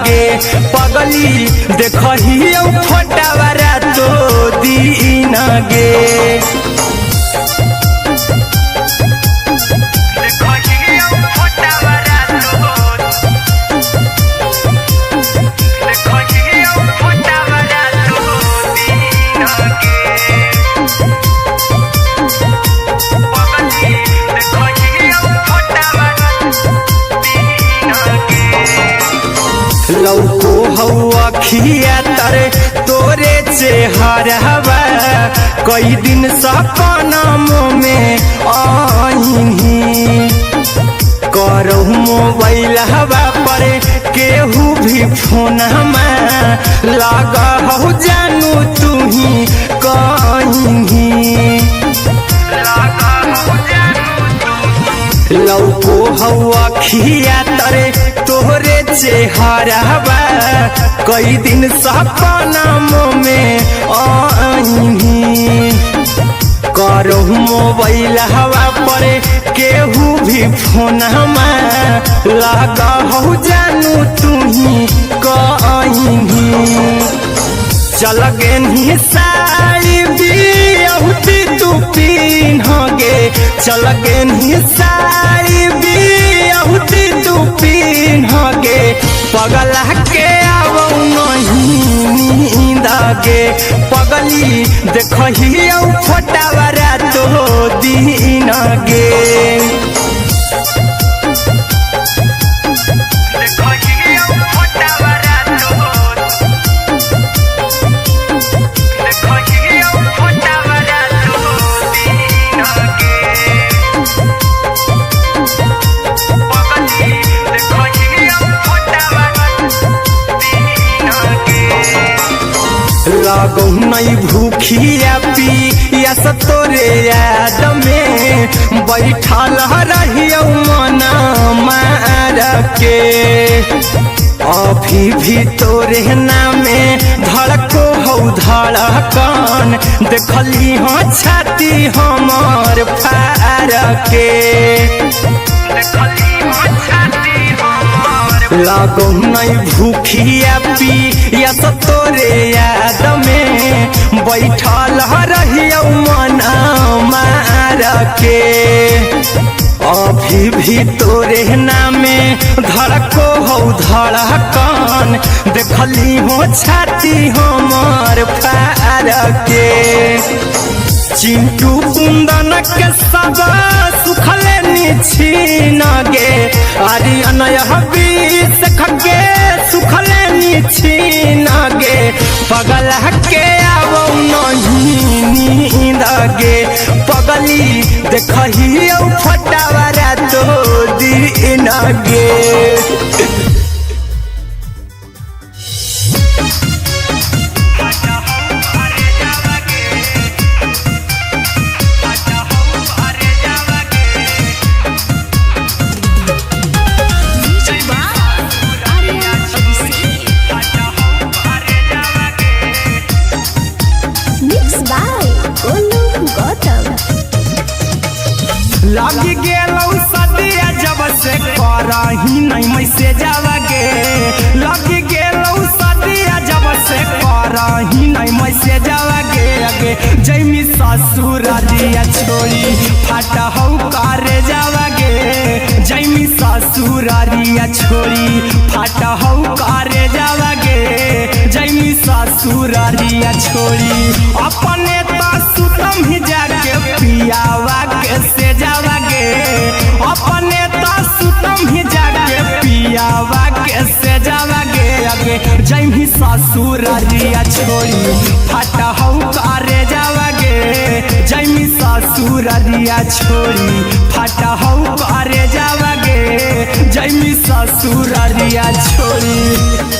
गे पगली देखही फोटावारा तो दीन गे लौको हवा खिया तरे तोरे चेहरवा कई दिन सपनों में आईनी करहु मोबाइल हवा पर केहू भी फोन लगा हो जानू तू ही कहीं लौको हवा खिया तरे तोहरे चेहरवा कई दिन सपनों में आईनी करहु मोबाइल हवा पर केहू भी फोन लगा हो जानू तू ही कहीं चल गे साड़ी बिहुती तू पीन्ह गे चल गे साड़ी बिहुती तू पीन्ह गे पगला के आवौ नहीं नींद गे पगली देखही फोटावारा तो दीन गे लागो नहीं भूखिया पिया तोरे याद में बैठल रहियो मन मार के अभी भी तोरे नामे धड़को हो धड़कन देखली हो छाती हमर फार के लागो नहीं भूखिया पिया तोरे याद में बैठल रहियो मन मार के अभी भी तोरे नामे धड़को हो धड़कन देखली हो छाती हमर फार के चिंटू कुंदन के सब सुखले छीन गे आर्यन बीस खगे सुखले छीन गे पगला के आवो नहीं नींद गे पगली देखही फटावारा तो दीन गे लगी गेलौ सदिया जब से करही नहीं मैसे जावगे लगी गेलौ सदिया जब से करही नहीं मैसे जावगे अगे जैमी ससुरारिया छोड़ी फाटा हो करे जावगे जैमी ससुरारिया छोड़ी फाटा हो करे जावगे जैमी ससुरारिया छोड़ी अपने सुतम ही जाके पियावा के से जावागे अपने सुतम ही जाके पियावा के से जावागे अगे जैमी ससुरारिया छोड़ी फाटा हो करे जावागे जैमी ससुरारिया छोड़ी फाटा हो करे जावागे जैमी ससुरारिया छोड़ी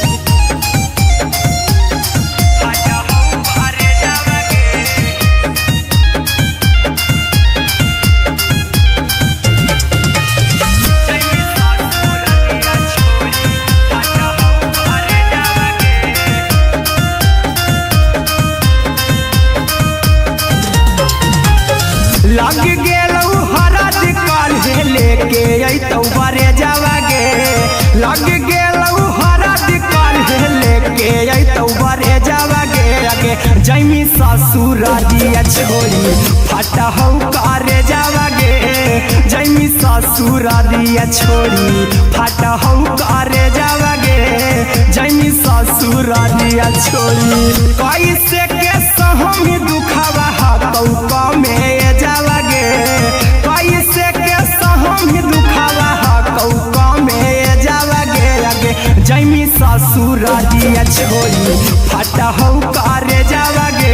लग गेलौ हरद काल्हे लेके अइतौ बरे जावागे लग गेलौ हरद ससुरारिया छोड़ी फटा हौ करे जावागे जैमी ससुरारिया छोड़ी फटा हौ करे जावागे जैमी ससुरारिया छोड़ी कैसे के सहमी दुखावा हाथौ कमे जावागे कैसे के सहमी दुखावा हाथौ कमे जावागे आगे जैमी ससुरारिया छोड़ी फटा हौ करे जावागे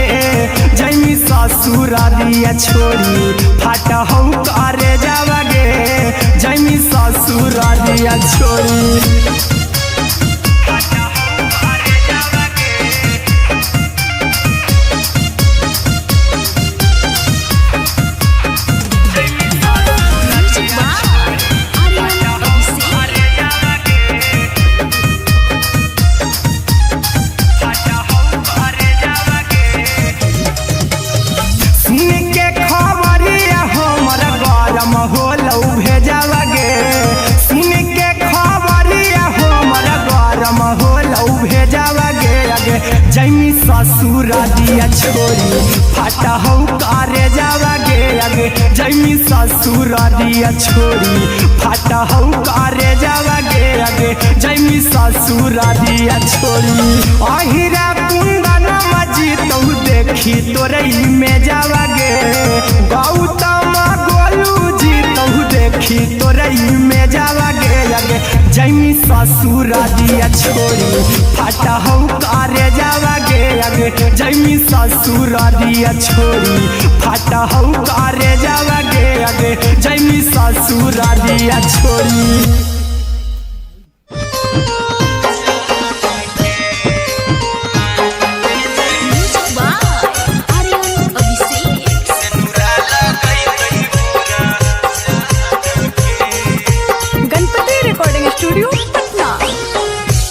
जैमी ससुरारिया छोड़ी फटा हौ करे जावागे जैमी ससुरारिया छोड़ी जैमी ससुरारिया छोड़ी फटा हौ करे जावागे आगे जैमी ससुरारिया छोड़ी फटा हौ करे जावागे आगे जैमी ससुरारिया छोड़ी अहिरा कुंदन मजी तो देखी तोरई में जावागे गौतम गोलू जी तो देखी तोरई में जावागे आगे जैमी ससुरारिया छोड़ी फटा हौ करे जावागे आगे जैमी ससुरारिया छोड़ी फटा हौ करे जावागे आगे जैमी ससुरारिया छोड़ी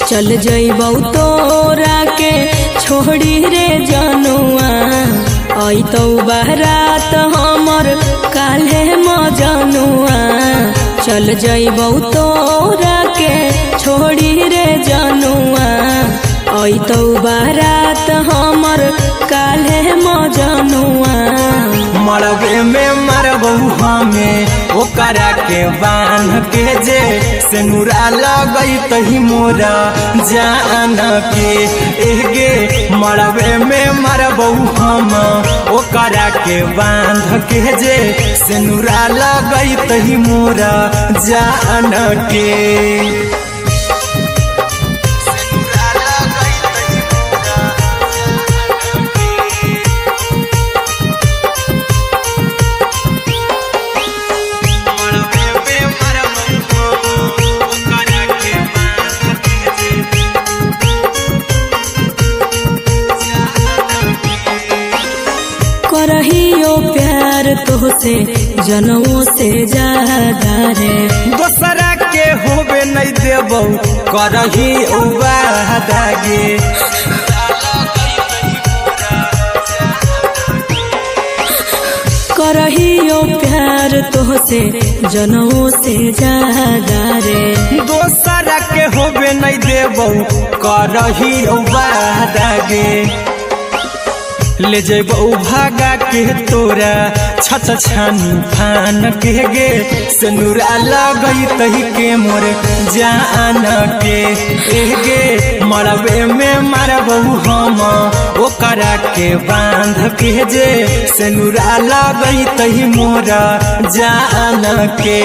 चल जइबौ तोरा के छोड़ी रे जनुआ अइतौ बारात हमर काल्हे मजनुआ चल जइबौ तोरा के छोड़ी रे जनुआ अइतौ बारात हमर काल्हे मजनुआ मरबे में मरबौ हमें ओकरा के बांध के जे सेनुरा लगई तही मोरा जान के एगे मरबे में मरबौ हम ओकरा के बांध के जे सेनुरा लगई तही मोरा जान के करहियो प्यार तोहसे जनमों से ज्यादा रे दोसरा के होबे नहीं देबौ करही वादागे करहियो प्यार तोहसे जनमों से ज्यादा रे दोसरा के होबे नहीं देबौ करही वादागे ले जेबौ भागा के तोरा छत छानी फान के गे सेनुरा लगई तही के मोर जान के एगे मरबे में मरबौ हम ओकरा के बांध के जे सेनुरा लगई तही मोरा जान के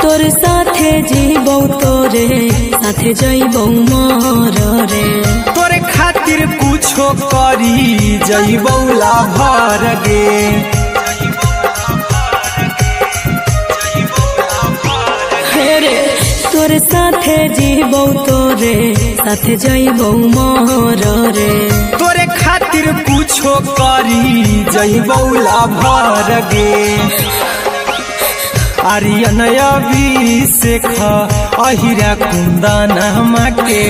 तोर साथे जीबौ तोरे साथे जइबौ मर रे तोरे खातिर कुछो करी जइबौ लाभर गे रे तोर साथे जीबौ तोरे साथे जइबौ मर रे तोरे खातिर कुछो करी जइबौ लाभर गे आर्यन अभिषेक अहिरा कुंदन के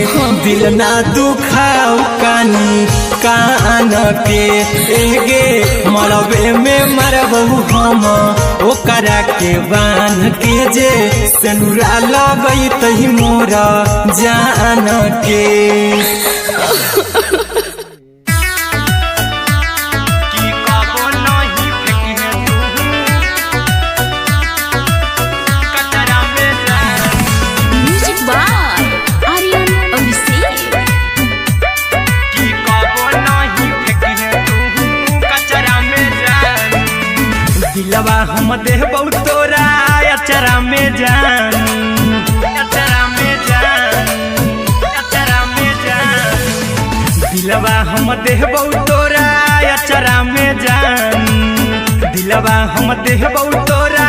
दिल ना दुखाऊ कानी कान के एगे मरबे में मरबहू हम ओकरा के बान के जे सेनुरा लगई तही मोरा जान के दिलवा हम देबौ तोरा अचरा में जान अचरा में जान अचरा में जान दिलवा हम देबौ तोरा अचरा में जान दिलवा हम देबौ तोरा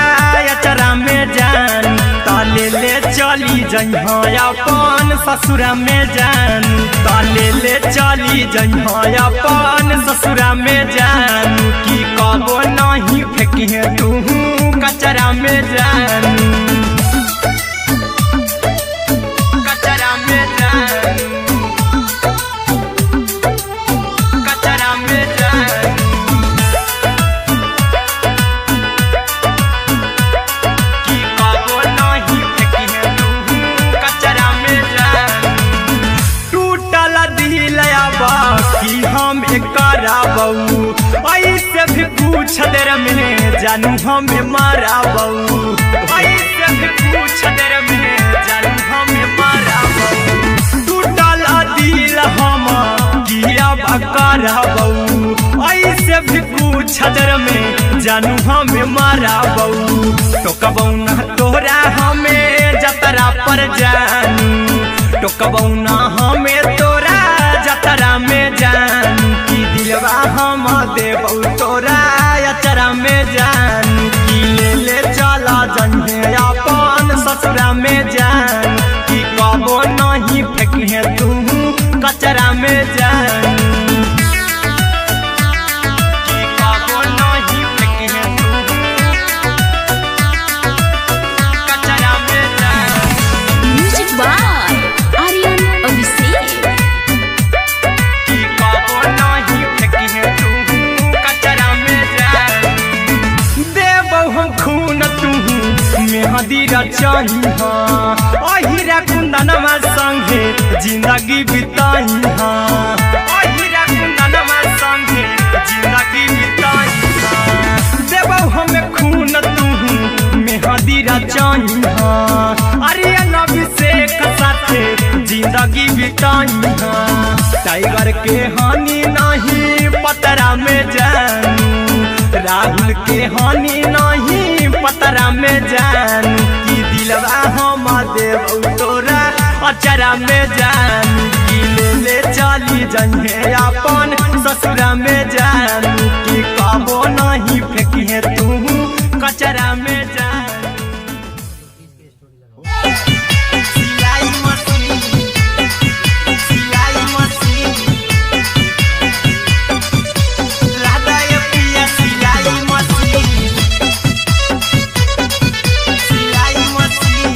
अचरा में जान ताले ले चली जइहा अपन ससुरा में जान ताले ले चली जइहा अपन ससुरा में जान की कबो नहीं फेंकिहे तू कचरा में जान कचरा में जान कचरा में जान की कबो नहीं फेंकिहे तू कचरा में जान टूटल दिल बाकी हम कराबू ऐसे भी पूछ देर में जानू हमें माराबू ऐसे भी पूछ देर में जानू हमें माराबू टूटल दिल हम किया कराबू ऐसे भी पूछ देर में जानू हमें माराबू टोकबौ ना तोरा हमें जतरा पर जानू टोकबौ ना हमें तोरा जतरा में जानू की दिलवा हम देबौ तोरा अचरा में जान की ले ले चला जन्हे अपन ससुरा में जान की कबो नहीं फेंकिहे तू कचरा में जान की कबो नहीं फेंकिहे तू कचरा में जान म्यूजिक बाय आर्यन अभिषेक की कबो नहीं फेंकिहे तू कचरा में जान देबौ हम खून तू मेहदी रचही अहिरा कुंदनमा संगे जिंदगी बिताई अहिरा कुंदनमा संगे जिंदगी बिताई देबौ हमें खून तू मेहदी रचही आर्यन अभिषेक साथे जिंदगी बिताई टाइगर के हानि नहीं पतरा में जानू राहुल के हानि नहीं पतरा में जान की दिलवा हम देबौ तोरा अचरा में जान की ले ले चली जइहे अपन ससुरा में जान की कबो नहीं फेंकिहे तू कचरा में जान सिलाई मशीन सिलाई मशीन लादा ये पिया सिलाई मशीन सिलाई machine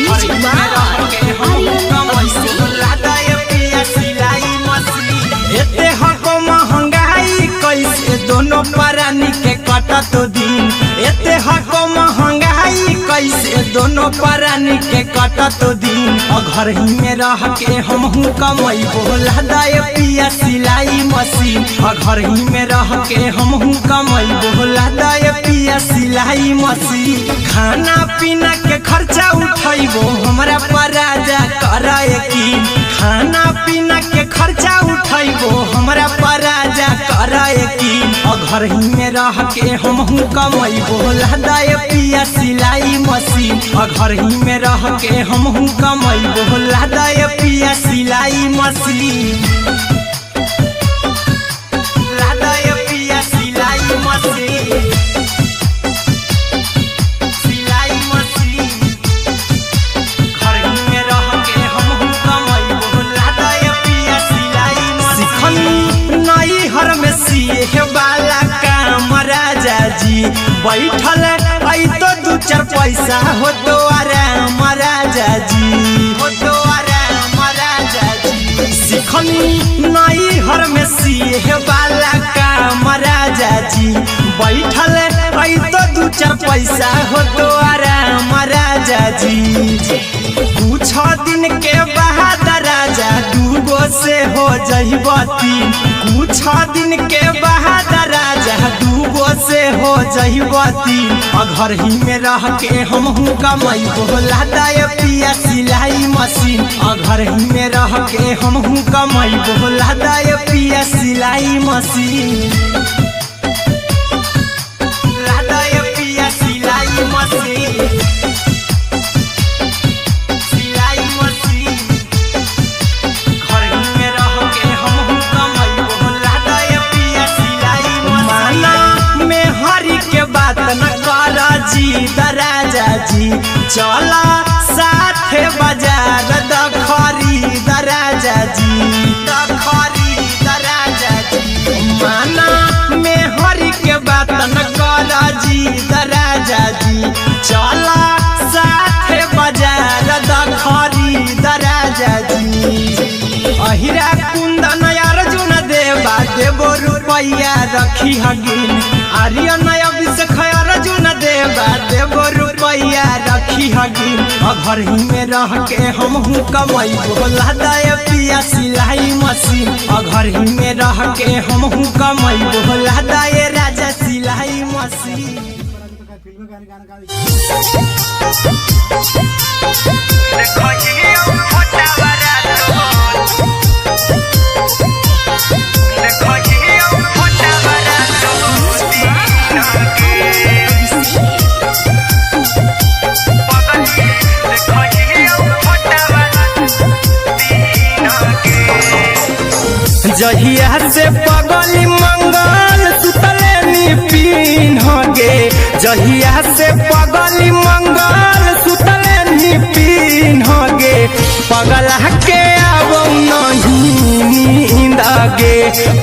music by Aryan Abhishek लादा ये पिया सिलाई मशीन एते हको महंगाई कैसे दोनों परानी के कटत दिन एते हको महंगाई कैसे दोनों परानी के कटत दिन घर ही में रह के हमहू कमैबो लादा ये पिया सिलाई मशीन घर ही में रह के हमहू कमैबो लादा ये पिया सिलाई मशीन खाना पीना के खर्चा उठैबो हमरा पर राजा करा यकीन खाना पीना के खर्चा उठैबो हमरा पर राजा करा यकीन घर ही में रह के हमहू कमैबो लादा ये पिया सिलाई मशीन घर ही में रह के हमहू कमैबो लादा ये पिया सिलाई मशीन लादा ये पिया सिलाई मशीन सिलाई मशीन घर ही में रह के हमहू कमैबो लादा ये पिया सिलाई मशीन नई हर में सिए वाला काम राजा जी जी बैठल आई तो दू चार पैसा हो तो आराम राजा जी हो तो आराम राजा जी सिखनी नई हर में सीहे वाला काम राजा जी बैठल आई तो दू चार पैसा हो तो आराम राजा जी कुछ दिन के बाद राजा दूगो से हो जहिबती कुछ दिन के बाद राजा दूगो से हो जहिबती घर ही में रह के हमहू कमाई बोला दाय पिया सिलाई मशीन घर ही में रह के हमहू कमाई बोला दाय पिया सिलाई मशीन लादाय पिया सिलाई मशीन राजा जी चला साथ बाजार द खरीद राजा जी द खरीद राजा जी माना में हरी के बात न कर जी द राजा जी चला साथ बाजार द खरीद राजा जी अहिरा कुंदन अर्जुन देवा देवो रुपया रखी हगिन आर्यन अभिषेक अर्जुन देवा देवो रुपया रखी हगिन घर ही में रह के हमहू कमाई बोला दाय पिया सिलाई मशीन घर ही में रह के हमहू कमाई बोला दाय राजा सिलाई मशीन जहिया से पगली मंगल सुतले पीन गे जहिया से पगली मंगल सुतले पीन गे पगला के आब नहीं नींद गे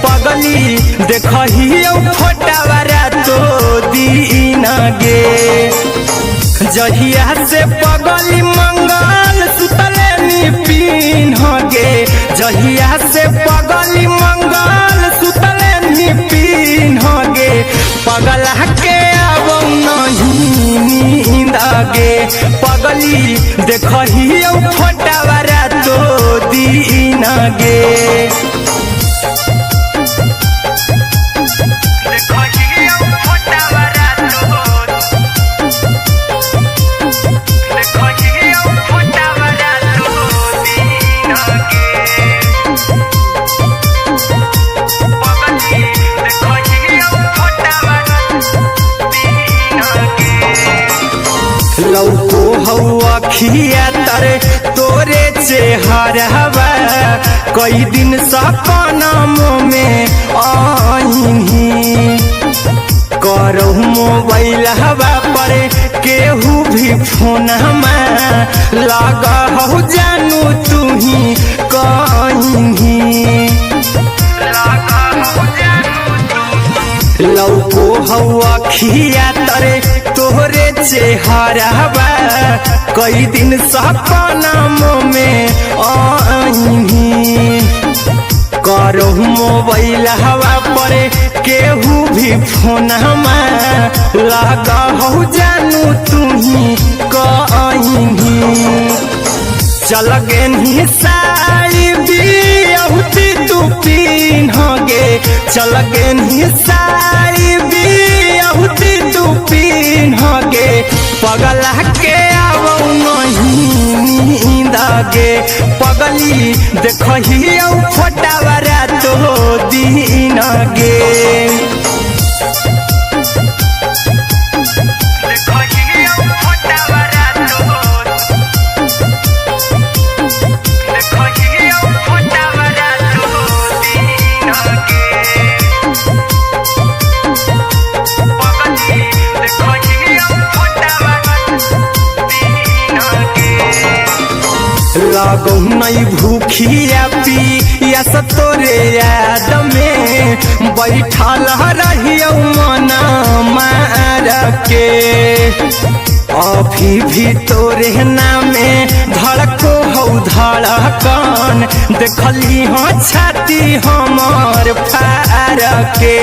पगली देखही फोटावारा तो दीन गे जहिया से पगली मंगल सुतले पीन गे जहिया से पगली मंगल सुतले पीन गे पगला के आब नहीं नींद गे पगली देखही फोटावारा तो दीन गे लौको हवा खिया तरे तोरे चेहरवा कई दिन सपना में आईनी करो मोबाइल हवा पर केहू भी फोन लगा हो जानू तू ही कहीं लौको हवा खिया तरे तोहरे चेहरवा कई दिन सपना में आईनी करो मोबाइल हवा पर केहू भी फोन लगा हो जानू तू ही कहीं चल गे साड़ी बियाहुती तू पीन गे चल गे साड़ी बियाहुती तू पीन गे पगला के आब नहीं नींद गे पगली देखही फोटावारा तो दीन गे लगो नहीं भूखिया पिया तोरे याद में बैठल रहियो मना अभी भी तोरे नामे धड़को हो धड़कन देखली हो छाती हमर फार के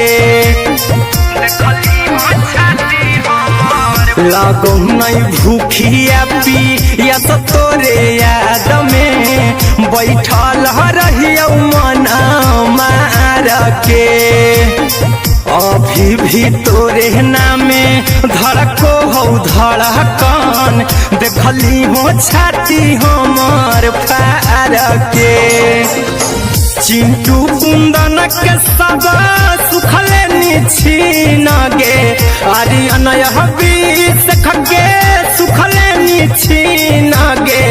लगो नहीं भूखिया पिया तो तोरे याद में बैठल रहियो मन मार के अभी भी तोरे नामे धड़को हो धड़कन देखली हो छाती हमर फार के चिंटू कुंदन के सब सुखले निछीन गे आर्यन बीस खगे सुखले निछीन गे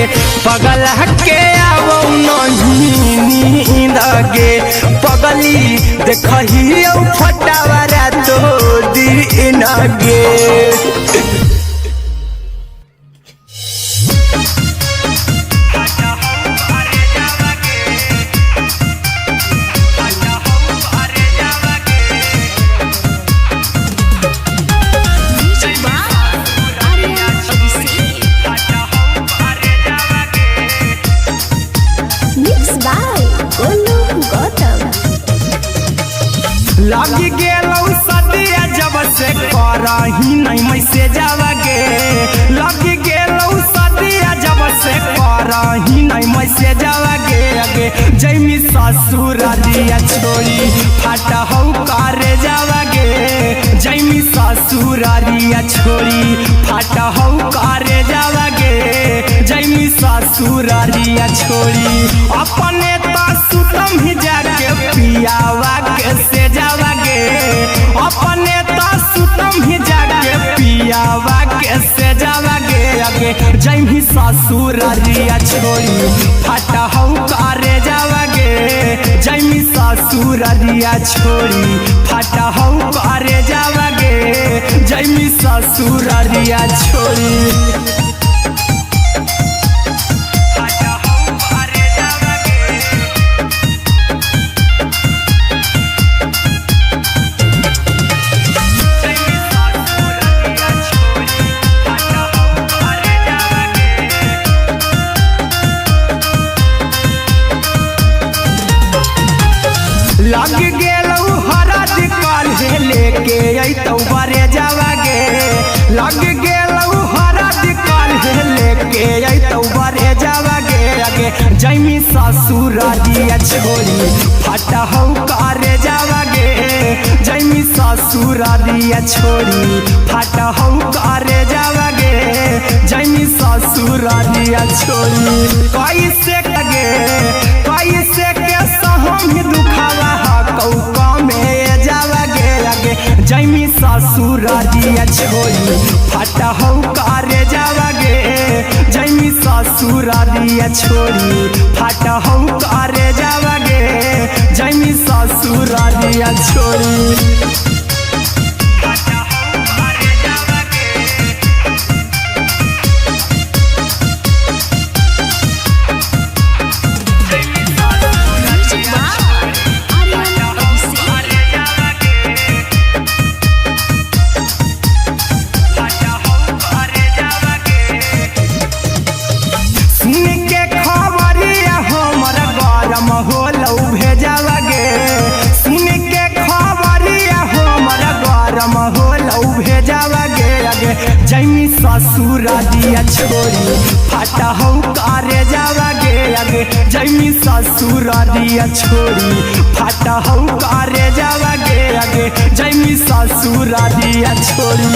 पगल के आवो नहीं नींद गे पगली देखही फटावरा तो दिन गे लगी गेलौ सदिया जब से करही नहीं मैसे जावगे लगी गेलौ सदिया जब से करही नहीं मैसे जावगे अगे जैमी ससुरारिया छोड़ी फाटा हो करे जावगे जैमी ससुरारिया छोड़ी फाटा हो करे जावगे जैमी ससुरारिया छोड़ी अपने सुतम ही जाके पियावा के से जावागे अपने सुतम ही जाके पियावा के से जावागे आगे जैमी ससुरारिया छोड़ी फाटा हो करे जावागे जैमी ससुरारिया छोड़ी फाटा हो करे जावागे जैमी ससुरारिया छोड़ी लग गेलौ हरा दिकाल लेके अइतौ बरे जावागे लग गेलौ हरा दिकाल लेके अइतौ बरे जावागे आगे जैमी ससुरारिया छोड़ी फाटा हो करे जावागे जैमी ससुरारिया छोड़ी फाटा हो करे जावागे जैमी ससुरारिया छोड़ी कैसे कगे कैसे के सहम दुखावा कौका में जावागे आगे जैमी ससुरारिया छोड़ी फाटा हो करे जावागे जैमी ससुरारिया छोड़ी फाटा हो करे जावागे जैमी ससुरारिया छोड़ी जैमी ससुरारिया छोड़ी फाटा हो करे जावागे आगे जैमी ससुरारिया छोड़ी फाटा हो करे जावागे आगे जैमी ससुरारिया छोड़ी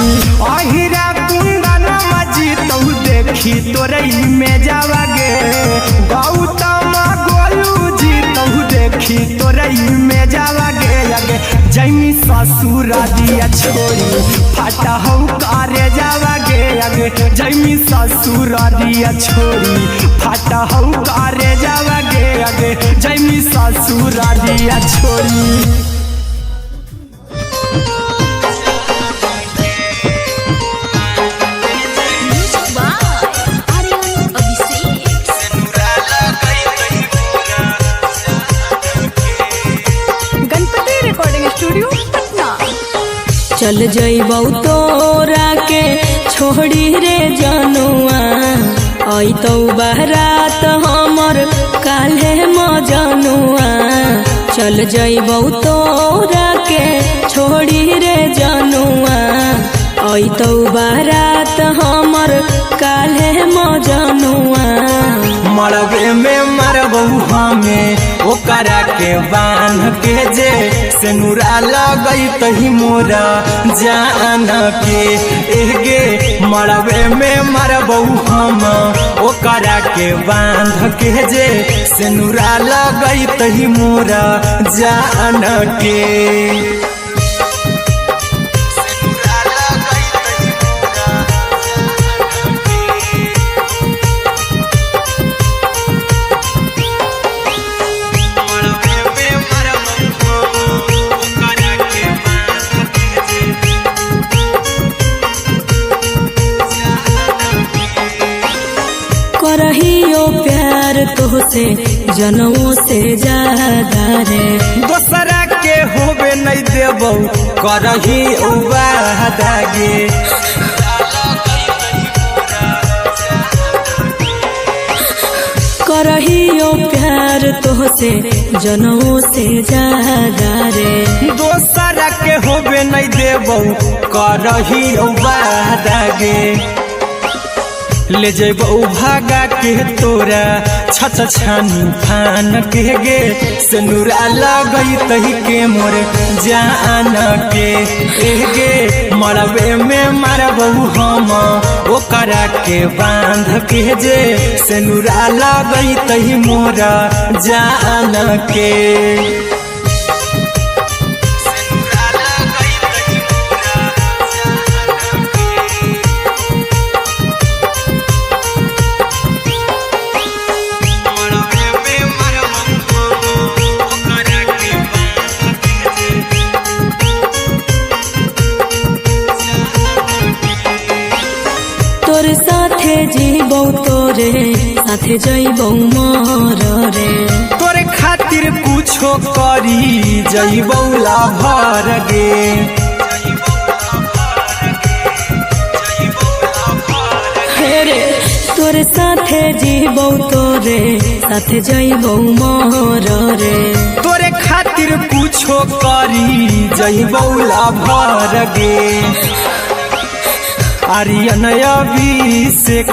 अहिरा कुंदन मजी तो देखी तोरई में जावागे गौतम गोलू जी तो देखी तोरई में जावागे आगे जैमी ससुरारिया छोड़ी फाटा हो करे जावागे आगे जैमी ससुरारिया छोड़ी फाटा हो करे जावागे आगे जैमी ससुरारिया छोड़ी चल जइबौ तोरा के छोड़ी रे जनुआ आई तो बारात हमर काल्हे मजनुआ चल जइबौ तोरा के छोड़ी रे जनुआ आई तो बारात हमर काल्हे मजनुआ मरबे में मरबौ हमें ओकरा के बांध के जे सेनुरा लगई तही मोरा जान के एगे मरबे में मरबौ हम ओकरा के बांध के जे सेनुरा लगई तही मोरा जान के करहियो प्यार तोहसे जनमों से ज्यादा रे दोसरा के होबे नहीं देबौ करही वादा गे करहियो प्यार तोहसे जनमों से ज्यादा रे दोसरा के होबे नहीं देबौ करही वादा गे ले जेबौ भागा के तोरा छछ छानी फान के गे सेनुरा लगई तही के मोर जान के एगे मरबे में मरबौ हम ओकरा के बांध के जे सेनुरा लगई तही मोरा जान के तोरे साथे जीबौ तोरे साथे जइबौ मोर रे तोरे खातिर कुछो करी जइबौ लाभर गे हे रे तोरे साथे जीबौ तोरे साथे जइबौ मोर रे तोरे खातिर कुछो करी जइबौ लाभर गे आर्यन अभिषेक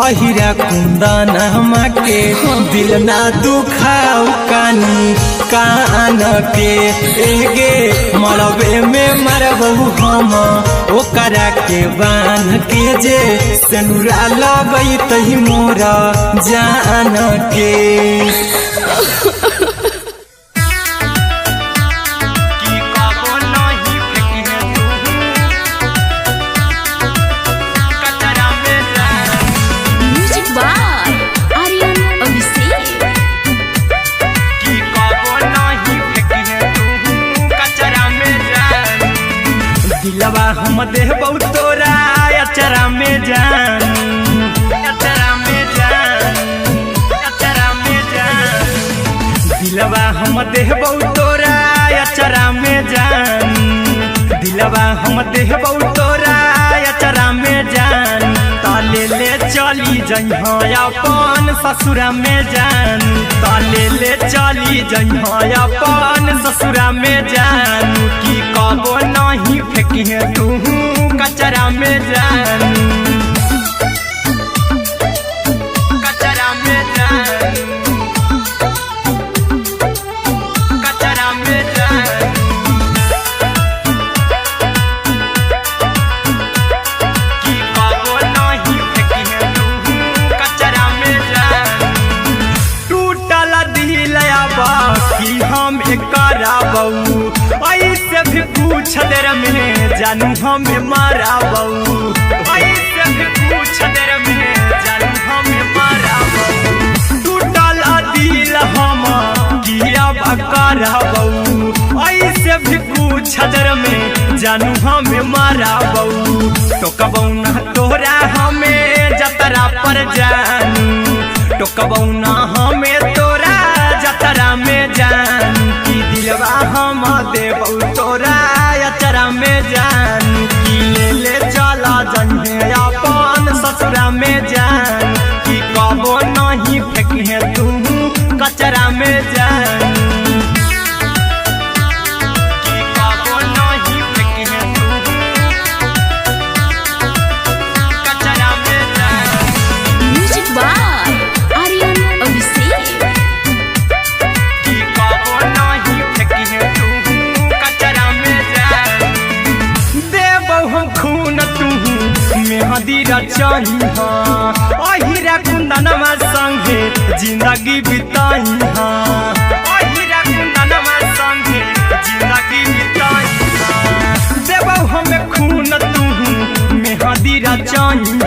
अहिरा कुंदन के दिल ना दुखाऊ कानी कान के एगे मरबे में मरबौ हम ओकरा के बांध के जे सेनुरा लगई तही मोरा जान के दिलवा हम देबौ तोरा अचरा में जान अचरा में जान अचरा में जान दिलवा हम देबौ तोरा अचरा में जान दिलवा हम देबौ तोरा अचरा में जान ताले ले चली जइहो अपन ससुरा में जान ताले ले चली जइहो अपन ससुरा में जान की कबो नहीं फेंकी तू कचरा में जान कचरा में जान कचरा में जान की कबो नहीं फेंकी तू कचरा में जान टूटल दिल बाकी हम कराबौ ऐसे भी पूछ देर में जानू हमें माराबौ ऐसे भी पूछ देर में जानू हमें माराबौ टूटल दिल हम किया कराबौ ऐसे भी पूछ देर में जानू हमें माराबौ टोकबौ ना तोरा हमें जतरा पर जानू टोकबौ ना हमें तोरा जतरा में जान की दिलवा हम देबौ तोरा अचरा में जान की ले चला जन्हे ससुरा में जान कि कबो नहीं फेंके तू कचरा में जान कि कबो नहीं फेंके तू कचरा में जान। Music by Aryan Abhishek. कि कबो नहीं फेंके तू कचरा में जान देबो हम खून तू मेहदी रचही अहिरा कुंदनमा संगे जिंदगी बिताई अहिरा कुंदनमा संगे जिंदगी बिताई देबो हमें खून तू मेहदी रचही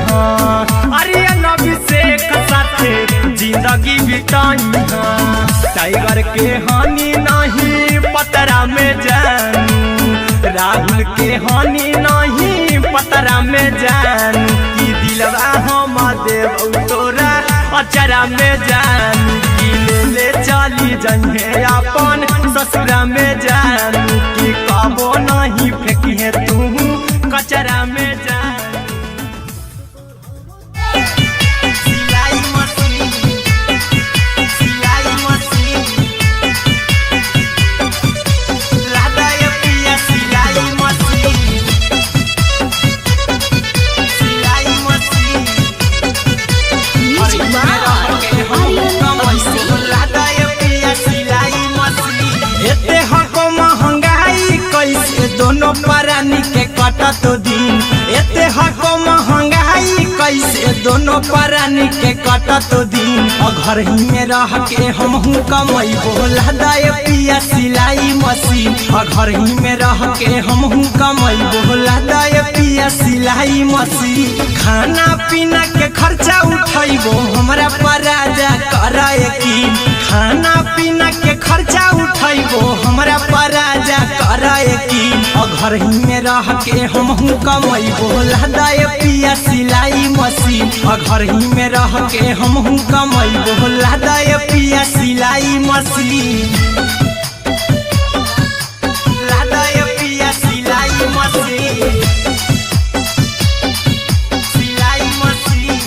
आर्यन अभिषेक साथे जिंदगी बिताई टाइगर के हानि नहीं पतरा में जानू राहुल के हानि नहीं पतरा में जानू कि दिलवा हम देव तोरा अचरा में जानू कि ले चली जंगे अपन ससुरा में जानू कि कबो नहीं फेंकिए तू कचरा में जानू। सिलाई मशीन सिलाई मशीन राधा पिया सिलाई मशीन सिलाई machine music by Aryan Abhishek. Radha पिया सिलाई मशीन एते हको महंगाई कैसे दोनों प्राणी के कटत दिन एते हको महंगाई कैसे दोनों प्राणी के कटत दिन घर ही में रह के हमहू कमाई बोला दाय पिया सिलाई मशीन घर ही में रह के हमहू कमाई बोला दाय पिया सिलाई मशीन खाना पीना के खर्चा उठाइबो हमरा पराजा कराए की खाना पीना के खर्चा उठाइबो हमरा पराजा कराए की घर ही में रह के हमहू कमाई बोला दाय पिया सिलाई मशीन घर ही में रह के हमहू कमाई बोला दाय पिया सिलाई मशीन लादाय पिया सिलाई मशीन सिलाई मशीन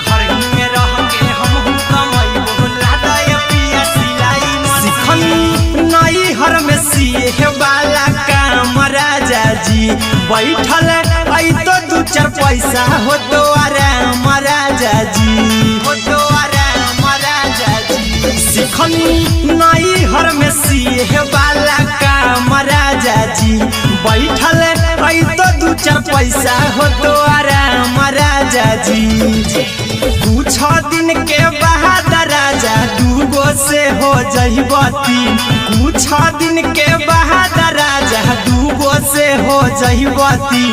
घर ही में रह के हमहू कमाई बोला दाय पिया सिलाई मशीन नई हर में सीहे वाला काम राजा जी बैठल आई तो दू चार पैसा हो तो आराम राजा जी हो तो आराम राजा जी सिखनी नई हर में सीहे वाला काम राजा जी बैठल आई तो दू चार पैसा हो तो आराम राजा जी कुछ दिन के बाद राजा दूगो से हो जहिबती कुछ दिन के बाद राजा दूगो से हो जहिबती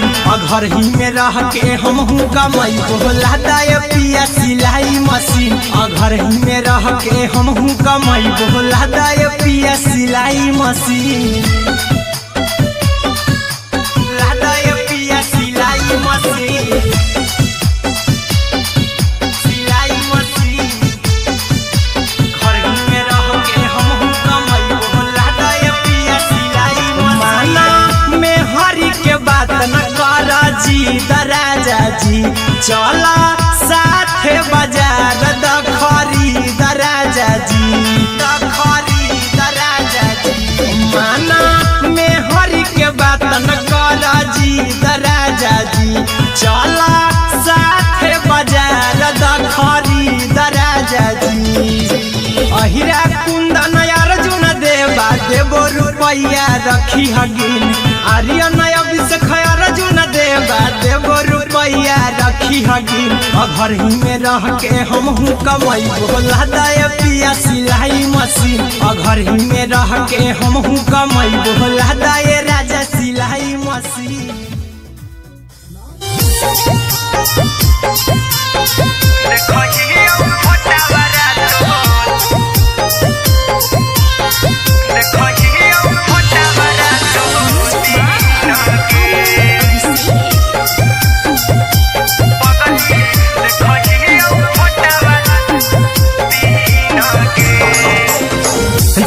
घर ही में रह के हमहू कमाई बोला दाय पिया सिलाई मशीन घर ही में रह के हमहू कमाई बोला दाय पिया सिलाई मशीन लादाय पिया सिलाई मशीन सिलाई मशीन घर ही में रह के हमहू कमाई बोला दाय पिया सिलाई मशीन माना में हरी के बात न करा जी दराजा जी चला साथे बाजार दखरी दराजा जी दखरी दराजा जी माना में हरी के बात न करा जी दराजा जी चला साथे बाजार दखरी दराजा जी अहिरा कुंदन अर्जुन देवा देबो रुपैया रखी हगिन आर्यन अभिषेक अर्जुन देवा देबो रुपैया रखी हगिन घर ही में रह के हमहू कमाई बोला दाय पिया सिलाई मशीन घर ही में रह के हमहू कमाई बोला दाय राजा सिलाई मशीन।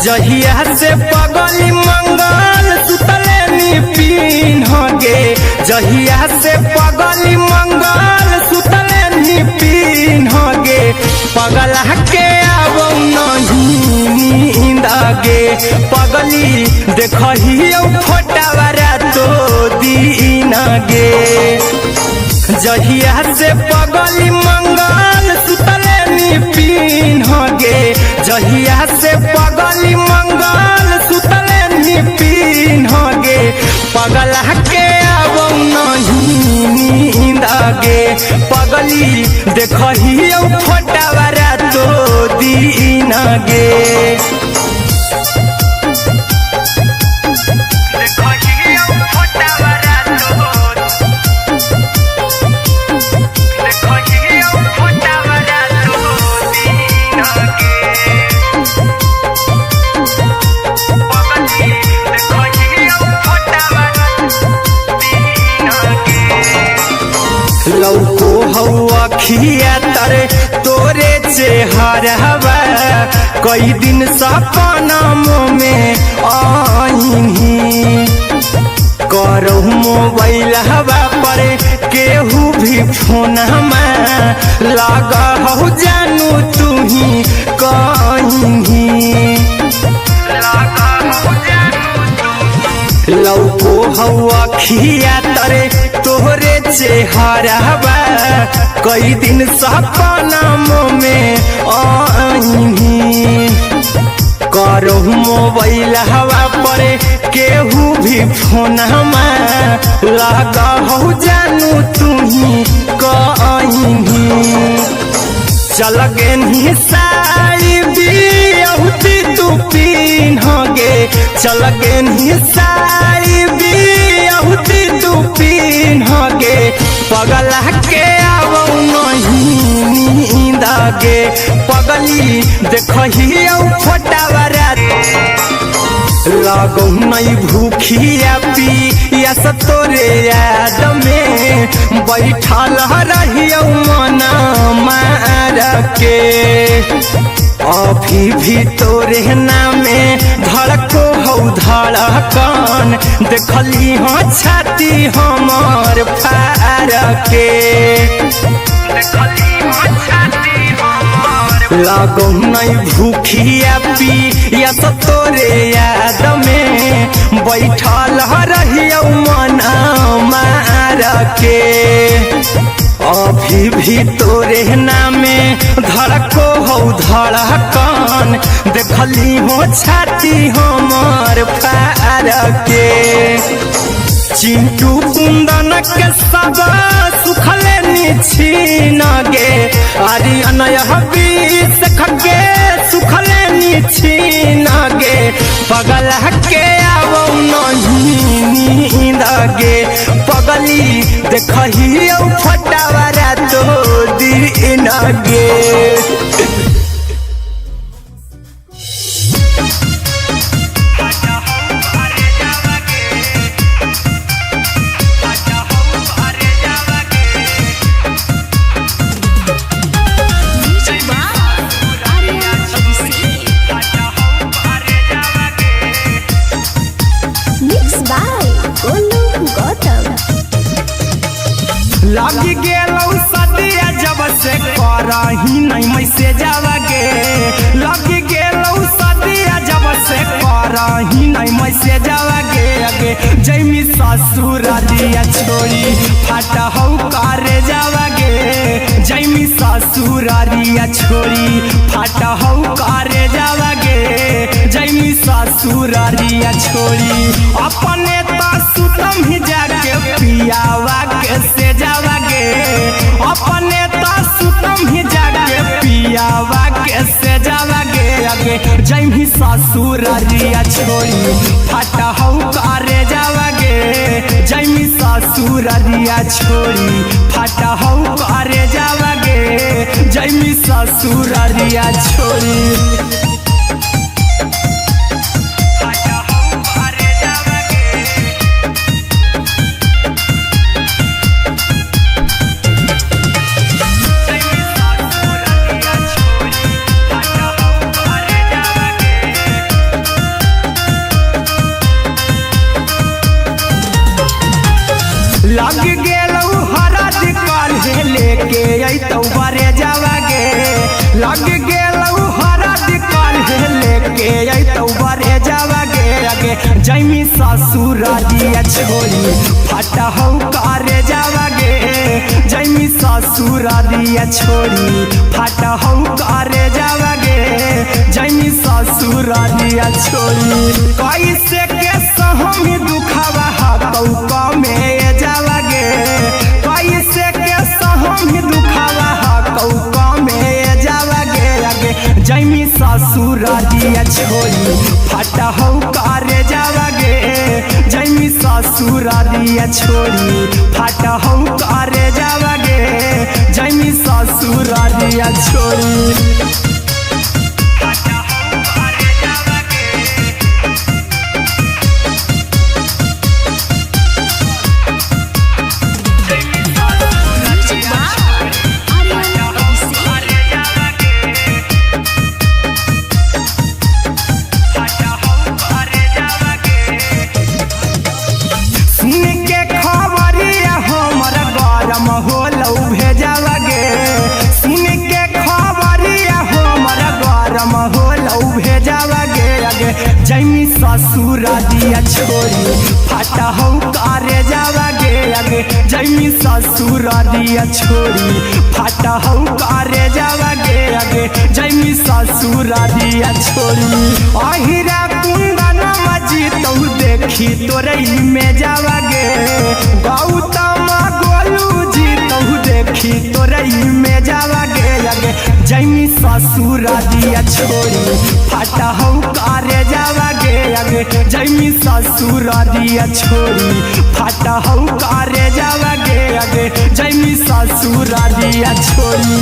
जहिया से पगली मंगल सुतले नी पीन गे जहिया से पगली मंगल देखही फोटावारा तो दीन गे जहिया से पगली मंगल सुतले निपिन गे जहिया से पगली मंगल सुतले निपिन गे पगला के अब नहीं नींद गे पगली देखही फोटावारा तो दीन गे लौको हवा खिया तरे तोरे चेहरवा कई दिन सपना में आईनी करहु मोबाइल हवा पर केहू भी फोन लगा हो जानू तू ही कहीं लौको हवा खिया तरे तोहरे चेहरवा कई दिन सपना में आईनी करहु मोबाइल हवा पर केहू भी फोन लगा हो जानू तू ही कहीं चल गे साड़ी बिहुती तू पीन गे चल गे साड़ी बिहुती तू पीन गे पगला के अब नहीं नींद गे पगली देखही फोटावारा लगौ नहीं भूखिया पिया तोरे याद में बैठल रहियो मन मार के अभी भी तोरे नामे धड़को हो धड़कन देखली हो छाती हमर फार के लगौ नहीं भूखिया पिया तोरे याद में बैठल रहियो मन मार के अभी भी तोरे नामे धड़को हो धड़कन देखली हो छाती हमर फार के चिंटू कुंदन के सब सुखले निछीन गे आर्यन बीस खगे सुखले निछीन गे पगला के अब नहीं नींद गे पगली देखही फोटावारा तो दीन गे लगी गेलौ सदिया जब से करही नहीं मैसेजवा गे लगी गेलौ सदिया जब से करही नहीं मैसेजवा गे अगे जैमी ससुर दिया छोड़ी फाटा हौ करे जावा गे जैमी ससुर दिया छोड़ी फाटा हौ करे जावा गे जैमी ससुर दिया छोड़ी अपने तो सुतम ही जाके पियावा के से जावा गे अपने तो सुतम ही जाके पियावा के से जावा गे अगे जैमी ससुर दिया छोड़ी फाटा हौ करे जावा गे जैमी ससुर दिया छोड़ी फाटा हौ करे जावा गे जैमी ससुर दिया छोड़ी लग गेलौ हरद काल्हे लेके अइतौ बरे जावा गे लग गेलौ हरद जैमी ससुर दिया छोरी फटा हो करे जावागे जैमी ससुर दिया छोरी फटा हो करे जावागे जैमी ससुर दिया छोरी कैसे के सहमी दुखावा कौका में जावागे कैसे के सहमी दुखावा कौका में जावागे आगे जैमी ससुर दिया छोरी फटा हो करे जावागे जैमी ससुर दिया छोरी फटा हो करे जावागे जैमी ससुर दिया छोरी जैमी ससुर दिया छोरी फटा हो करे जावागे आगे जैमी ससुर दिया छोरी फटा हो करे जावागे आगे जैमी ससुर दिया छोरी अहिरा कुंदन मजी तो देखी तोरई में जावागे गौतम गोलू जी तो देखी तोरई में जावागे आगे जैमी ससुर दिया छोरी फटा हो करे जावागे आगे जैमी ससुर दिया छोरी फटा हो करे जावागे आगे जैमी ससुर दिया छोरी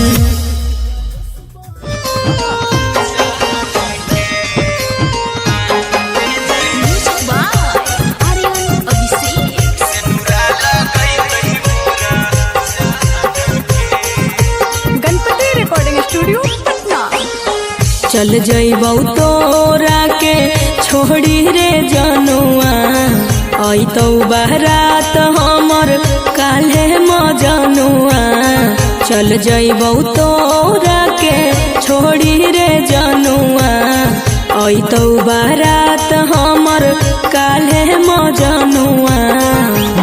चल जइबौ तोरा के छोड़ी रे जनुआ अइतौ बारात हमर काल्हे मजनुआ चल जइबौ तोरा के छोड़ी रे जनुआ अइतौ बारात हमर काल्हे मजनुआ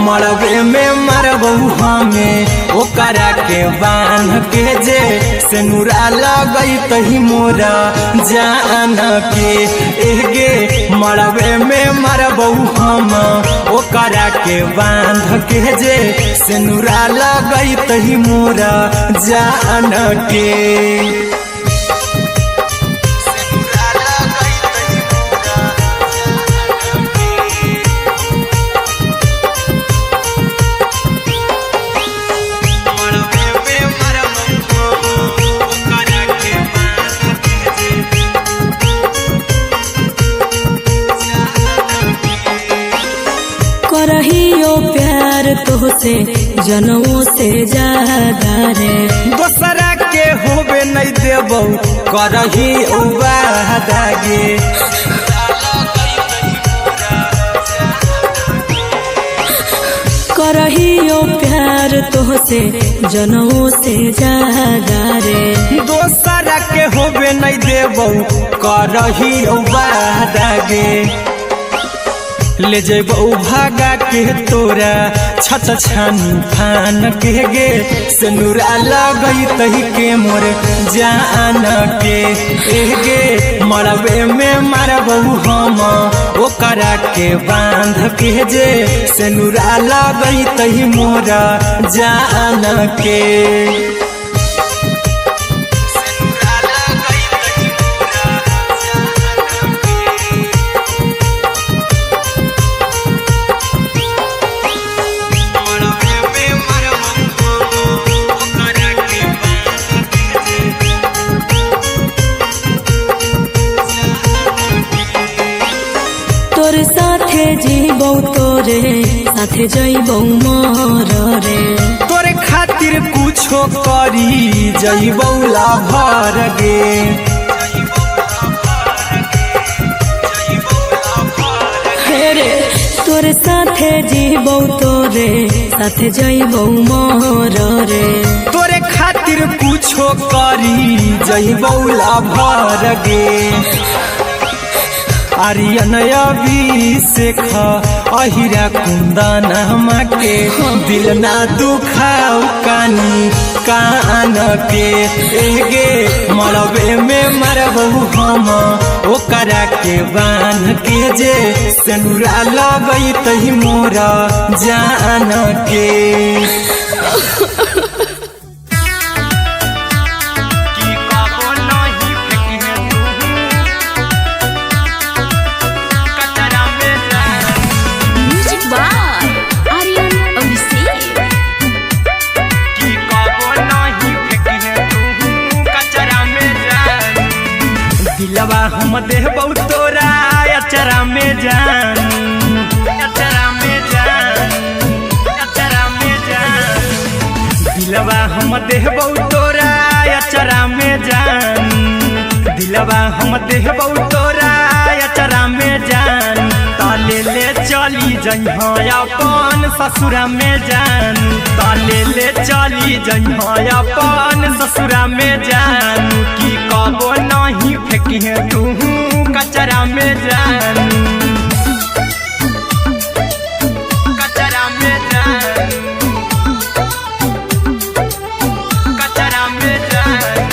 मरबे में मरबू हमें ओकरा के बांध के जे सेनुरा लगई तही मोरा जान के एगे मरबे में मरबू हम ओकरा के बांध के जे सेनुरा लगई तही मोरा जान के करहियो प्यार तोहसे जनमों से ज्यादा रे दोसरा के होबे नहीं देबौ करही उबादागे करहियो प्यार तोहसे जनमों से ज्यादा रे दोसरा के होबे नहीं देबौ करही उबादागे ले जेबौ भागा के तोरा छत छानी फान के गे सेनुरा लगई तही के मोर जान के एगे मरबे में मरबौ हम ओकरा के बांध के जे सेनुरा लगई तही मोरा जान के तोर साथे जीबौ तोरे साथे जइबौ मोर रे तोरे खातिर कुछो करी जइबौ लाभर गे रे तोर साथे जीबौ तोरे साथे जइबौ मोर रे तोरे खातिर कुछो करी जइबौ लाभर गे आर्यन अभिषेक अहिरा कुंदन के दिल ना दुखाओ कानी कान के एगे मरबे में मरबू हम ओकरा के बान के जे सेनुरा लगई तही मोरा जान के दिलवा हम देबौ तोरा अचरा में जान अचरा में जान अचरा में जान दिलवा हम देबौ तोरा अचरा में जान दिलवा हम देबौ तोरा अचरा में जान ताले ले चली जइहा अपन ससुरा में जान ताले ले चली जइहा अपन ससुरा में जान की कबो नहीं फेंकिहे तू कचरा में जान कचरा में जान कचरा में जान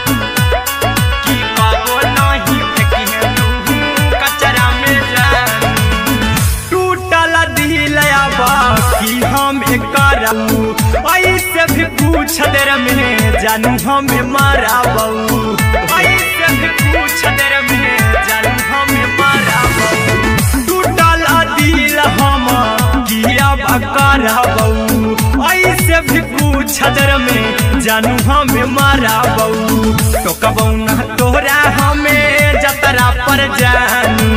की कबो नहीं फेंकिहे तू कचरा में जान टूटल दिल बाकी हम एकराऊ ऐसे भी पूछ देर में जानू हमें माराबू ऐसे भी पूछ देर में जानू हमें माराबू टूटल दिल हम किया कराबू ऐसे भी पूछ देर में जानू हमें माराबू टोकबौ ना तोरा हमें जतरा पर जानू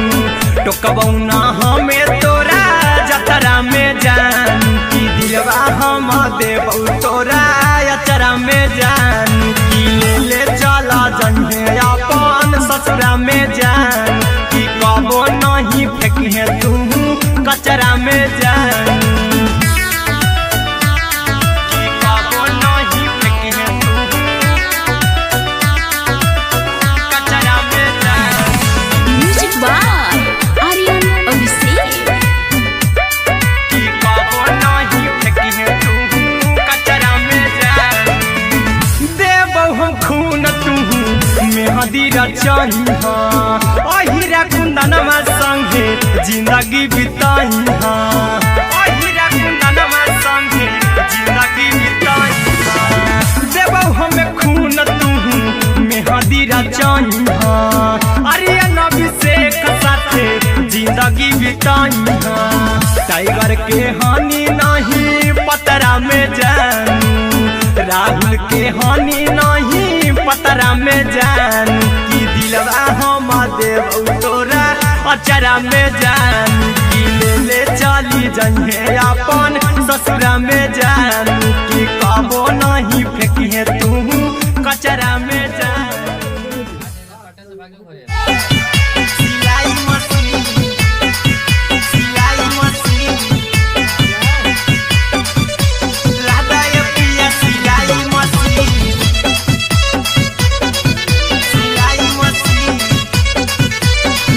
टोकबौ ना हमें तोरा जतरा में जानू की दिलवा हम देबौ तोरा अचरा में जान की ले चला जन्हे अपन ससुरा में जान की कबो नहीं फेंकिहे तू कचरा में जान की कबो नहीं फेंकिहे तू कचरा में जान म्यूजिक बाय आर्यन अभिषेक की कबो नहीं फेंकिहे तू कचरा में जान देबौ हम खून तू मेहदी रचइहा अहिरा कुंदनमा संगे जिंदगी बिताइहा अहिरा कुंदनमा संगे जिंदगी बिताइहा देबौ हम खून तू मेहदी रचइहा आर्यन अभिषेक साथे जिंदगी बिताइहा टाइगर के हानि नहीं पतरा में जानू राहुल के हानि नहीं पतरा में जान की दिलवा हम देबौ तोरा अचरा में जान की ले चली जइहे अपन ससुरा में जान की कबो नहीं फेंकिहे तू कचरा में जान सिलाई मशीन सिलाई मशीन लादा ये पिया सिलाई मशीन सिलाई machine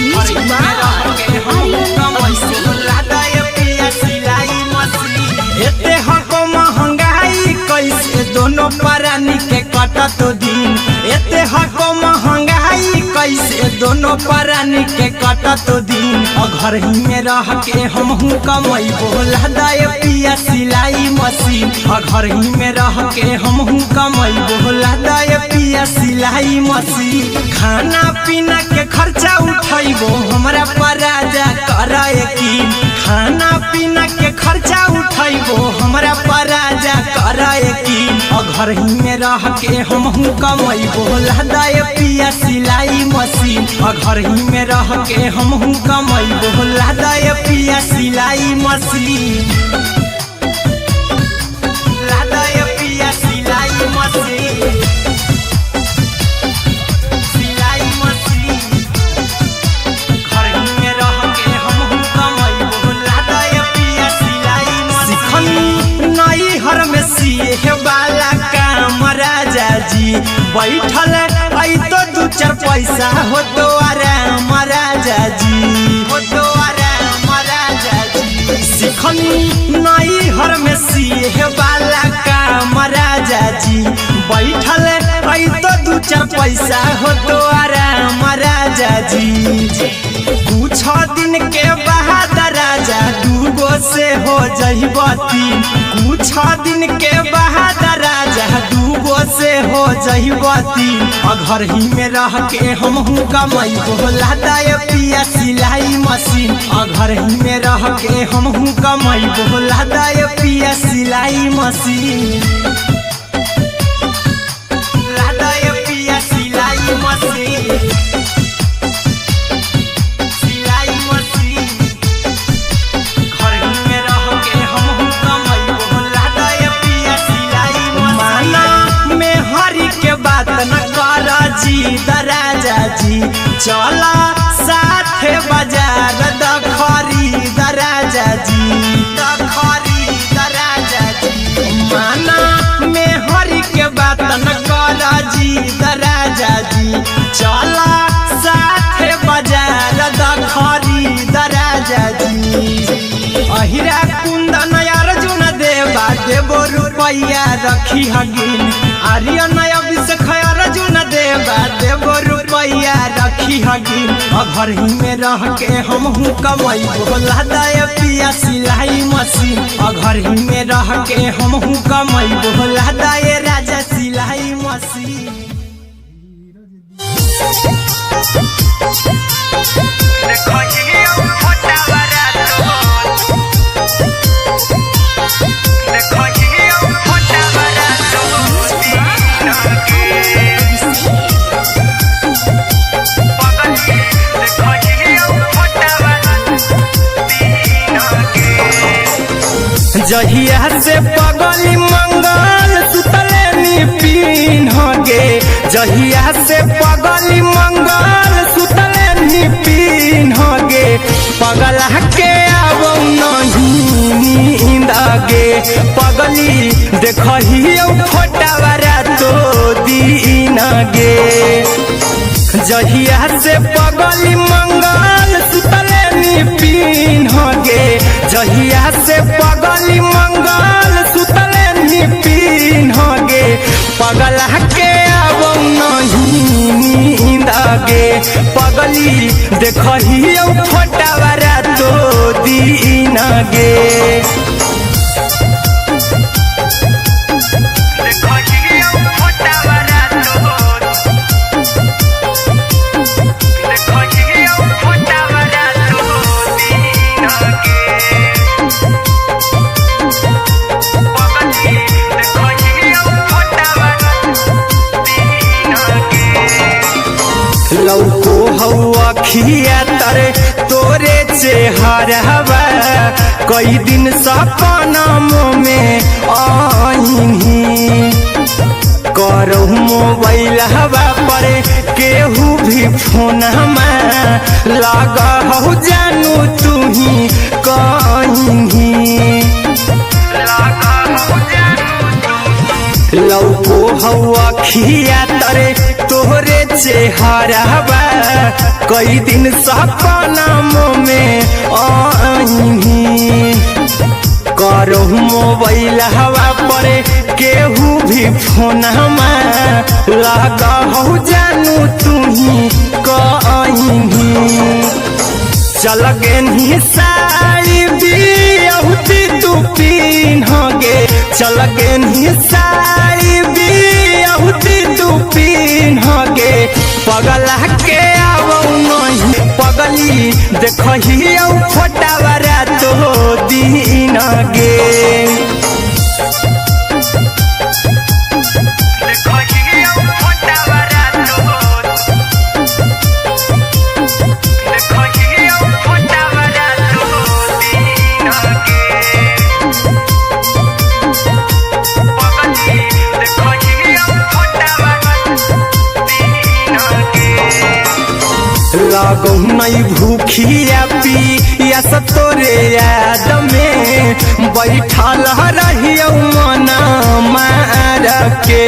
music by Aryan Abhishek लादा ये पिया सिलाई मशीन एते हको महंगाई कैसे दोनों परानी के कटत दिन एते हको महंगाई कैसे दोनों परानी के कटत दिन और घर ही में रह के हमहू कमैबो लादा ये पिया सिलाई मशीन और घर ही में रह के हमहू कमैबो लादा ये पिया सिलाई मशीन खाना पीना के खर्चा उठैबो हमरा पर राजा करा यकीन खाना पीना के खर्चा उठैबो हमरा पर राजा करा यकीन और घर ही में रह के हमहू कमैबो लादा ये पिया सिलाई मशीन और घर ही में रह के हमहू कमैबो लादा ये पिया सिलाई मशीन लादा ये पिया सिलाई मशीन सिलाई मशीन घर ही में रह के हमहू कमैबो लादा ये पिया सिलाई मशीन नई हर में सिए वाला काम राजा जी बैठल आई तो दू चार पैसा हो तो आराम राजा जी, हो तो आराम राजा जी। सिखनी नई हर में सीहे वाला काम राजा जी, बैठल आई तो दू चार पैसा हो तो आराम राजा जी। कुछ दिन के बाद राजा दूगो से हो जहिबती, कुछ दिन के बाद राजा दूगो से हो जहिबती। घर ही में रह के हमहू कमाई बोला दाय पिया सिलाई मशीन, घर ही में रह के हमहू कमाई बोला दाय पिया सिलाई मशीन, लादाय पिया सिलाई मशीन, सिलाई मशीन। घर ही में रह के हमहू कमाई बोला दाय पिया सिलाई मशीन। माना में हरी के बात न कर जी दराजा जी, चला साथे बाजार द खरीद राजा जी, द खरीद राजा जी। माना में हरी के बात न कर जी दराजा जी, चला साथे बाजार द खरीद राजा जी। अहिरा कुंदन अर्जुन देवा देवो रुपया रखी हगिन, आर्यन अभिषेक अर्जुन देवा देवो रुपया रखी हगिन। घर ही में रह के हमहू कमाई बोला दाय पिया सिलाई मशीन, घर ही में रह के हमहू कमाई बोला दाय राजा सिलाई मशीन। जहिया से पगली मंगल सुतले निपिन गे, जहिया से पगली मंगल सुतले निपिन गे। पगला के आवो नहीं नींद गे, पगली देखही फोटावा रातो दिन गे। जहिया से पगली मंगल सुतले निपिन गे, जहिया से पगली मंगल सुतले निपिन गे। पगला के आवो नहीं नींद गे, पगली देखही फोटावा रातो दिन गे। लौको हवा खिया तरे तोरे चेहरवा, कई दिन सपनम में आईनी। करहु मोबाइल हवा पर केहू भी फोन लगा हो जानू तुही कहीं। लौको हवा खिया तरे तोहरे चेहरवा, कई दिन सपनम में आईनी। करहु मोबाइल हवा पर केहू भी फोन लगा हो जानू तुही कहीं। चल गेनी साड़ी बियहुती तू पीन गे, चल गेनी साड़ी बियहुती तू पीन गे। पगला के आवो नहीं, पगली देखही फोटावा रातो दिन गे। लगो नहीं भूखिया पिया तोरे याद में, बैठल रहियो मन मार के।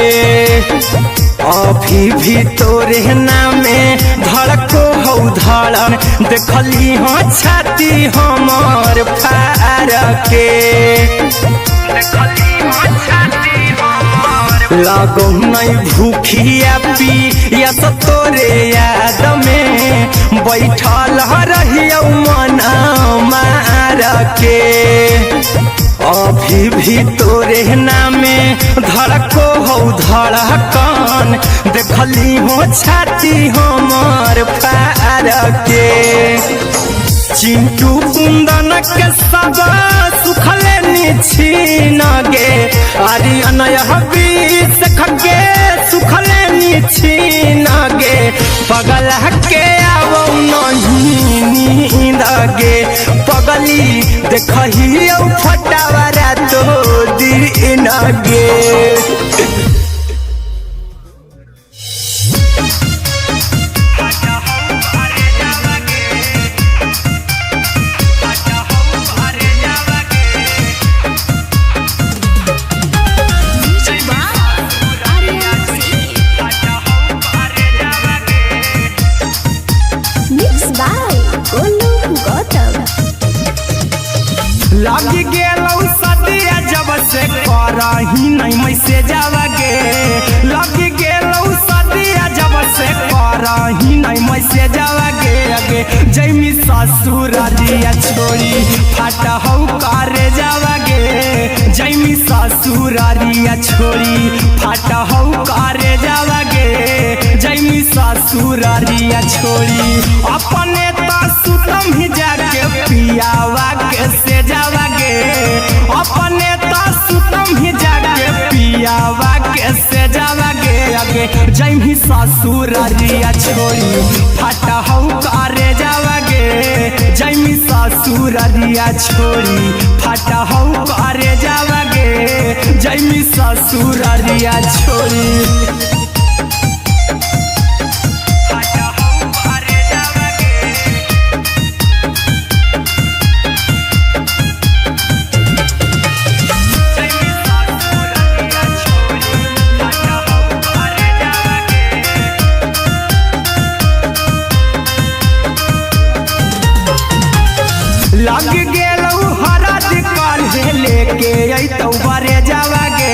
अभी भी तोरे नामे धड़को हौ धड़न देखली हो छाती हमर फार के लगो नहीं भूखिया पिया तो तोरे याद में बैठल रहियो मन मार के अभी भी तोरे नामे धड़को हौ धड़कन देखली हो छाती हमर फार के चिंटू कुंदन के सब सुखले निछीन गे आर्यन हबीस खगे सुखले निछीन गे पगल के आवो नहीं नींद गे पगली देखही फटावरा तो दिन गे लगी गेलौ सदिया जब से करही नहीं मैसे जावगे लगी गेलौ सदिया जब से करही नहीं मैसे जावगे अगे जैमी ससुर दिया छोड़ी फाटा हौ करे जावगे जैमी ससुर दिया छोड़ी फाटा हौ करे जावगे जैमी ससुर दिया छोड़ी अपने तो सुतम ही जाके पियावा के से जावगे अपने तो सुतम ही जाके पियावा के से जावगे अगे जैमी ससुर दिया छोड़ी फाटा हौ करे जावगे जैमी ससुर दिया छोड़ी फाटा हौ करे जावगे जैमी ससुर दिया छोड़ी लग गेलौ हरद काल्हे लेके अइतौ बरे जावगे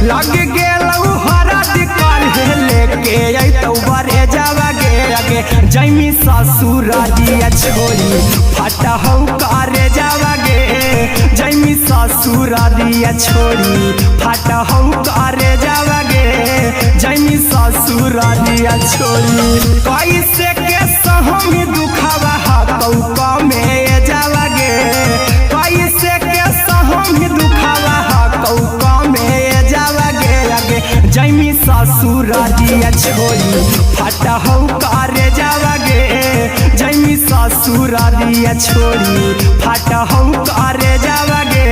लग गेलौ हरद काल्हे लेके अइतौ बरे जावगे अगे जैमी ससुर दिया छोड़ी फाटा हौ करे जावगे जैमी ससुर दिया छोड़ी फाटा हौ करे जावगे जैमी ससुर दिया छोड़ी कैसे के सहमी दुखावा हाथौ कमे जावगे कैसे के सहमी दुखावा हाथौ कमे जावगे अगे जैमी ससुर दिया छोड़ी फाटा हौ करे जावगे जैमी ससुर दिया छोड़ी फाटा हौ करे जावगे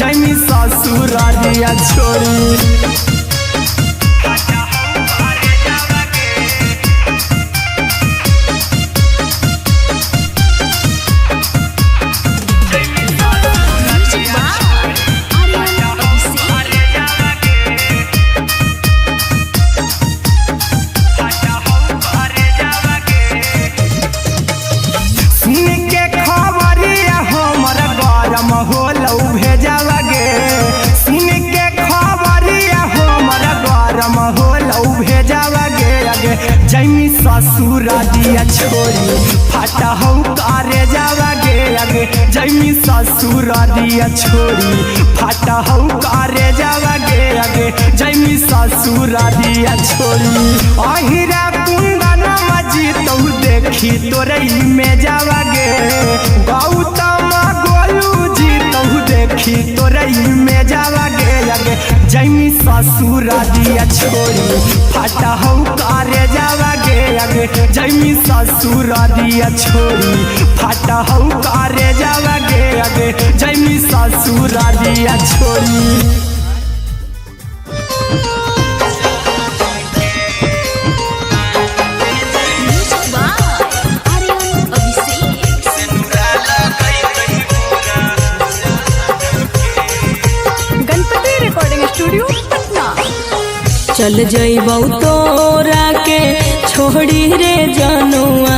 जैमी ससुर दिया छोड़ी जैमी ससुर दिया छोड़ी फाटा हौ करे जावगे अगे जैमी ससुर दिया छोड़ी फाटा हौ करे जावगे अगे जैमी ससुर दिया छोड़ी अहिरा कुंदन मजीतौ देखी तोरई में जावगे गौतम गोलू जीतौ देखी तोरई में जावगे अगे जैमी ससुर दिया छोड़ी फाटा हौ करे जावगे अगे जैमी ससुर दिया छोड़ी फाटा हौ करे जावगे अगे जैमी ससुर दिया छोड़ी चल जइबौ तोरा के छोड़ी रे जनुआ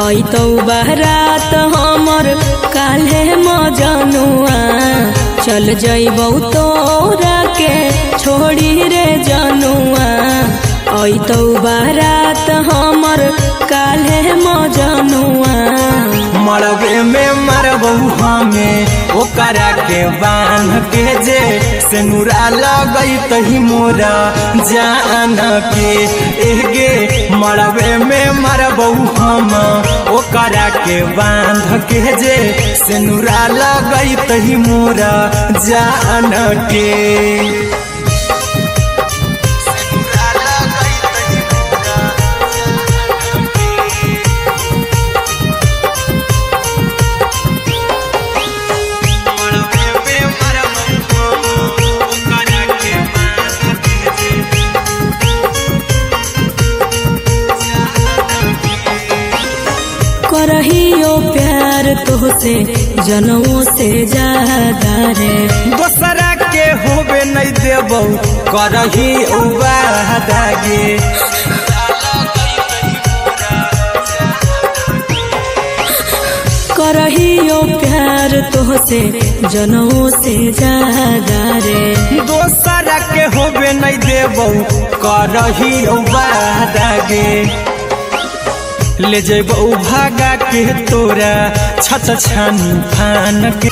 अइतौ बारात हमर काल्हे मजनुआ चल जइबौ तोरा के छोड़ी रे जनुआ अइतौ बारात हमर काल्हे मजनुआ मरबे में मरबौ हमें ओकरा के बांध के जे सिनुरा लगई तही मोरा जान के एगे मरबे में मरबौ हम ओकरा के बांध के जे सिनुरा लगई तही मोरा जान के करहियो प्यार तोहसे जनमों से ज्यादा रे दोसरा के होबे नहीं देबौ करही वादा गे करहियो प्यार तोहसे जनमों से ज्यादा रे दोसरा के होबे नहीं देबौ करही वादा गे ले जेबौ भागा के तोरा छत छानी फान के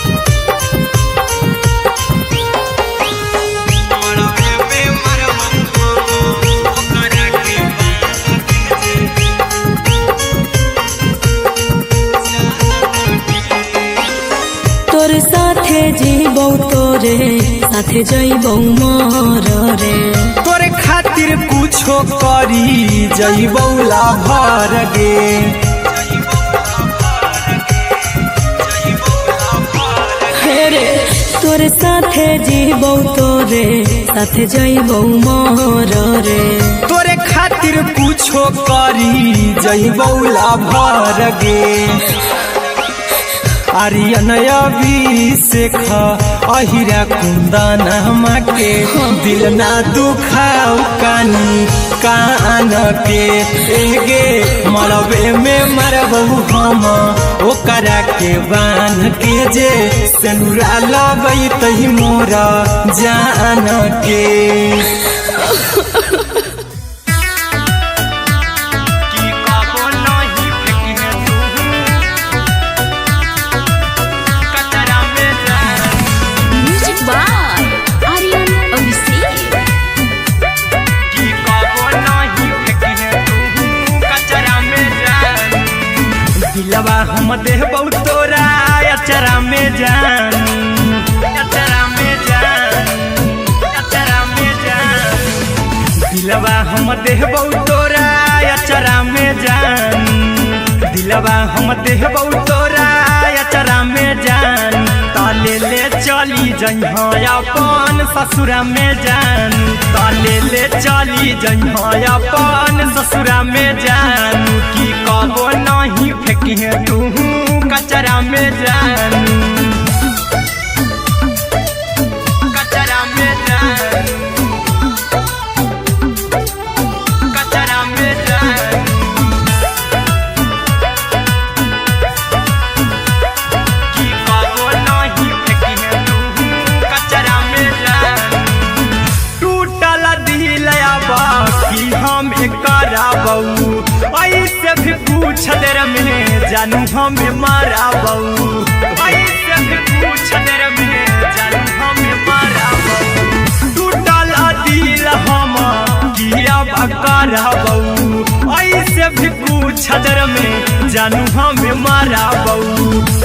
तोरे साथे जीबौ तोरे साथे जइबौ मोर रे तोरे खातिर कुछो करी जइबौ ला भर गे रे तोरे साथे जीबौ तोरे साथे जइबौ मोर रे तोरे खातिर कुछो करी जइबौ ला भर गे आर्यन अभिषेक अहिरा कुंदन के दिल ना दुखाओ कानी कान के एगे मरबे में मरबौ हम ओकरा के बांध के जे सिनुरा लगई तही मोरा जान के दिलवा हम देबौ तोरा अचरा में जान अचरा में जान अचरा में जान दिलवा हम देबौ तोरा अचरा में जान दिलवा हम देबौ तोरा अचरा में जान ताले ले चली जइहा अपन ससुरा में जान ताले ले चली जइहा अपन ससुरा में जान की कबो नहीं फेंकी तू कचरा में जान कचरा में जान कचरा में जान की कबो नहीं फेंकी तू कचरा में जान टूटल दिल बाकी हम कराबौ ऐसे भी पूछ देर में जानू हमें माराबौ ऐसे भी पूछ देर में जानू हमें माराबौ टूटल दिल हम किया कराबौ ऐसे भी पूछ देर में जानू हमें माराबौ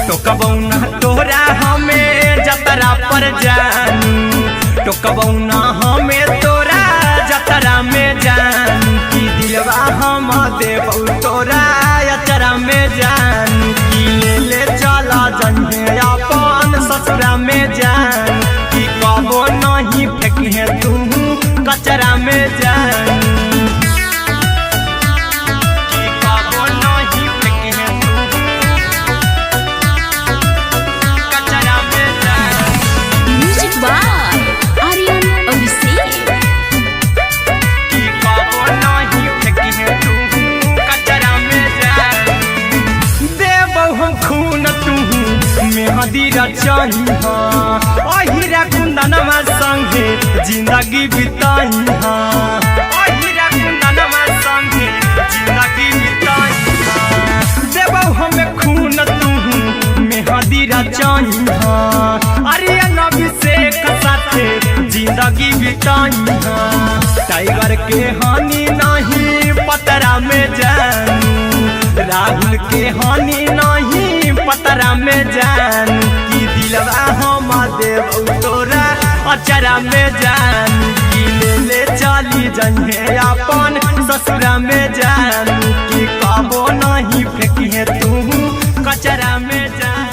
टोकबौ ना तोरा हमें जतरा पर जानू टोकबौ ना हमें तोरा जतरा में जान की दिलवा हम देबौ तोरा अचरा में जान की ले चला जन्हे अपन ससुरा में जान की कबो नहीं फेंके तू कचरा में जान की कबो नहीं फेंके तू कचरा में जान म्यूजिक बाय आर्यन अभिषेक मेहंदी रचाई अहिरा कुंदनमा संगे जिंदगी बिताई अहिरा कुंदनमा संगे जिंदगी बिताई देबो हमें खून तू मेहंदी रचाई आर्यन अभिषेक साथे जिंदगी बिताई टाइगर के हानि नहीं पतरा में जानू राहुल के हानि नहीं पतरा में जानू की दिलवा हम देव तोरा अचरा में जानू की ले चली जन्हे अपन ससुरा में जानू की कबो नहीं फेंकिए तू कचरा में जानू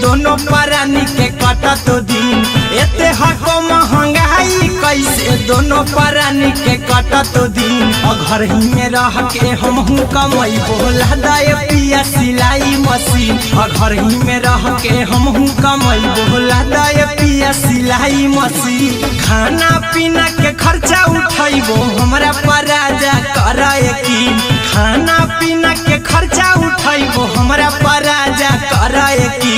दोनों परानी के कटत दिन एते हको महंगाई कैसे दोनों परानी के कटत दिन घर ही में रह के हमहू कमाई बोला दाए पिया सिलाई मशीन घर ही में रह के हमहू कमाई बोला दाए पिया सिलाई मशीन खाना पीना के खर्चा उठाइबो हमरा पराजा कराए की खाना पीना के खर्चा उठाइबो हमरा पराजा कराए की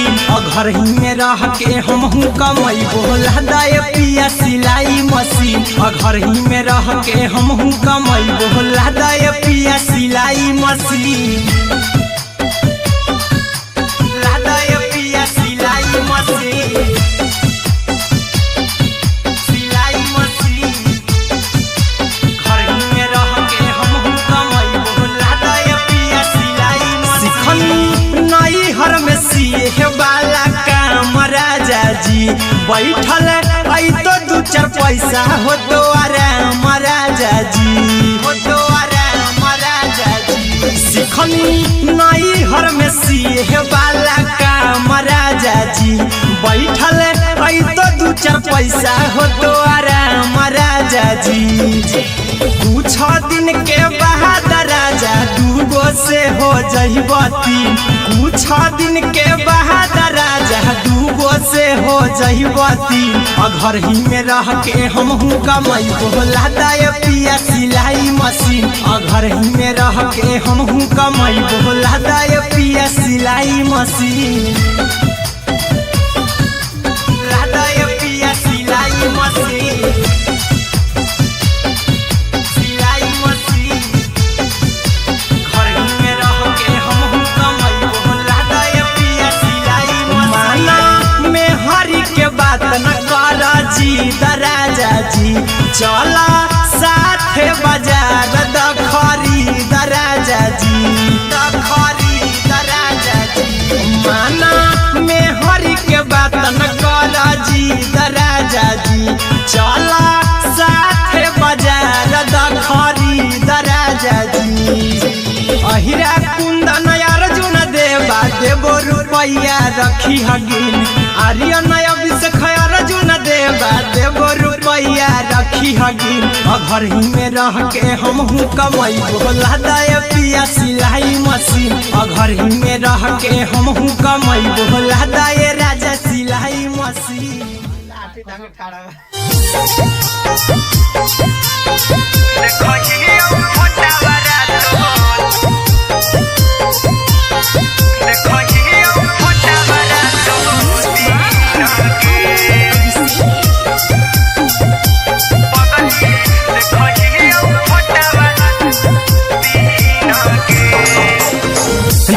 घर ही में रह के हमहू कमाई बोला दाए पिया सिलाई मशीन घर ही में रह के हमहू कमाई बोला दाए पिया सिलाई मशीन लादाए पिया सिलाई मशीन सिलाई मशीन घर ही में रह के हमहू कमाई बोला दाए पिया सिलाई मशीन नई हर में सिए वाला काम राजा जी बैठल आई तो दू चार पैसा हो तो आराम राजा जी हो तो आराम राजा जी सिखनी नई हर में सिए वाला काम राजा जी बैठल आई तो दू चार पैसा हो तो आराम राजा जी कुछ दिन के बाद राजा दूगो से हो जइब तीन कुछ दिन के बाद राजा दूगो से हो जइब तीन घर ही में रह के हमहू कमाई बोला दाए पिया सिलाई मशीन घर ही में रह के हमहू कमाई बोला दाए पिया सिलाई मशीन लादाए पिया सिलाई मशीन बात न करा जी दराजा जी चला साथे बाजार दखरी दराजा जी दखरी दराजा जी माना में हरी के बात न करा जी दराजा जी चला साथे बाजार दखरी दराजा जी अहिरा कुंदन अर्जुन देवा देबो रुपया रखी हगिन आर्यन अभिषेक अर्जुन देवा देबो रुपया रखी हगिन घर ही में रह के हमहू कमाई बोला दाए पिया सिलाई मशीन घर ही में रह के हमहू कमाई बोला दाए राजा सिलाई मशीन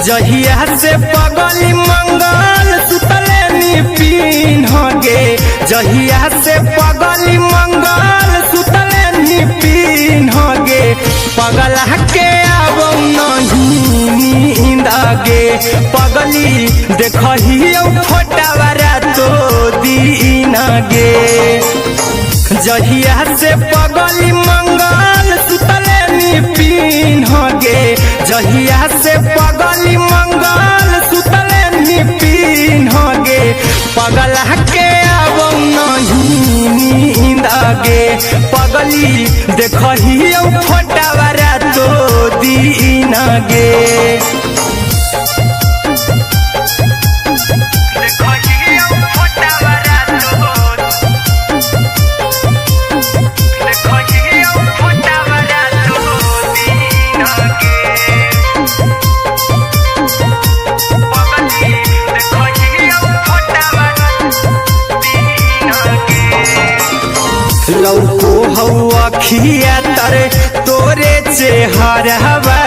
जहिया से पगली मंगल सुतले पीन गे जहिया से पगली मंगल सुतले पीन गे पगला के अब नहीं नींद गे पगली देखही फोटा बारा तो दीन गे जहिया से पगली मंगल सुतले पीन गे जहिया से पगली मंगल सुतले पीन गे पगला के अब नहीं नींद गे पगली देखही फोटावारा तो दीन गे लौको हवा खिया तरे तोरे चेहरवा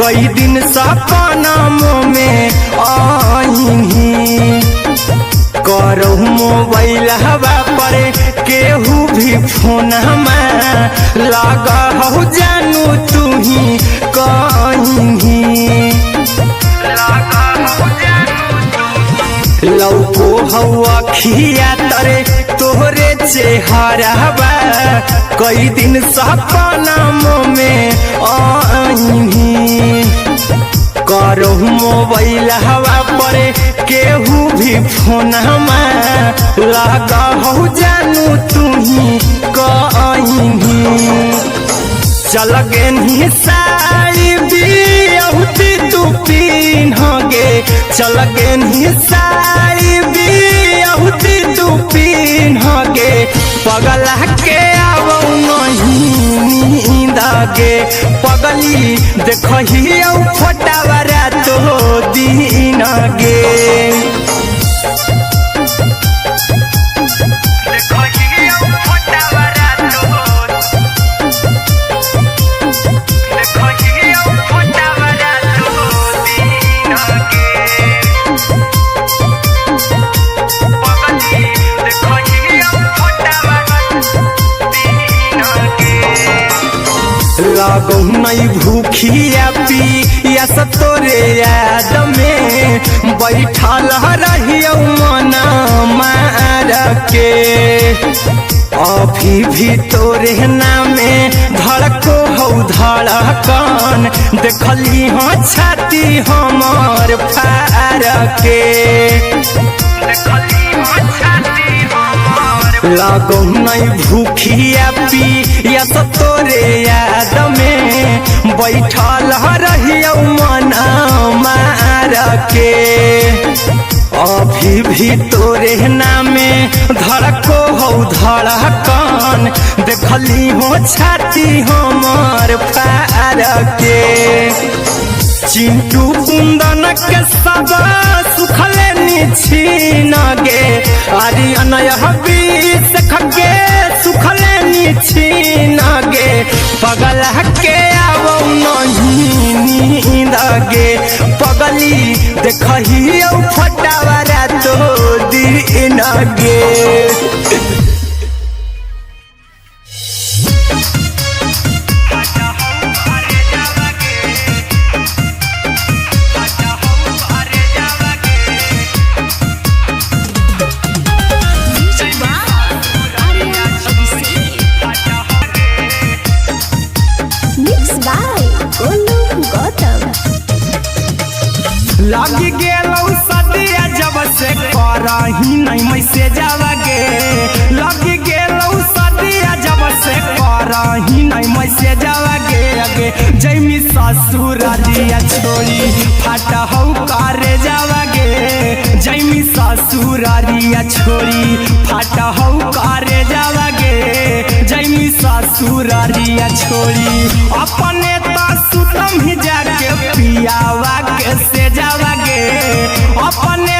कई दिन सपनम में आईनी करहु मोबाइल हवा पर केहू भी फोन लगा हो जानू तू ही कहीं लौको हवा खिया तरे तोहरे चेहरवा कई दिन सपनम में आईनी करहु मोबाइल हवा पर केहू भी फोन लगा हो जानू तू ही कहीं चल गे साड़ी बियहुती तू पिन्हगे चल गे साड़ी बियहुती तू पिन्हगे पगला के आवौ नहीं नींद गे पगली देखही फोटावारा तो दीन गे लागौ नहीं भूखिया पिया तोरे याद में बैठल रहियो मना मार के अभी भी तोरे नामे धड़को हो धड़कन देखली हाँ छाती हमार फार के लागौ नहीं भूखिया पिया तोरे याद में बैठल रहियो मना मार के अभी भी तोरे नामे धड़को हो धड़कन देखली हो छाती हमार फार के चिंटू कुंदन के सब सुखले निछीन गे आर्यन हबीस खगे सुखले निछीन गे पगला के आवौ नहीं नींद गे पगली देखही फोटावारा तो दीन गे लगी गेलौ सदिया जब से करही नहीं मैसे जावगे लगी गेलौ सदिया जब से करही नहीं मैसे जावगे अगे जैमी ससुरारिया छोड़ी फाटा हौ करे जावगे जैमी ससुरारिया छोड़ी फाटा हौ करे जावगे जैमी ससुरारिया छोड़ी अपने सुतम ही जाके पियावा के से जावागे अपने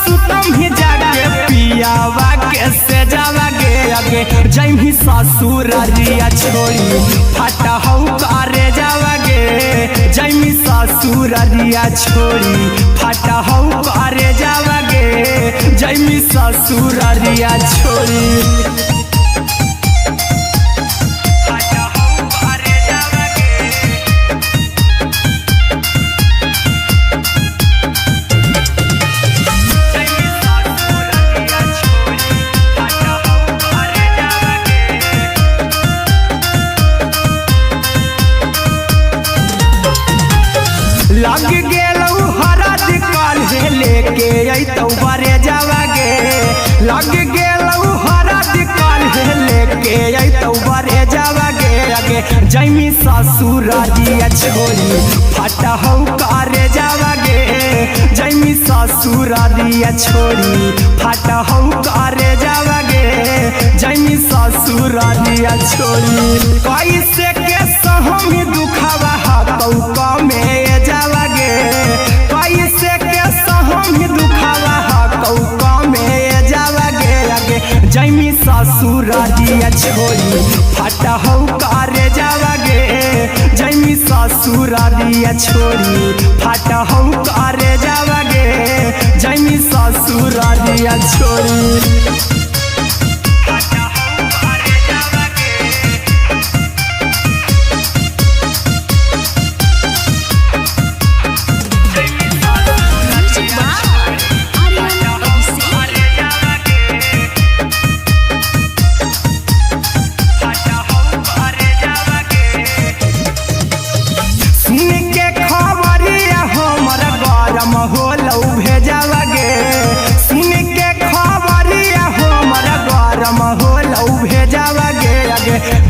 सुतम ही जाके पियावा के से जावागे अगे जैमी ससुरारिया छोड़ी फाटा हौ करे जावागे जैमी ससुरारिया छोड़ी फाटा हौ करे जावागे जैमी ससुरारिया छोड़ी लग गेलौ हरद काल्हे लेके अइतौ बरे जावागे लग गेलौ हरद ससुरारिया छोड़ी फाटा हौ करे जावागे जैमी ससुरारिया छोड़ी फाटा हौ करे जावागे जैमी ससुरारिया छोड़ी कैसे के सहमी दुखावा हाथौ कमे जावागे कैसे के सहमी दुखावा हाथौ कमे जावागे आगे जैमी ससुरारिया छोड़ी फाटा हौ करे जावागे जैमी ससुरारिया छोड़ी फाटा हौ करे जावागे जैमी ससुरारिया छोड़ी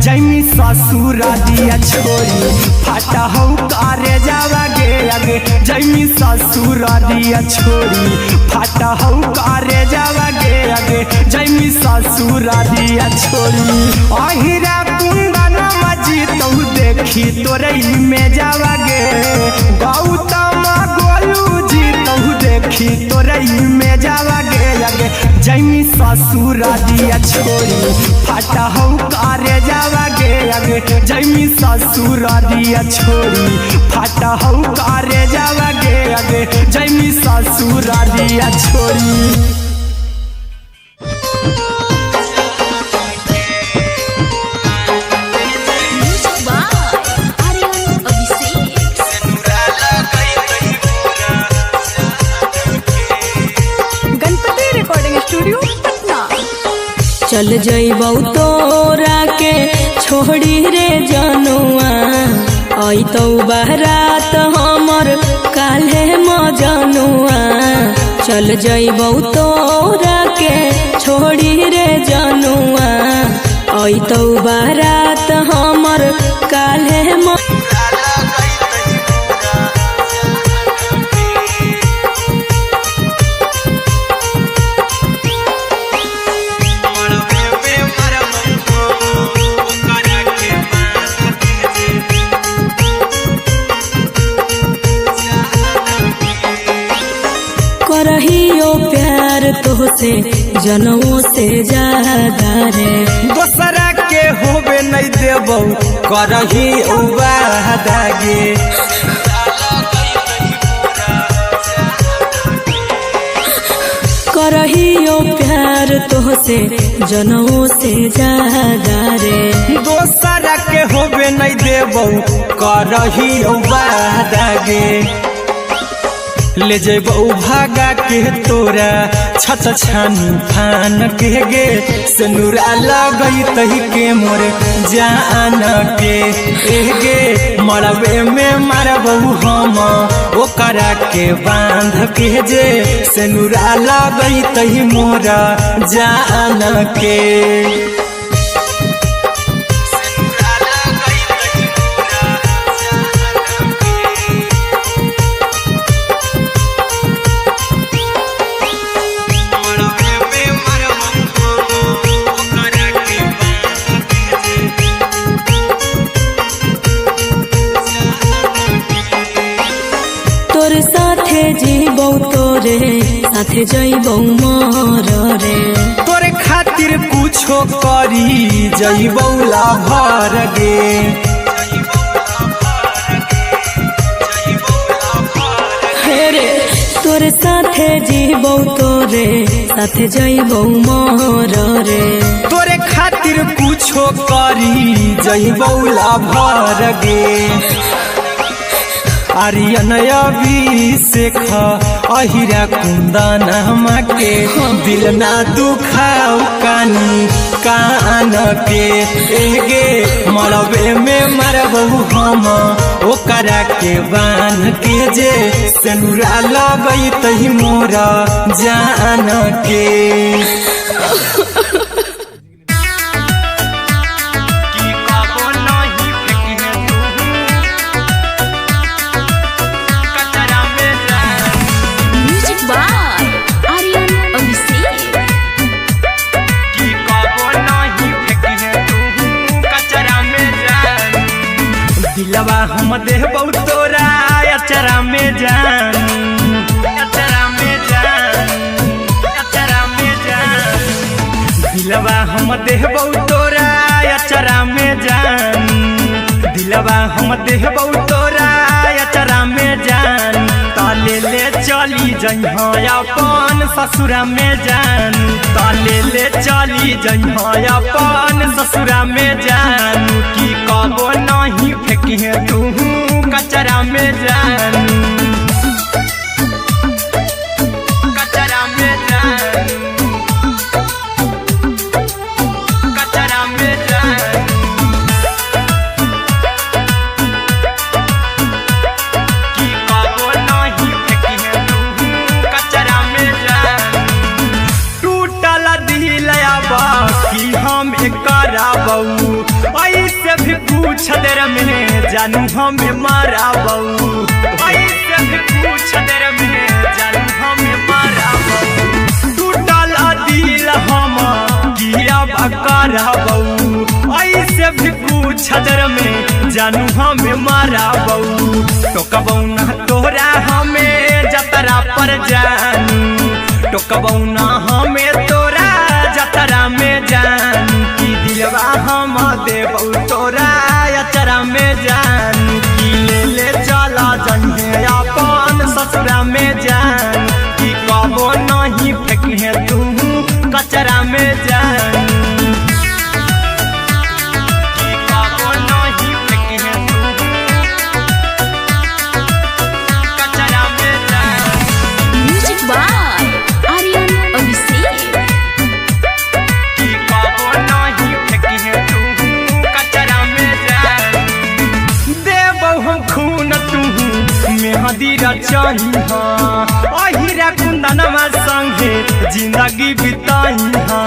जैमी ससुरारिया छोड़ी फाटा हौ करे जावागे आगे जैमी ससुरारिया छोड़ी फाटा हौ करे जावागे आगे जैमी ससुरारिया छोड़ी अहिरा कुंदन मजी तौ देखी तोरई में जावागे गौतम गोलू जी तौ देखी तोरई में जावागे आगे जैमी ससुरारिया छोड़ी फाटा हौ करे जावागे आगे जैमी ससुरारिया छोड़ी फाटा हौ करे जावागे आगे जैमी ससुरारिया छोड़ी चल जइबौ तोरा के छोड़ी रे जनुआ अइतौ बारात हमर काल्हे मजनुआ चल जइबौ तोरा के छोड़ी रे जनुआ अइतौ बारात हमर काल्हे करहियो प्यार तोहसे जनमों से ज्यादा रे दोसरा के होबे नहीं देबौ करही उबादागे करहियो प्यार तोहसे जनमों से ज्यादा रे दोसरा के होबे नहीं देबौ करही उबादागे ले जेबौ भागा के तोरा छत छानी फान के गे सनुरा लगई तही के मोर जान के गे मरबे में मारबौ हम ओकरा के बांध के जे सनुरा लगई तही मोर जान के जीबौ तोरे साथे जइबौ मोर रे तोरे खातिर कुछो करी जइबौ लाभर गे हेरे तोरे साथे जीबौ तोरे साथे जइबौ मोर रे तोरे खातिर कुछो करी जइबौ लाभर गे आर्यन अभिषेक अहिरा कुंदन के दिल ना दुखाऊ कानी कान के एगे मरबे में मरबौ हम ओकरा के बान के जे सनुरा लगई तही मोरा जान के की कबो नहीं फेंकी है तू देबौ तोरा अचरा में जान, अचरा में जान, अचरा में जान। दिलवा हम देबौ तोरा अचरा में जान, दिलवा हम देबौ तोरा अचरा में जान। ताले ले चली जइहा अपन ससुरा में जान, ताले ले चली जइहा अपन ससुरा में जान। की कबो नहीं फेंकिहे तू कचरा में जान, कचरा में जान, कचरा में जान। की कबो नहीं फेंकिहे तू कचरा में जान। टूटल दिल बाकी हम कराबऊ, ऐसे भी पूछ देर में जानू हमें माराबऊ, ऐसे भी पूछ देर में जानू हमें माराबऊ। टूटल दिल हम किया कराबऊ, ऐसे भी पूछ देर में जानू हमें माराबऊ। टोकबऊ ना तोरा हमें जतरा पर जानू, टोकबऊ ना हमें तोरा जतरा में जान। की दिलवा हम देबौ तोरा अचरा में जान, की ले ले चला जइहे अपन ससुरा में जान। की कबो नहीं फेंकिहे तू कचरा में जान, की कबो नहीं फेंकिहे तू कचरा में जान। Music by Aryan Abhishek. की कबो नहीं फेंकिहे तू कचरा में जान। देबौ हम खून तू मेहदी रचइहा, अहिरा कुंदनमा संगे जिंदगी बिताइहा,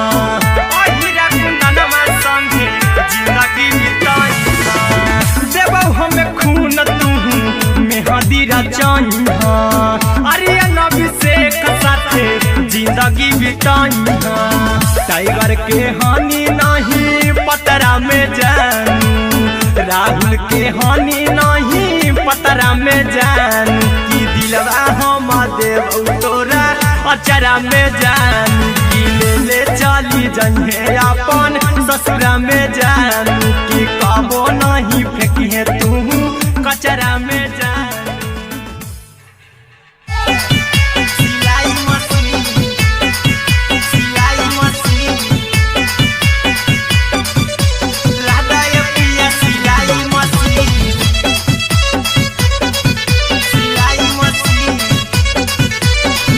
अहिरा कुंदनमा संगे जिंदगी बिताइहा। देबौ हम खून तू मेहदी रचइहा, आर्यन अभिषेक साथे जिंदगी बिताइहा। टाइगर के हानि नहीं पतरा में जानू, राहुल के हानि नहीं पतरा में जानू। की दिलवा हम देबौ तोरा अचरा में जानू, की ले ले चली जइहे अपन ससुरा में जानू। की कबो नहीं फेंकिहे तू कचरा में जानू। सिलाई मशीन, सिलाई मशीन, राधा ये पिया सिलाई मशीन, सिलाई machine.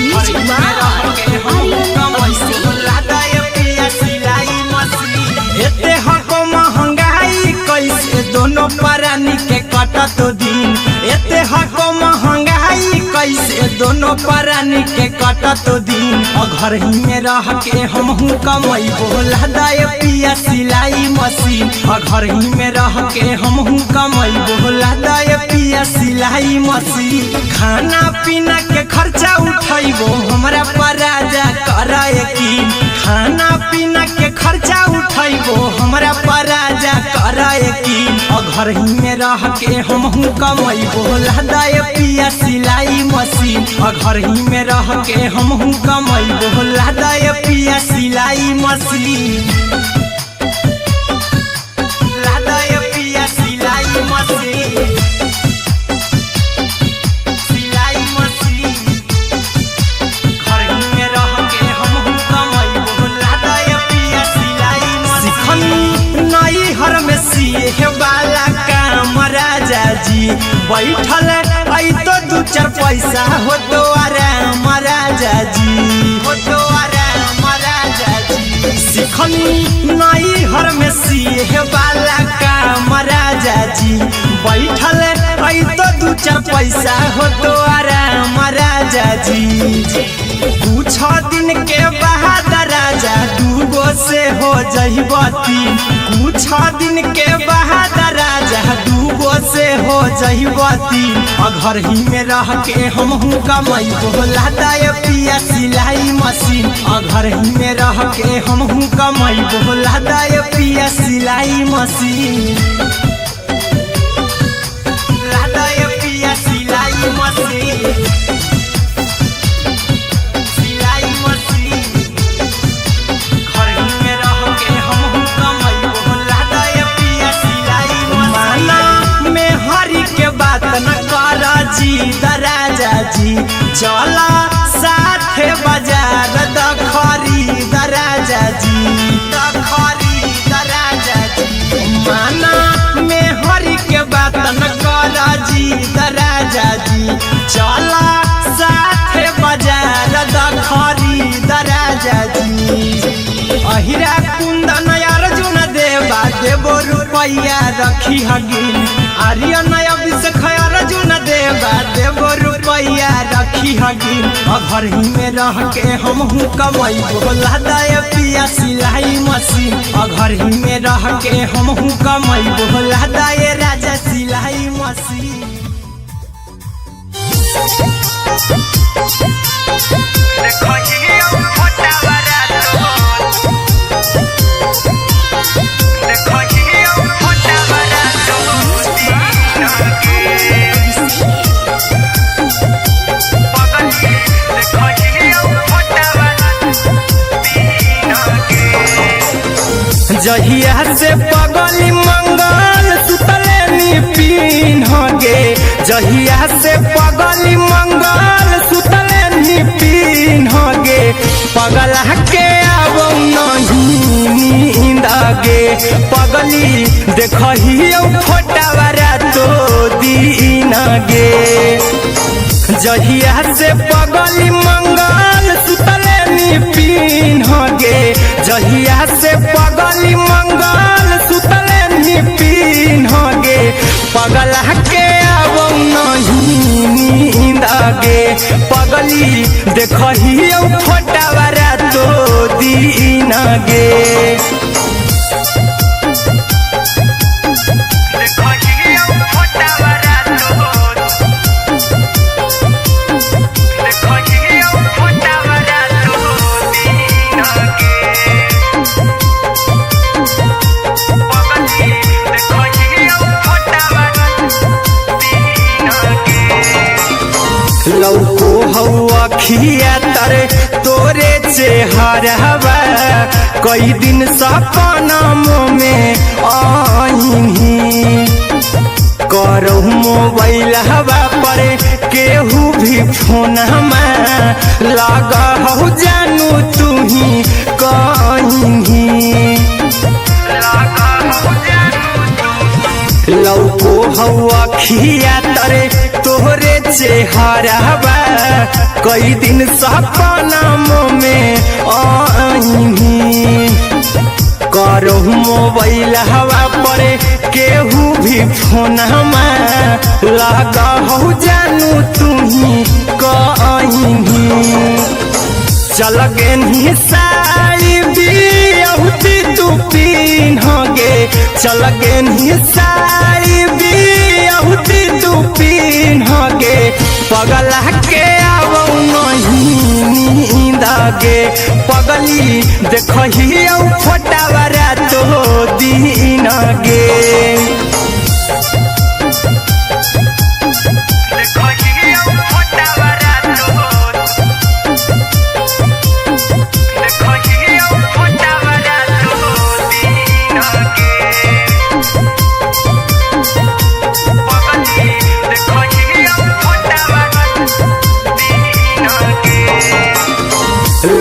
Music by Aryan Abhishek. Radha ये पिया सिलाई मशीन। एते हको महंगाई कैसे दोनों परानी के कटत दिन, एते हको महंगाई कैसे दोनों परानी के कटत दिन। घर ही में रह के हमहू कमैबो लादा ये पिया सिलाई मशीन, घर ही में रह के हमहू कमैबो लादा ये पिया सिलाई मशीन। खाना पीना के खर्चा उठैबो हमरा पर राजा करे यकीन, खाना पीना के खर्चा उठैबो हमरा पर राजा करे यकीन। घर ही में रह के हमहू कमैबो लादा ये पिया सिलाई मशीन, घर ही में रह के हमहू कमैबो लादा ये पिया सिलाई मशीन, लादा ये पिया सिलाई मशीन, सिलाई मशीन। घर ही में रह के हमहू कमैबो लादा ये पिया सिलाई मशीन। सिखनी नई हर में सिए वाला काम राजा जी, बैठल आई तो दू चार पैसा हो तो आराम राजा जी, हो तो आराम राजा जी। सिखनी नई हर में सिए वाला काम राजा जी, बैठल आई तो दू चार पैसा हो तो आराम राजा जी। कुछ दिन के बाद राजा दूगो से हो जहिबती, कुछ दिन के बाद राजा दूगो से हो जहिबती। घर ही में रह के हमहू कमैबो लादा ये पिया सिलाई मशीन, घर ही में रह के हमहू कमैबो लादा ये पिया सिलाई मशीन, लादा सिलाई मशीन घर ही में रह के हम कमैबो लादाए पिया सिलाई मशीन में हरी के बात न कर जी दराजा जी चला साथे बाजार द खरीद राजा जी माना में हरी के बात न कर जी दराजा जी चला साथे बाजार द खरीद राजा जी अहिरा कुंदन अर्जुन देवा देबो रुपया रखी हगिन आर्यन अभिषेक अर्जुन देवा देबो रुपया रखी हगिन घर ही में रह के हम कमैबो लादाए पिया सिलाई मशीन घर ही में रह के हम कमैबो लादाए राजा सिलाई मशीन जहिया से पगली मंगल सुतले पिन गे जहिया से पगली मंगल सुतले पिन गे पगला के आबो नहीं नींद गे पगली देखही फोटावारा तो दीन गे जहिया से पगली मंगल सुतले पिन गे जहिया से पगली मंगल सुतले पिन गे पगला के आबो नहीं नींद गे पगली देखही फोटावारा तो दीन गे लौको हवा खिया तरे तोरे चेहरावा कई दिन सपना में आईनी करहु मोबाइल हवा पर केहू भी फोन में लगा हो जानू तू ही कहीं लौको हवा खिया तरे तोहरे चेहरावा कई दिन सपना में आईनी करहु मोबाइल हवा पर केहू भी फोन में लगा हो जानू तू ही कहीं चल गे साड़ी बियाहुती तू पिन गे चल गे साड़ी बियाहुती तू पिन गे पगला के आबो नहीं नींद गे पगली देखही फोटावारा तो दीन गे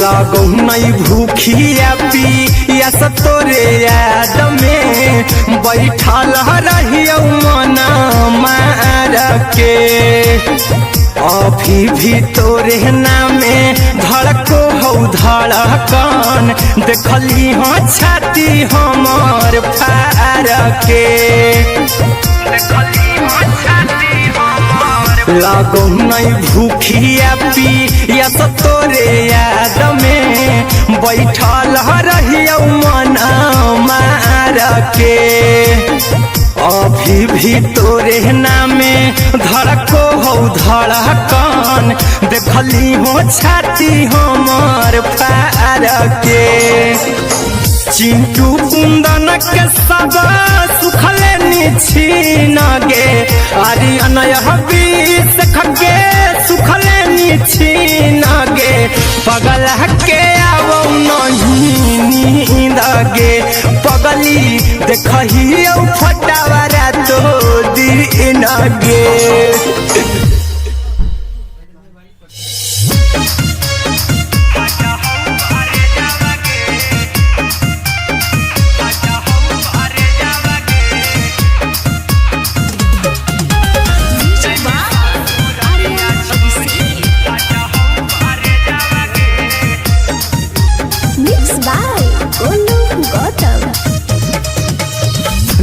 लागो नहीं भूखिया पिया तोरे याद में बैठल रहियो मना मार के अभी भी तोरे नामे धड़को हो धड़कन देखली हाँ छाती हमार फार के लागो नहीं भूखिया पिया तोरे याद में बैठल रहियो मना मार के अभी भी तोरे नामे धड़को हो धड़कन देखली हो छाती हमार फार के चिंटू कुंदन के सब सुखले छीन गे अरे अनय बीस खगे सुखले छीन गे पगल के आवो नहीं नींद गे पगली देखही फटावरा तो दिन गे।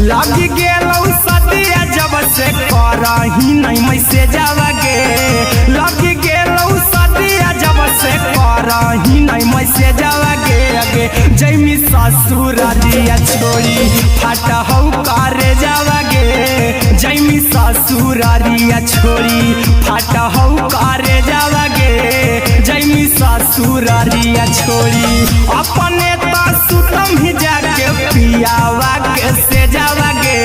लगी गेलौ सदिया जब से करही नहीं मैसेज गे लगी गेलौ सदिया जब से करही नहीं मैसेज गे अगे जैमी ससुर दिया छोड़ी फाटा हौ करे जावा गे जैमी ससुर दिया छोड़ी फाटा हौ करे जावा गे जैमी ससुर दिया छोड़ी अपने तो सुतम ही जाके पियावा के से जावा गे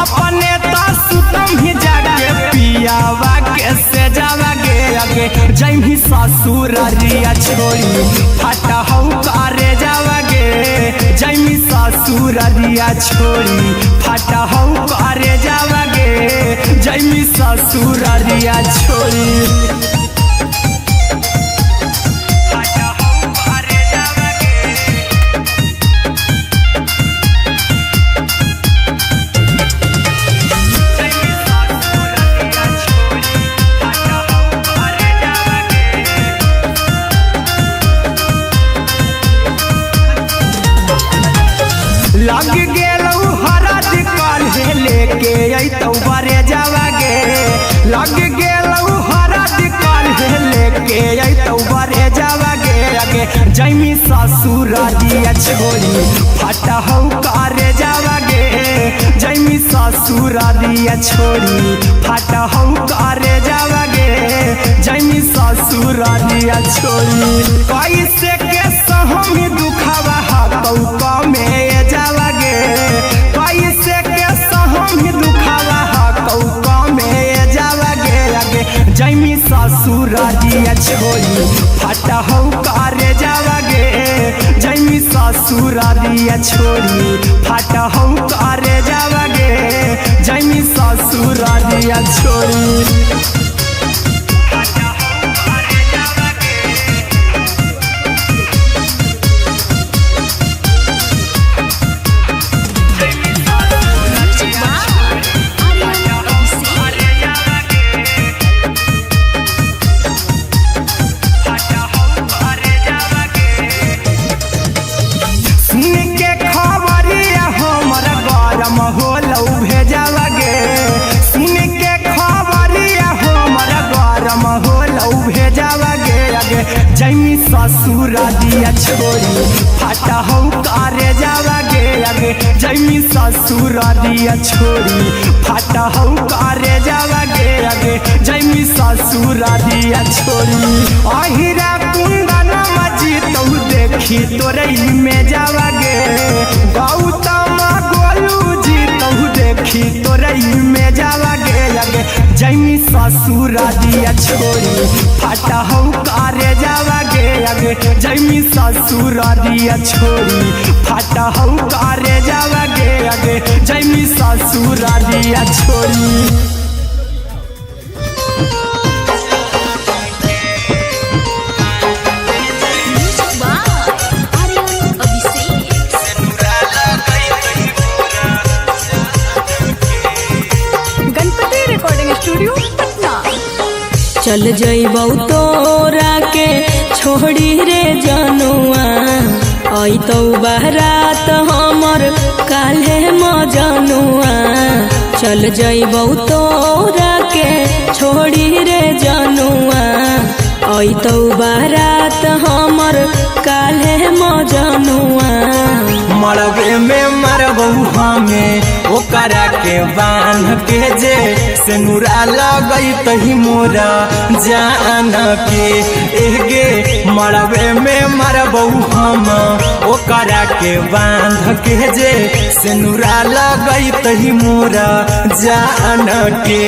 अपने तो सुतम ही जाके पियावा के से जावा गे अगे जैमी ससुर दिया छोड़ी फाटा हौ करे जावा गे जैमी ससुर दिया छोड़ी फाटा हौ करे जावा गे जैमी ससुर दिया छोड़ी लग गेलौ हरद काल्हे लेके अइतौ बरे जावा गे लग गेलौ हरद काल्हे लेके अइतौ बरे जावा गे अगे जैमी ससुर दिया छोड़ी फाटा हौ करे जावा गे जैमी ससुर दिया छोड़ी फाटा हौ करे जावा गे जैमी ससुर दिया छोड़ी कैसे के सहमी दुखावा हकौ में जावा गे कैसे के सहमी दुखावा हकौ में जावा गे अगे जैमी ससुर दिया छोड़ी फाटा हौ करे जावा गे जैमी ससुर दिया छोड़ी फाटा हौ करे जावा गे जैमी ससुर दिया छोड़ी होलौ भेजावा गे सुन के खबरिया हमरा गरम होलौ भेजावा गे अगे जैमी ससुर दिया छोड़ी फाटा हौ करे जावा गे अगे जैमी ससुर दिया छोड़ी फाटा हौ करे जावा गे अगे जैमी ससुर दिया छोड़ी अहिरा कुंदन मजी तौ देखी तोरे में जावा गे गौतम गोलू जी तौ देखी तोरे में जावा गे अगे जैमी ससुर दिया छोड़ी फाटा हौ करे जावा गे अगे जैमी ससुर दिया छोड़ी फाटा हौ करे जावा गे अगे जैमी ससुर दिया छोड़ी चल जइबौ तोरा के छोड़ी रे जनुआ अइतौ बारात हमर काल्हे मजनुआ चल जइबौ तोरा के छोड़ी रे जनुआ अइतौ बारात हमर काल्हे मजनुआ मरबे में मरबौ हमें ओ ओकरा के बांध के जे से नूरा लगई तही मोरा जान के एगे मरबे में मरबौ हम ओकरा के बांध के जे से नूरा लगई तही मोरा जान के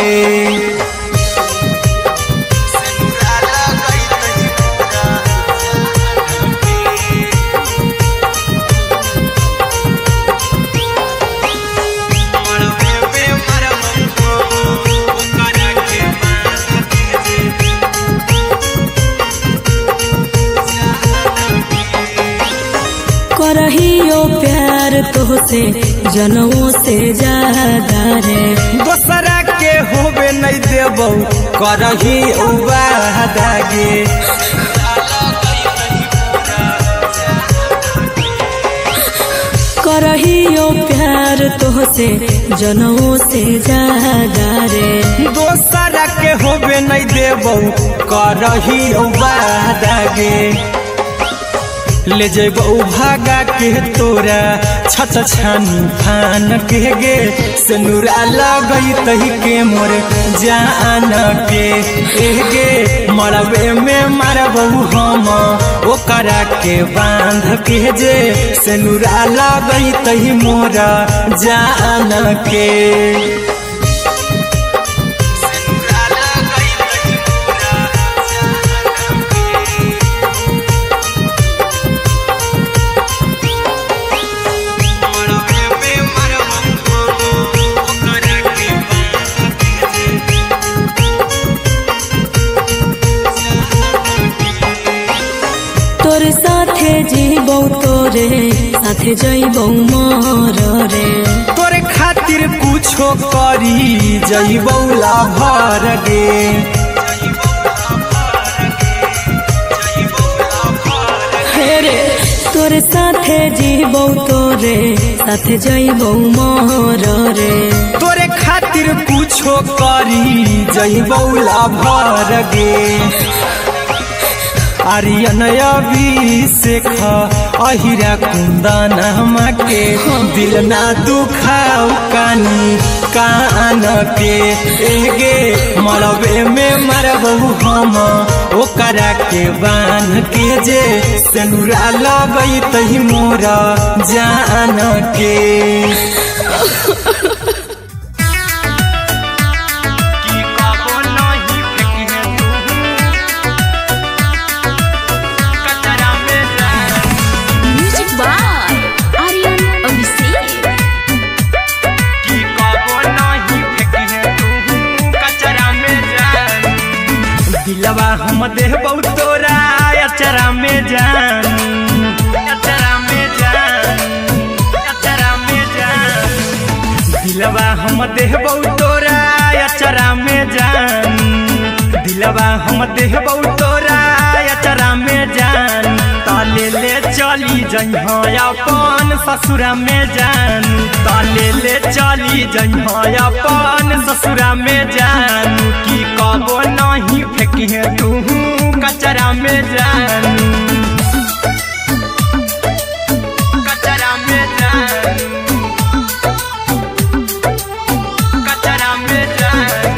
करहियो प्यार तोहसे जनमों से ज्यादा रे दोसरा के होबे नहीं देबौ करही वादा गे करहियो प्यार तोहसे जनमों से ज्यादा रे दोसरा के होबे नहीं देबौ करही वादा गे ले जेबौ भागा के तोरा छत छानी फान के गे से नूरा लगई तही के मोर जान के एगे मरबे में मरबौ हम ओकरा के बांध के जे से नूरा लगई तही मोरा जान के तोरे साथे जीबौ तोरे साथे जइबौ मर रे तोरे खातिर कुछो करी जइबौ लाभर गे हे रे तोरे साथे जीबौ तोरे साथे जइबौ मर रे तोरे खातिर कुछो करी जइबौ लाभर गे आर्यन अभिषेक अहिरा कुंदन के दिल ना दुखाऊ कानी कान के एगे मरबे में मरबौ हम ओकरा के बांध के जे से नूरा लगई तही मोरा जान के दिलवा हम देबौ तोरा अचरा में जान अचरा में जान अचरा में जान दिलवा हम देबौ तोरा अचरा में जान दिलवा हम देबौ तोरा अचरा में जान ताले ले चली जइहा अपन ससुरा में जान ताले ले चली जइहा अपन ससुरा में जान की कबो नहीं फेंकिहे तू कचरा में जान कचरा में जान कचरा में जान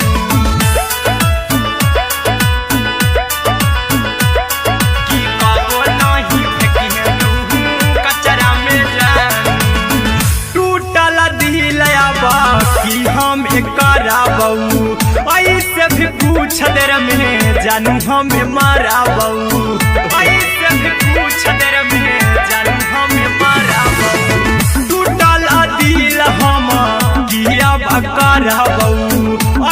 की कबो नहीं फेंकिहे तू कचरा में जान टूटल दिल बाकी हम कराबौ ऐसे भी पूछ देर में जानू हमें माराबौ ऐसे भी पूछ देर में जानू हमें माराबौ टूटल दिल हम किया कराबौ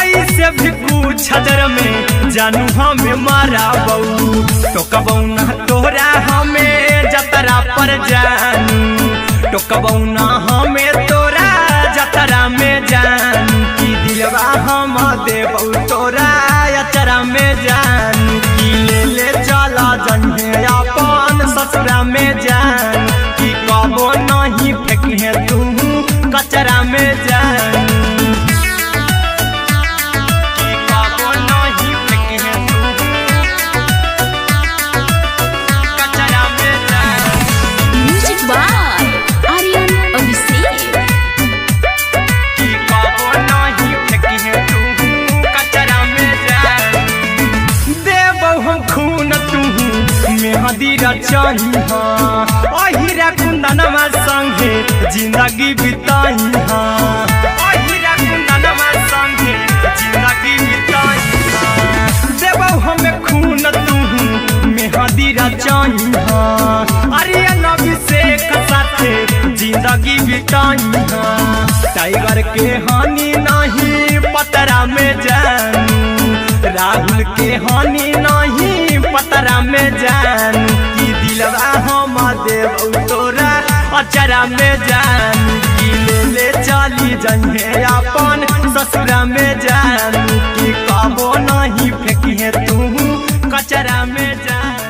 ऐसे भी पूछ देर में जानू हमें माराबौ टोकबौ ना तोरा हमें जतरा पर जानू टोकबौ ना हमें तोरा जतरा में जान की दिलवा हम देबौ तोरा अचरा में जान की ले चला जन्हे अपन ससुरा में जान की कबो नहीं फेंकिहे तू कचरा में जान की कबो नहीं फेंकिहे तू कचरा में जान म्यूजिक बाय आर्यन अभिषेक कुंदनमा संगे जिंदगी बिताई हाँ ओ हीरा कुंदनमा संगे जिंदगी बिताई हाँ देबो हमें खून तू मेहंदी रचाई हाँ आर्यन अभिषेक साथे जिंदगी बिताई हाँ टाइगर के हानि नहीं पतरा में जानू राहुल के हानि नहीं पतरा में जानू की दिलवा हम देव तोरा अचरा में जानू की ले चली जइहे अपन ससुरा में जानू की कबो नहीं फेंकिहे तू कचरा में जानू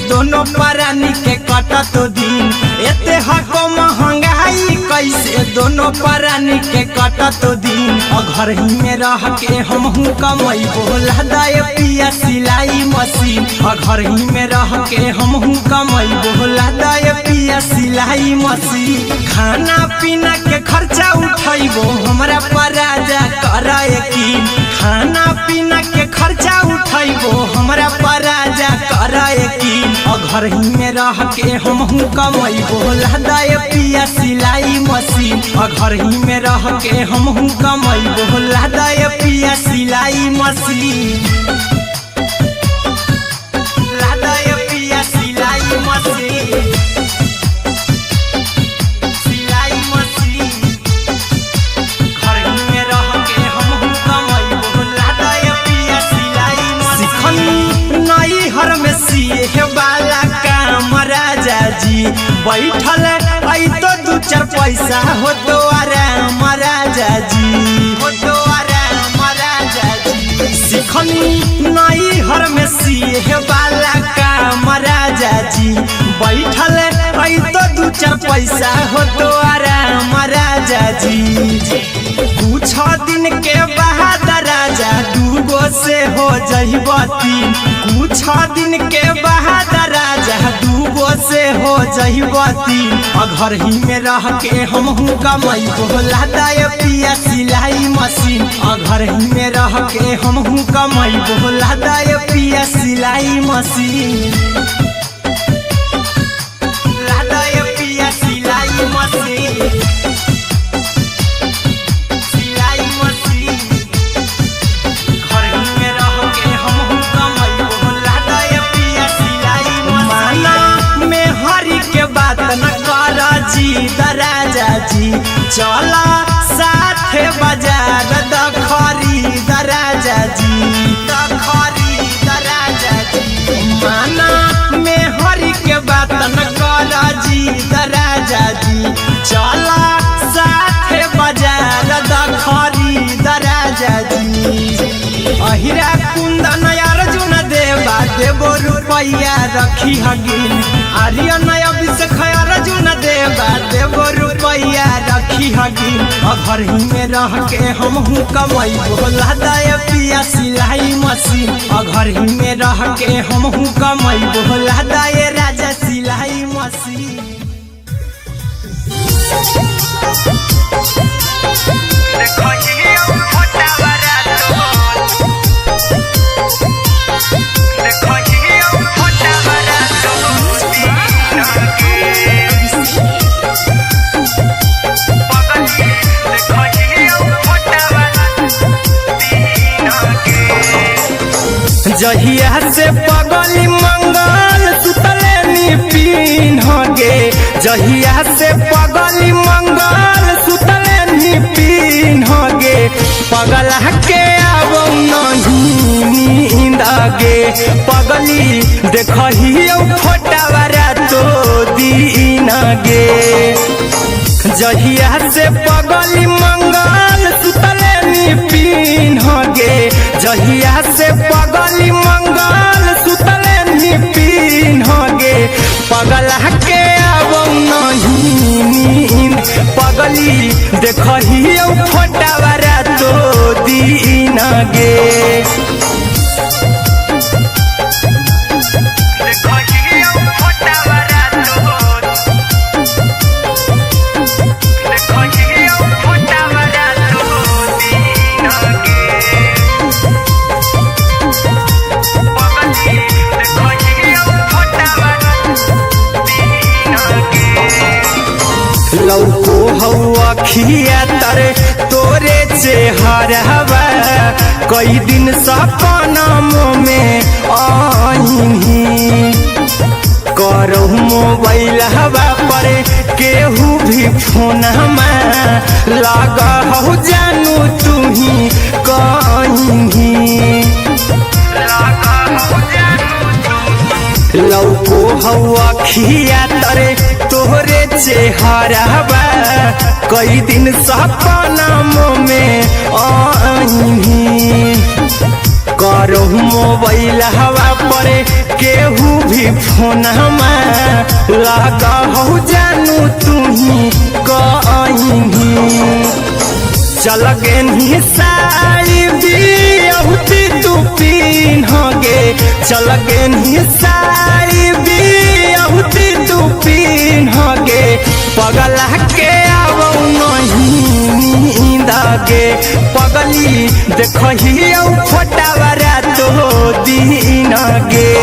दोनों परानी के कटत दिन एते हको महंगाई कैसे दोनों परानी के कटत दिन घर ही में रह के हमहू कमाई बोला दाए पिया सिलाई मशीन घर ही में रह के हमहू कमाई बोला दाए पिया सिलाई मशीन खाना पीना के खर्चा उठाइबो हमरा पराजा कराए की खाना पीना के खर्चा उठाइबो हमरा पराजा कराए की घर ही में रह के हमहू कमाई बोला दाए पिया सिलाई मशीन घर ही में रह के हमहू कमाई बोला दाए पिया सिलाई मशीन लादाए पिया सिलाई मशीन सिलाई मशीन घर ही में रह के हमहू कमाई बोला दाए पिया सिलाई मशीन नई हर में सिए वाला काम राजा जी बैठल आई तो दू चार पैसा हो तो आराम राजा जी हो तो आराम राजा जी सिखनी नई हर में सिए वाला काम राजा जी बैठल आई तो दू चार पैसा हो तो आराम राजा जी कुछ दिन के बाद राजा दूगो से हो जइबो तीन कुछ दिन के बाद राजा दूगो से हो जइबो तीन घर ही में रह के हमहू कमाई बोला दाए पिया सिलाई मशीन घर ही में रह के हमहू कमाई बोला दाए पिया सिलाई मशीन लादाए पिया सिलाई मशीन राजा जी चला साथे बाजार खरीद राजा जी खरीद राजा जी माना में हरी के बात न कर जी राजा जी चला साथे बाजार खरीद राजा जी अहिरा कुंदन अर्जुन देवा देवो रुपया रखी हगिन आर्यन अभिषेक अर्जुन देवा देवो रुपया रखी हगिन घर ही में रह के हमहू कमाई बोला दाए पिया सिलाई मशीन घर ही में रह के हमहू कमाई बोला दाए राजा सिलाई मशीन जहिया से पगली मंगल सुतले निपिन गे जहिया से पगली मंगल सुतले निपिन गे पगला के आवो नहीं नींद गे पगली देखहियो फोटावरा तो दीन गे जहिया से पगली मंगल सुतले निपिन गे जहिया से पगली मंगल सुतले निपिन गे पगला के आवो नहीं नींद पगली देखही फोटावारा तो दीन गे लौको हवा खिया तर तोरे चेहरवा कई दिन सपनम में आईनी करहु मोबाइल हवा पर केहू भी फोन लगा हो जानू तुही कहीं लौको हवा खिया तरे तोहरे चेहरवा कई दिन सपनम में आईनी करहु मोबाइल हवा पर केहू भी फोन लगा हो जानू तुही कहीं चल गे साड़ी बिहुती तू पिन्हगे चल गे साड़ी बिहुती तू पिन्हगे पगला के आवौ नहीं नींदगे पगली देखही फोटावारा तो दीन गे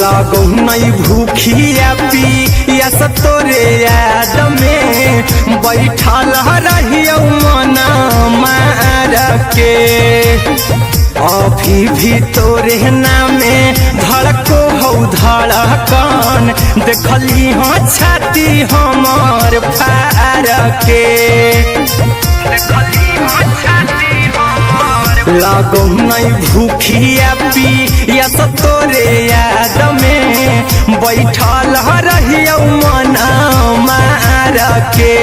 लागो नहीं भूखिया पिया तोरे याद में बैठल रहियो मना मार के अभी भी तोरे नामे धड़को हो धड़कन देखली हाँ छाती हमार फार के लागो नहीं भूखिया पिया तोरे याद में बैठल रहियो मना मार के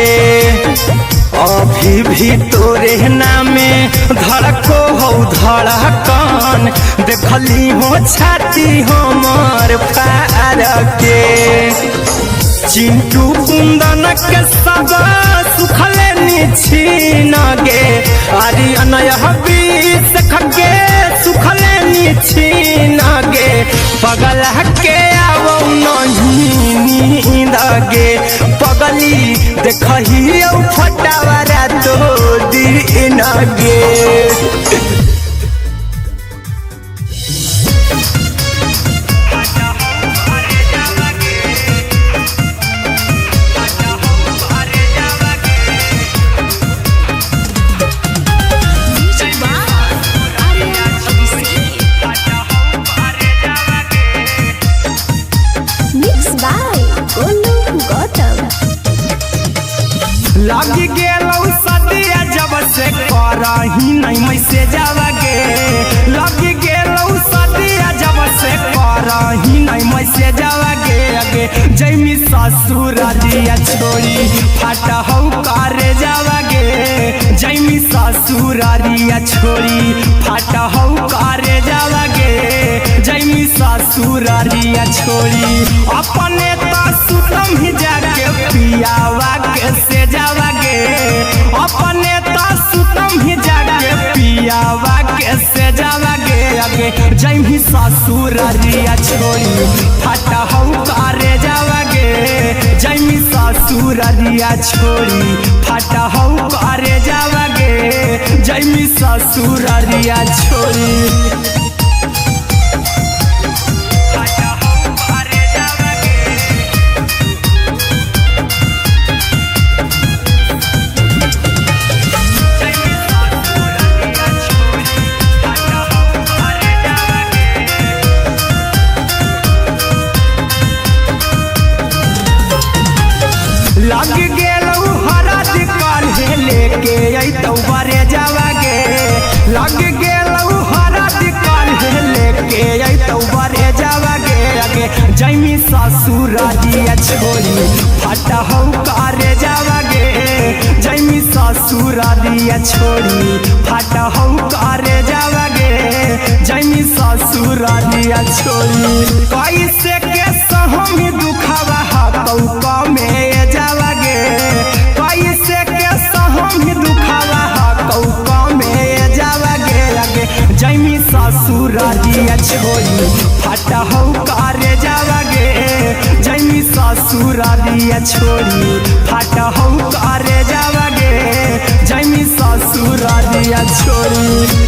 अभी भी तोरे नामे धड़को हो धड़कन देखली हो छाती हमार फार के चिंटू कुंदन के सब सुखले निछीन गे आरी अनय हबीस खके सुखले निछीन गे पगला के आवौ नहीं नींद गे पगली देखही फोटावारा तो दीन गे लगी गेलौ सदिया जब से करही नहीं मैसेज गे लगी गेलौ सदिया जब से करही नहीं मैसेज गे अगे जैमी ससुर दिया छोड़ी फाटा हौ करे जावा गे जैमी ससुर दिया छोड़ी फाटा हौ करे जावा गे जैमी ससुर दिया छोड़ी अपने तो सुतम ही जाके पियावा के से जावा गे अपने तो सुतम ही जाके पियावा के से जावा गे अगे जैमी ससुर दिया छोड़ी फाटा हौ करे जावा गे जैमी ससुर दिया छोड़ी फाटा हौ करे जावा गे जैमी ससुर दिया छोड़ी लग गेलौ हरद काल्हे लेके अइतौ बरे जावा गे लग गेलौ हरद जैमी ससुरालिया छोड़ी फटा हो करे जावागे जैमी ससुरालिया छोड़ी फटा हो करे जावागे जैमी ससुरालिया छोड़ी कैसे के सहमी दुखावा हकौका में जावागे कैसे के सहमी दुखावा हकौका में जावागे लगे जैमी ससुरालिया छोड़ी फटा हो करे जावागे जैमी ससुरालिया छोड़ी फटा हो करे जावागे जैमी ससुरालिया छोड़ी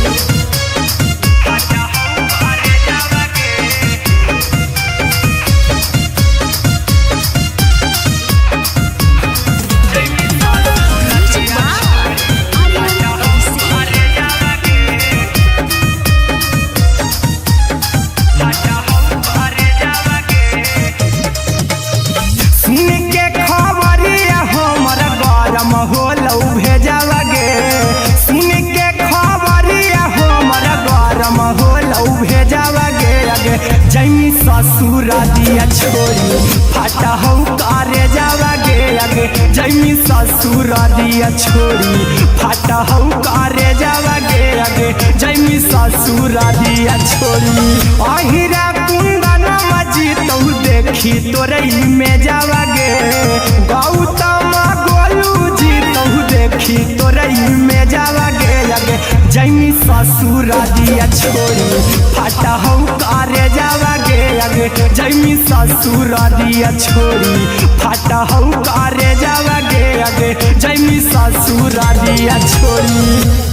जैमी ससुरालिया छोड़ी फटा हो करे जावागे आगे जैमी ससुरालिया छोड़ी फटा हो करे जावागे आगे जैमी ससुरालिया छोड़ी अहिरा कुंदन मजी तो देखी तोरई में जावागे गौतम गोलू जी तो देखी तोरई में जावागे आगे जैमी ससुरालिया छोड़ी फटा हो करे जावागे आगे जैमी ससुरालिया छोड़ी फटा हो करे जावागे आगे जैमी ससुरालिया छोड़ी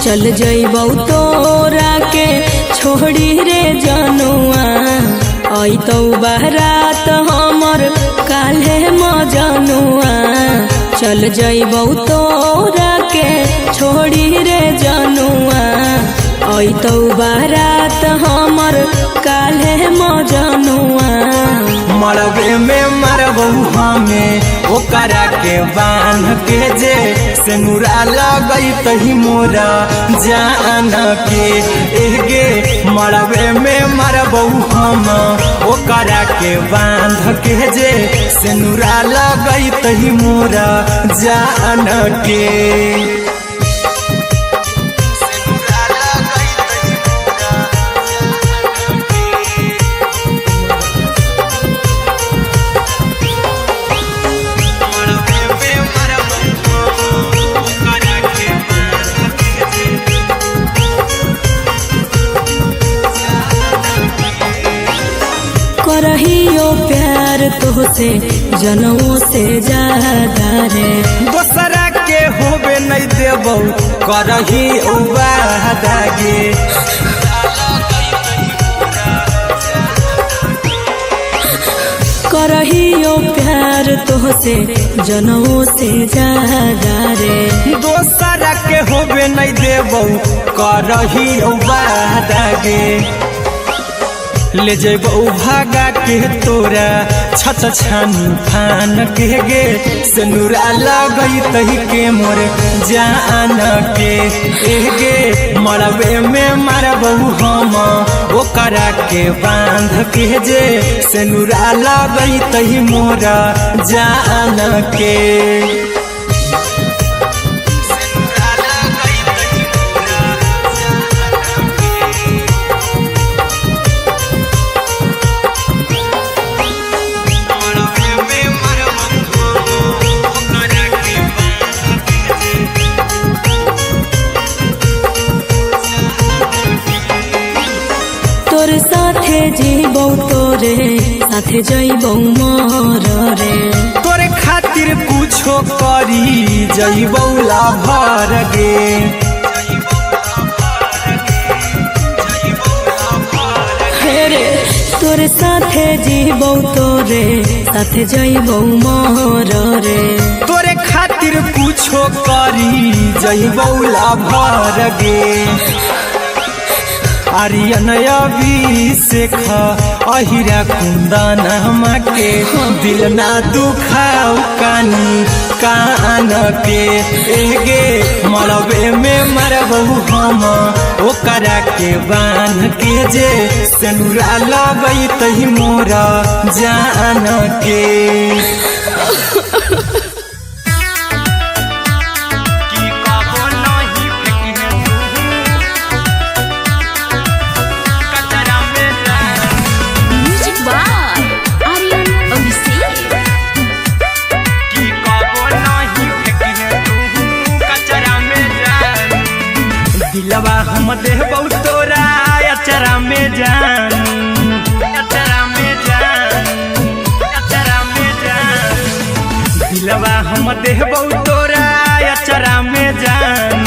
चल जइबौ तोरा के छोड़ी रे जनुआ आई तो बारात हमर काल्हे मजनुआ चल जइबौ तोरा के छोड़ी रे जनुआ आई तो बारात हमर काल्हे मजनुआ मरबे में मरबू हमें ओकरा के बांध के जे सेनुरा लगई तही मोरा जान के एगे मरबे में मरबू हम ओकरा के बांध के जे सेनुरा लगई तही मोरा जान के करहियो प्यार तोहसे जनमों से ज्यादा रे दोसरा के होबे नहीं देबौ करही उबादागे करहियो प्यार तोहसे जनमों से ज्यादा रे दोसरा के होबे नहीं देबौ करही उबादागे ले जेबौ भागा के तोरा छत छानी फान के गे सेनुरा लगई तही के मोर जान के एगे मरबे में मरबौ हम ओकरा के बांध के जे सेनुरा लगई तही मोरा जान के तोरे साथे जीबौ तोरे साथे जइबौ मोर रे तोरे खातिर कुछो करी जइबौ लाभर गे रे तोरे साथे जीबौ तोरे साथे जइबौ मोर रे तोरे खातिर कुछो करी जइबौ लाभर गे आर्यन अभिषेक अहिरा कुंदन के दिल ना दुखाऊ कानी कान के एगे मरबे में मरबहू हम ओकरा के बान के जे सनुरा लगई तही मोरा जान के दिलवा हम देबौ तोरा अचरा में जान अचरा में जान अचरा में जान दिलवा हम देबौ तोरा अचरा में जान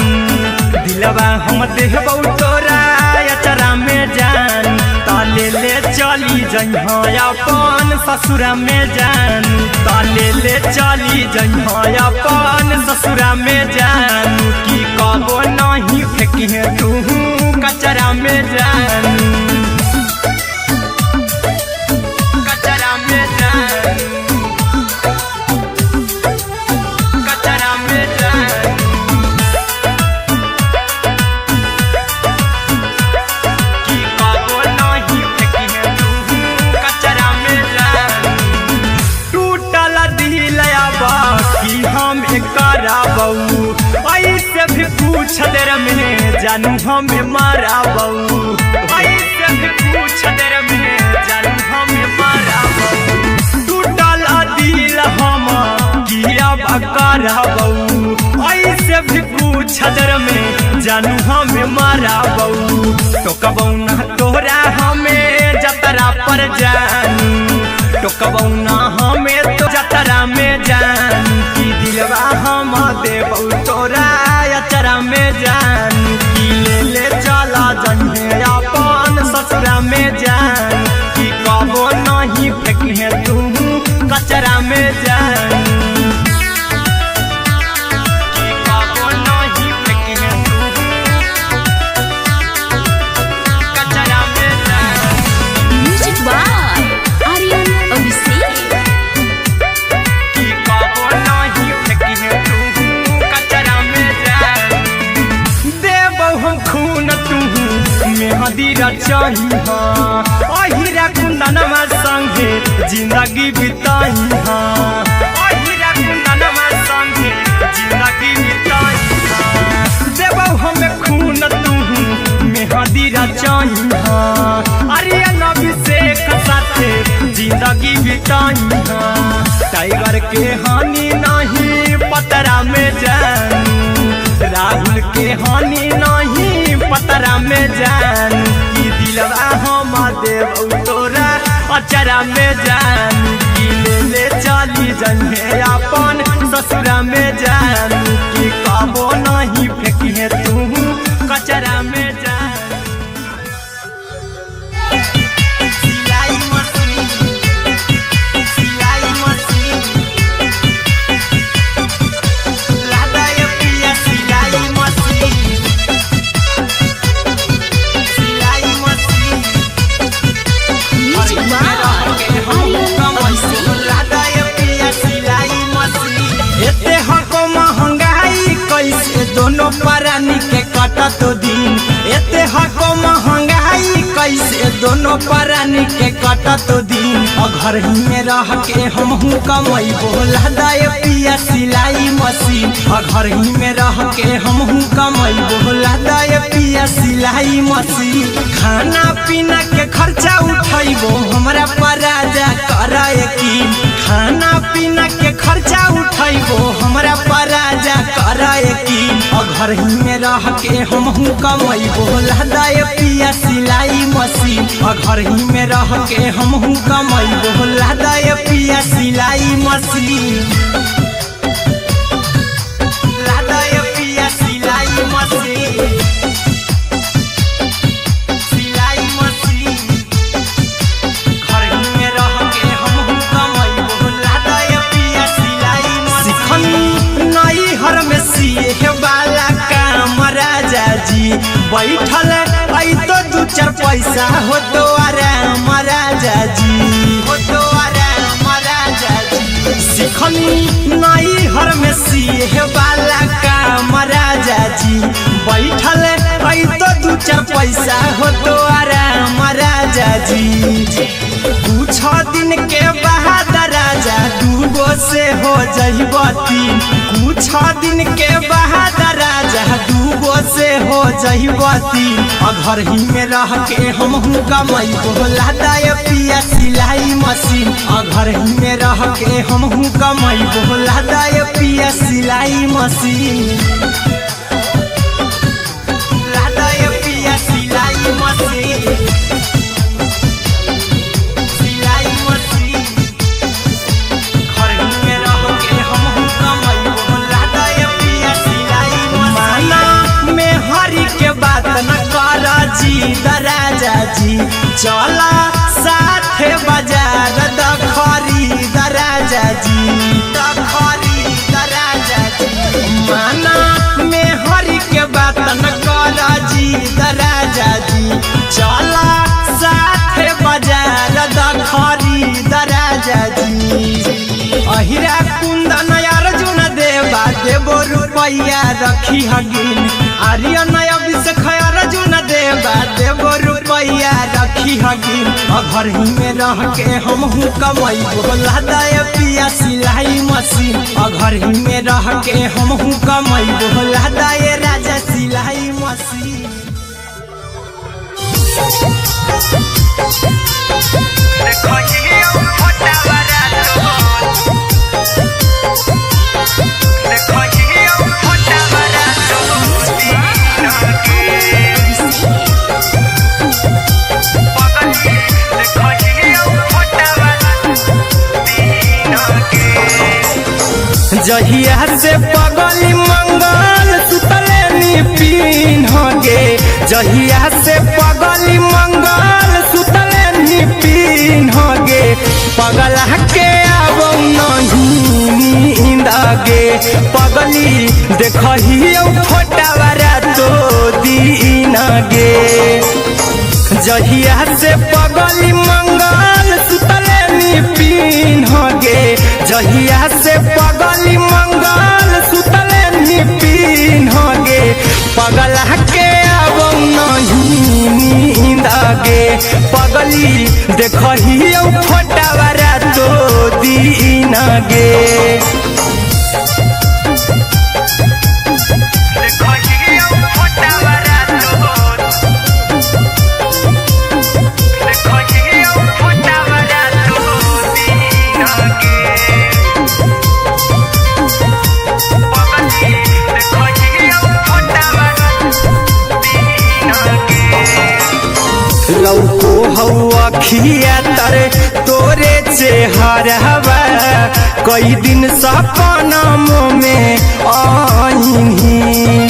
दिलवा हम देबौ तोरा अचरा में जान ताले ले चली जइहा अपन ससुरा में जान ताले ले चली जइहा अपन ससुरा में जान की कबो नहीं फेंकी तू कचरा में जान कचरा में जान कचरा में जान की कबो नहीं फेंकी तू कचरा में जान टूटल दिल बाकी हम कराबू ऐसे भी पूछ देर में जानू हमें माराबू ऐसे भी पूछ देर में जानू हमें माराबू टूटल दिल हम किया कराबू ऐसे भी पूछ देर में जानू हमें माराबू तो कबौ ना तोरा हमें जतरा पर जानू तो कबौ ना हमें तो जतरा में जानू की दिलवा हम देबौ तोरा अचरा में जान की ले चला जन्हे अपन ससुरा में जान की कबो नहीं फेंकी तू कचरा में जान की कबो नहीं फेंकी तू कचरा में जान म्यूजिक बाय आर्यन अभिषेक की कबो नहीं फेंकी तू कचरा में जान देबौ हम खून तू मेहंदी रचाही अहिरा कुंदनमा संगे जिंदगी बिताही अहिरा कुंदनमा संगे जिंदगी बिताही देबौ हम खून तू मेहंदी रचाही आर्यन अभिषेक साथे जिंदगी बिताही टाइगर के हानि नहीं पतरा में जानू राहुल के हानि नहीं पतरा में जान की दिलवा हम देबौ तोरा अचरा में जान की ले चली जन्हे अपन ससुरा में जान की कबो नहीं फेंकी तू कचरा में जान सिलाई मशीन सिलाई मशीन दोनों परानी के कटा तो दिन एते हको महंगाई कैसे दोनों परानी के कटा तो दिन घर ही में रह के हमहू कमई बोला दाय पिया सिलाई मशीन घर ही में रह के हमहू कमई बोला दाय पिया सिलाई मशीन खाना पीना के खर्चा उठैबो हमरा पराजा कराए की खाना पीना के खर्चा उठैबो हमरा पराजा कराए की घर ही में रह के हमहू कमई बोला दाय पिया सिलाई मशीन घर ही में रह के हमहू कमई बोला दाय पिया सिलाई मशीन लादाय पिया सिलाई मशीन सिलाई मशीन घर ही में रह के हमहू कमई बोला दाय पिया सिलाई मशीन नई हर में सिए वाला काम राजा जी बैठल आई तो दू चार पैसा हो तो आराम राजा जी, हो तो आराम राजा जी। सिखनी नई हर में सीहे वाला काम राजा जी, बैठल है तो दू चार पैसा हो तो आराम राजा जी। कुछ दिन के बाद राजा दूगो से हो जइबती, कुछ दिन के बाद राजा दूगो से हो जइबती। घर ही में रह के हम कमाई बोला दाय पिया सिलाई मशीन, घर ही में रह के हम कमाई बोला दाय पिया सिलाई मशीन, लादाय पिया सिलाई मशीन, सिलाई मशीन। घर ही में रह के हम कमाई बोला दाय पिया सिलाई मशीन। माना में हरी के बात न कर जी राजा जी, चला साथे बाजार द खरीद राजा जी, द खरीद राजा जी। माना में हरी के बात न कर जी राजा जी, चला साथे बाजार द खरीद राजा जी। अहिरा कुंदन अर्जुन देवा देवो रुपया रखी हगिन, आर्यन अभिषेक अर्जुन देवा देवो रुपया रखी हगिन। घर ही में रह के हम कमाई बोला दाय पिया सिलाई मशीन, घर ही में रह के हम कमाई बोला दाय राजा सिलाई मशीन। जहिया से पगली मंगल सुतले निपिन गे, जहिया से पगली मंगल सुतले निपिन गे। पगला के आवो नहीं नींद गे, पगली देखही फोटावारा तो दीन गे। जहिया से पगली मंगल सुतले निपिन गे, जहिया से पगली मंगल सुतले निपिन गे। पगला के आवो नहीं नींद गे, पगली देखही फोटावारा तो दीन गे। लौको हवा खिया तरे तोरे चेहरवा, कई दिन सपनम में आईनी।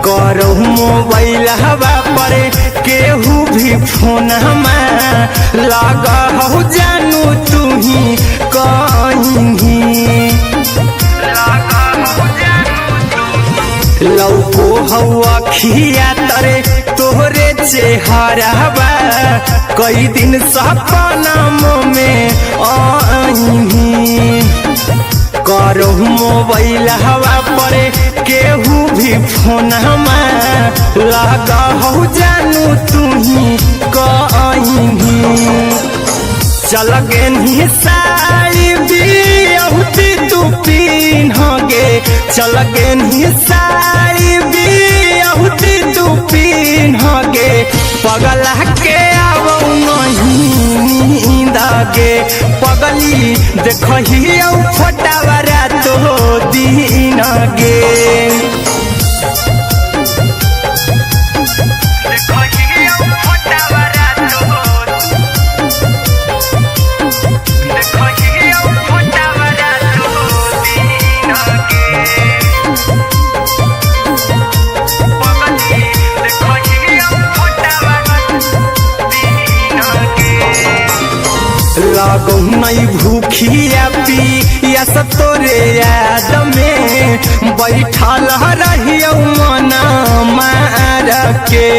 करहु मोबाइल हवा पर केहू भी फोन लगा हो जानू तू ही कहीं। लौको हवा खिया तरे तोहरे चेहरवा, कई दिन सपनम में आईनी। करहु मोबाइल हवा पर केहू भी फोन लगा हो जानू तू ही कहीं। चल गे साड़ी बियहुती तू पीन गे, चल गे साड़ी बियहुती तू पीन गे। पगला के आवो नहीं नींद गे, पगली देखही फोटावारा तो दीन गे। लागो नहीं भूखिया पिया तोरे याद में, बैठल रहियो मन मार के।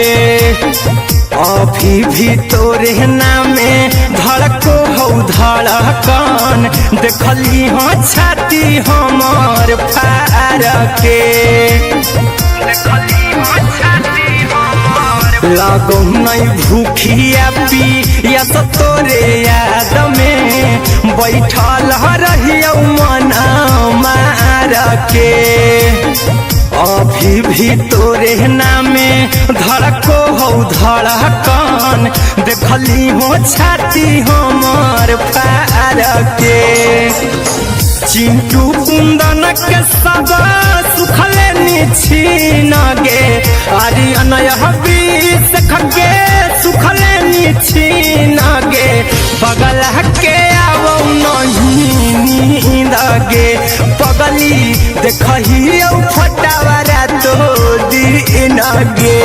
अभी भी तोरे नामे धड़को हौ धड़कन देखली हाँ छाती हमर फार के लागो नहीं भूखिया पिया तो तोरे याद में बैठल रहियो मन मार के अभी भी तोरे नामे धड़को हौ धड़कन देखली हो छाती हमर फार के चिंटू कुंदन के सब सुखले निछीन गे आर्यन हबीस खगे सुखले निछीन गे बगल के आवो नहीं नींद गे पगली देखही फटावरा तो दिन गे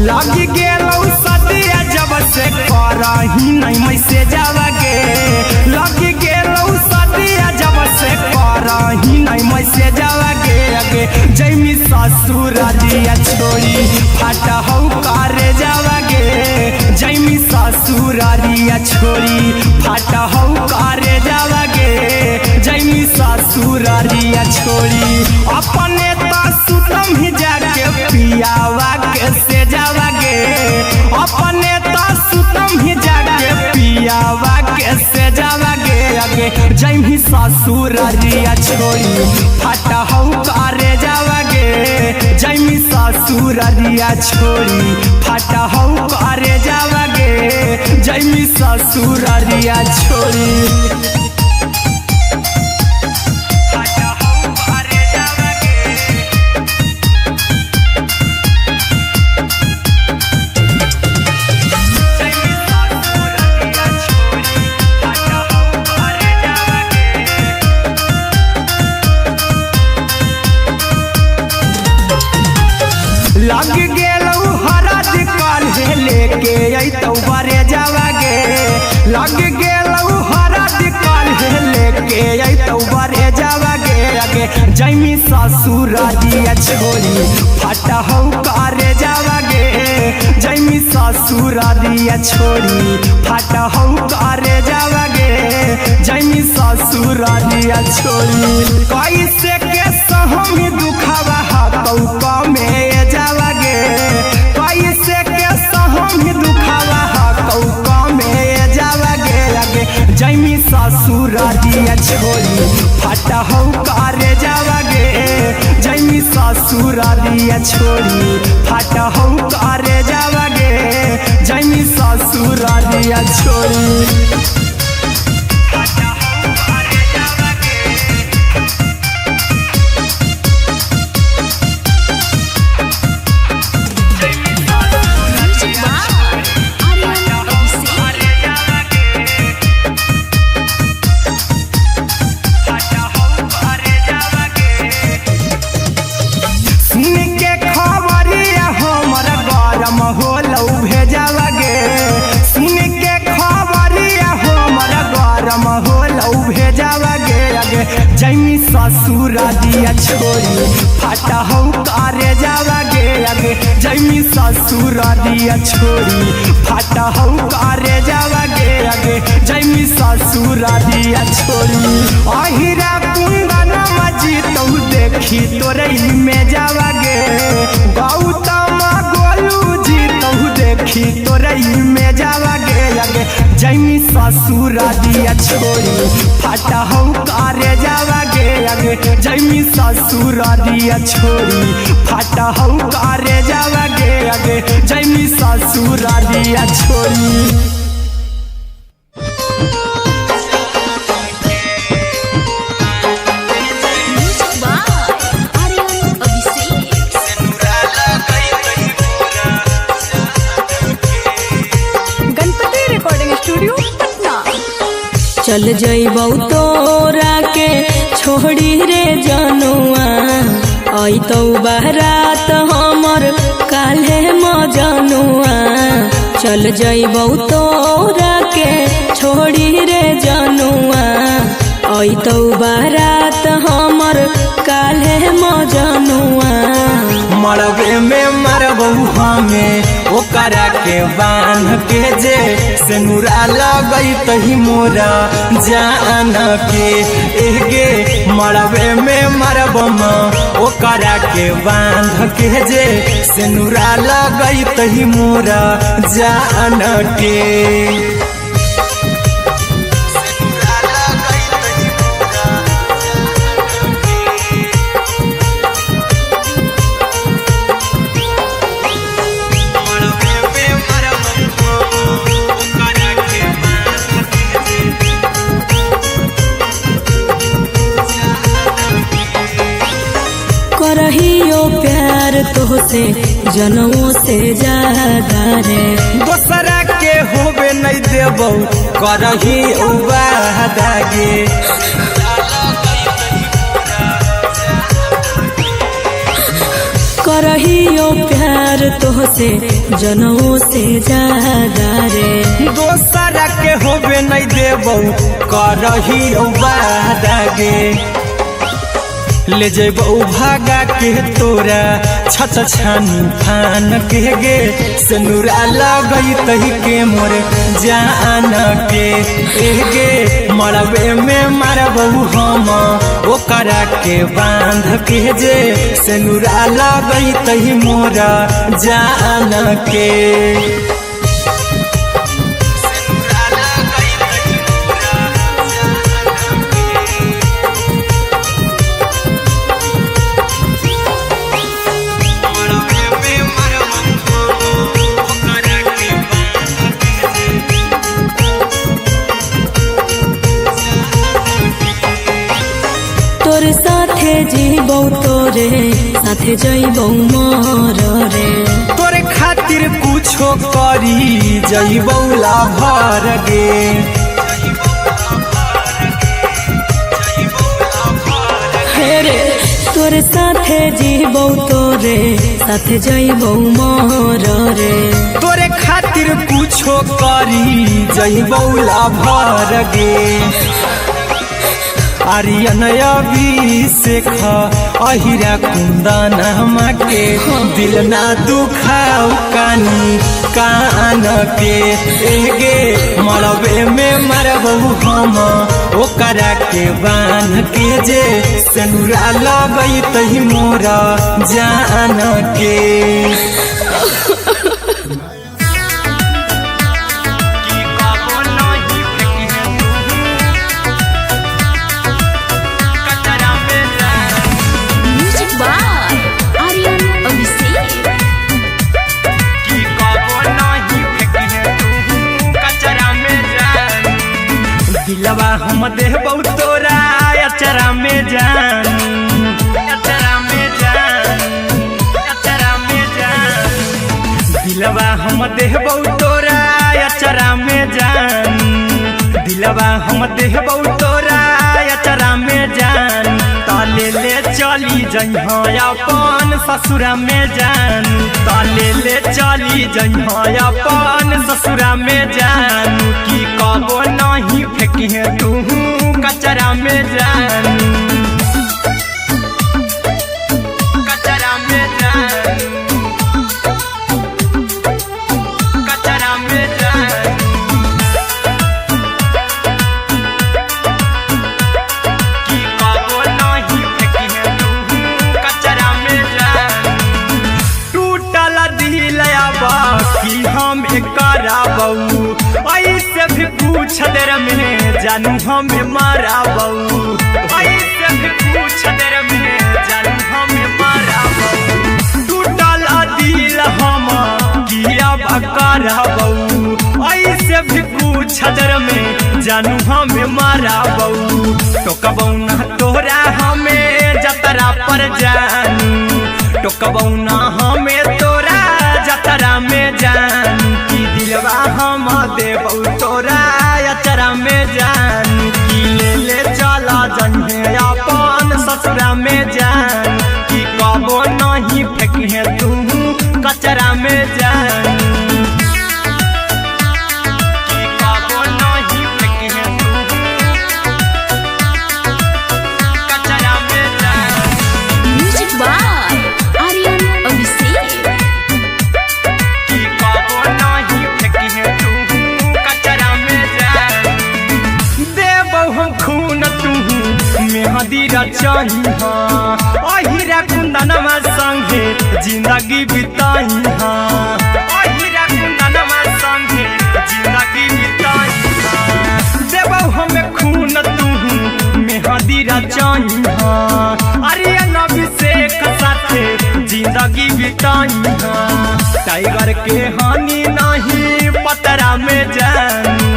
लगी गेलौ सदिया जब से करही नहीं मैसेज आवागे लगी गेलौ सदिया जब से करही नहीं मैसेज आवागे आगे जैमी ससुर दिया छोड़ी फाटा हौ करे जावागे जैमी ससुर दिया छोड़ी फाटा हौ करे जावागे जैमी ससुर दिया छोड़ी अपने तो सुतम ही जाके पियावा के से जावागे अपने तो सुतम ही जाके पियावा के से जावागे आगे जैमी ससुर दिया छोड़ी फाटा हौ करे जावागे जैमी ससुर दिया छोड़ी फाटा हौ करे जावागे जैमी ससुर दिया छोड़ी लग गेलौ हरद काल्हे लेके अइतौ बरे जावागे लग गेलौ हरद काल्हे लेके अइतौ बरे जावागे आगे जैमी ससुर दिया छोड़ी फाटा हौ करे जावागे जैमी ससुर दिया छोड़ी फाटा हौ करे जावागे जैमी ससुर दिया छोड़ी कैसे के सहम दुखवा हतौ कमे जावागे कैसे के सहम दुखवा हतौ कमे जावागे आगे जैमी ससुर दिया छोड़ी फाटा हौ करे जावागे जैमी ससुर दिया छोड़ी फाटा हौ करे जावागे जैमी ससुर दिया छोड़ी जैमी ससुर दिया छोड़ी फाटा हौ करे जावागे आगे जैमी ससुर दिया छोड़ी फाटा हौ करे जावागे आगे जैमी ससुर दिया छोड़ी अहिरा कुंदन मजीतौ देखी तोरे में जावागे गौतम गोलू जीतौ देखी तोरे में जावागे आगे जैमी ससुर दिया छोड़ी फाटा हौ करे जावागे आगे जैमी ससुर दिया छोड़ी फाटा हौ करे जावागे आगे जैमी ससुर दिया छोड़ी चल जइबौ तोरा के छोड़ी रे जनुआ अइतौ बारात हमर काल्हे मजनुआ चल जइबौ तोरा के छोड़ी रे जनुआ अइतौ बारात हमर काल्हे मजनुआ मरबे में मरबौ हमें ओकरा के बांध के जे सिनुरा लगई तही मोरा जान के एगे मरबे में मरबम ओकरा के बांध के जे सिनुरा लगई तही मोरा जान के करहियो प्यार तोहसे जनमों से ज्यादा रे दोसरा के होबे नहीं देबौ करही वादा गे करहियो प्यार तोहसे जनमों से ज्यादा रे दोसरा के होबे नहीं देबौ करही वादा गे ले जेबौ भागा के तोरा छत छानी फान के गे सिनुरा लगई तही के मोर जान के एगे मरबे में मरबौ हम ओकरा के बांध के जे सिनुरा लगई तही मोरा जान के तोरे साथे जीबौ तोरे साथे जइबौ मर रे तोरे खातिर कुछो करी जइबौ लाभर गे हे रे तोरे साथे जीबौ तोरे साथे जइबौ मर रे तोरे खातिर कुछो करी जइबौ लाभर गे आर्यन अभिषेक अहिरा कुंदन के दिल ना दुखाऊ कानी कान के एगे मरबे में मरबौ हम ओकरा के बांध के जे सिनुरा लगई तही मोरा जान के दिलवा हम देबौ तोरा अचरा में जान अचरा में जान अचरा में जान दिलवा हम देबौ तोरा अचरा में जान दिलवा हम देबौ तोरा अचरा में जान ताले ले चली जइहा अपन ससुरा में जान ताले ले चली जइहा अपन ससुरा में जान की कबो नहीं फेंकिहे तू कचरा में जान कचरा में जान कचरा में जान की कबो नहीं फेंकिहे तू कचरा में जान टूटल दिल बाकी हम कराबौ ऐसे भी पूछ देर में जानू हमें माराबौ ऐसे भी पूछ देर में जानू हमें माराबौ टूटल दिल हम किया कराबौ ऐसे भी पूछ देर में जानू हमें माराबौ टोकबौ ना तोरा हमें जतरा पर जानू टोकबौ ना हमें तोरा जतरा में जानू की दिलवा हम देबौ तोरा अचरा में जानू ससुरा में जान कि कबो नहीं फेंकिहे तू कचरा में जान कि कबो नहीं फेंकिहे तू कचरा में जान। Music by Aryan Abhishek. कि कबो नहीं फेंकिहे तू कचरा में जान। देबो हम खून तू मेहदी रचही अहिरा कुंदनमा संगे जिंदगी बिताई अहिरा कुंदनमा संगे जिंदगी बिताई देबो हमें खून तू मेहदी रचही आर्यन अभिषेक साथे जिंदगी बिताई टाइगर के हानि नहीं पतरा में जानू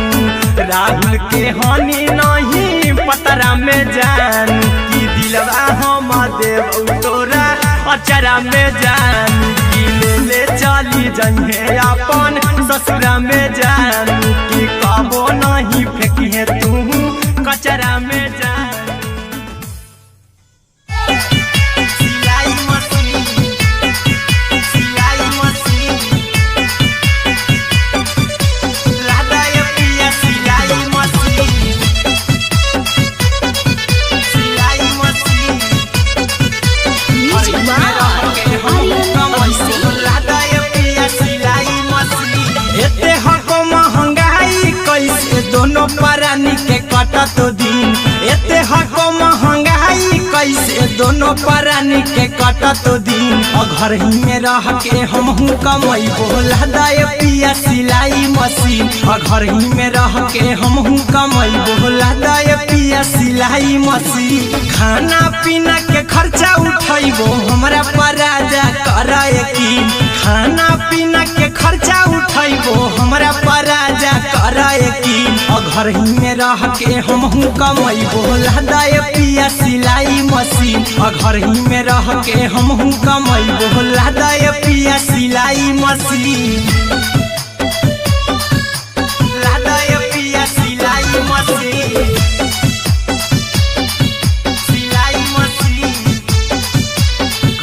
राहुल के हानि नहीं पतरा में जानू कि दिलवा हम देव तोरा अचरा में जानू कि ले चली जइहे अपन ससुरा में जानू कि कबो नहीं फेंकिहे तू कचरा में जानू। सिलाई मशीन सिलाई मशीन राधा ये पिया सिलाई मशीन सिलाई machine music by Aryan Abhishek. Radha ये पिया सिलाई मशीन एते हको महंगाई कैसे दोनों परानी के कटत दिन एते हको महंगाई कैसे दोनों परानी के कटत दिन घर ही में रह के हमहू कमाई बोला दाए पिया सिलाई मशीन घर ही में रह के हमहू कमाई बोला दाए पिया सिलाई मशीन खाना पीना के खर्चा उठाइबो हमरा पराजा कराए की खाना पीना के खर्चा उठाइबो हमरा पराजा कराए की घर ही में रह के हमहू कमाई बोला दाए पिया सिलाई मशीन घर ही में रह के हमहू कमाई बोला दाए पिया सिलाई मशीन लादाए पिया सिलाई मशीन सिलाई मशीन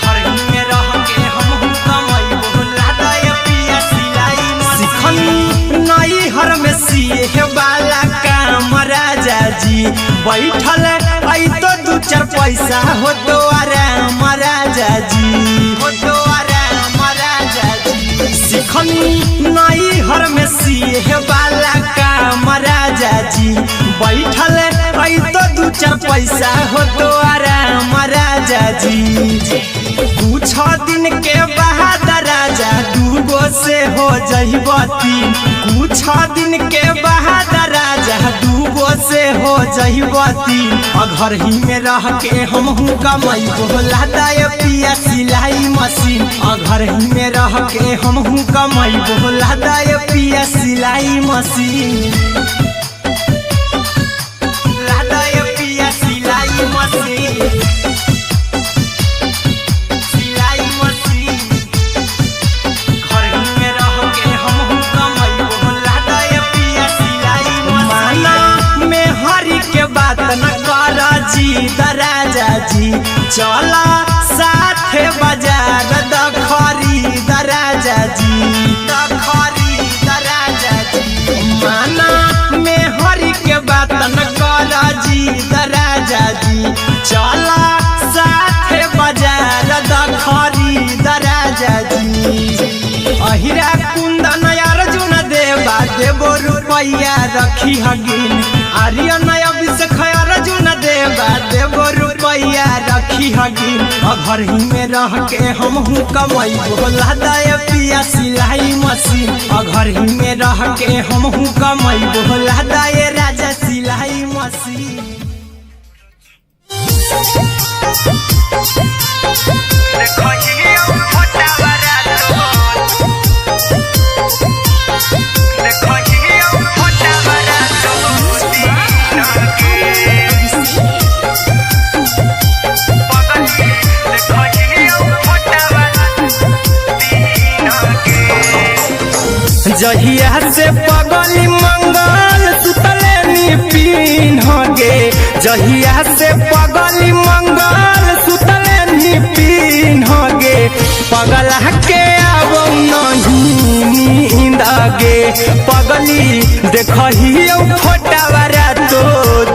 घर ही में रह के हमहू कमाई बोला दाए पिया सिलाई मशीन नई हर में सिए वाला काम राजा जी बैठल आई तो दू चार पैसा हो तो आराम राजा जी हो तो आराम राजा जी सिखनी नई हर में सिए वाला काम राजा जी बैठल आई तो दू चार पैसा हो तो आराम राजा जी कुछ दिन के बाद राजा दूगो से हो जहिबती कुछ दिन के बाद राजा दूगो से हो जहिबती घर ही में रह के हमहू कमाई बोला दाए पिया सिलाई मशीन घर ही में रह के हमहू कमाई बोला दाए पिया सिलाई मशीन लादाए पिया सिलाई मशीन सिलाई मशीन घर ही में रह के हमहू कमाई बोला दाए पिया सिलाई मशीन माना में हरी के बात न कर जी दराजा जी चला साथे बाजार दखरी दराजा जी दखरी दराजा जी माना में हरी के बात न कर जी दराजा जी चला साथे बाजार दखरी दराजा जी अहिरा कुंदन अर्जुन देवा देबो रुपैया रखी हगिन आर्यन अभिषेक अर्जुन देवा देबो रुपैया रखी हगिन घर ही में रह के हमहू कमाई बोला दाए पिया सिलाई मशीन घर ही में रह के हमहू कमाई बोला दाए राजा सिलाई मशीन। जहिया से पगली मंगल सुतले नी पीन गे जहिया से पगली मंगल देखही फोटावारा तो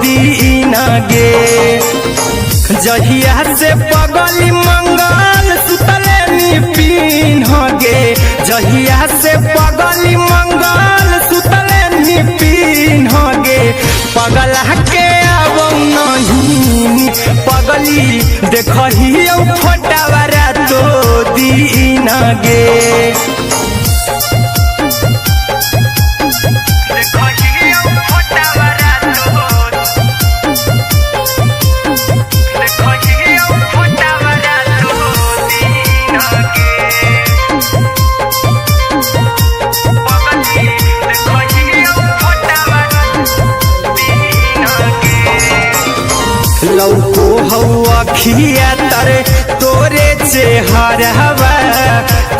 दीन गे जहिया से पगली मंगल सुतले निपिन गे जहिया से पगली मंगल सुतले निपिन गे पगला के अब नहीं पगली देखही फोटावारा तो दीन गे लौको हवा खिया तरे तोरे चेहरवा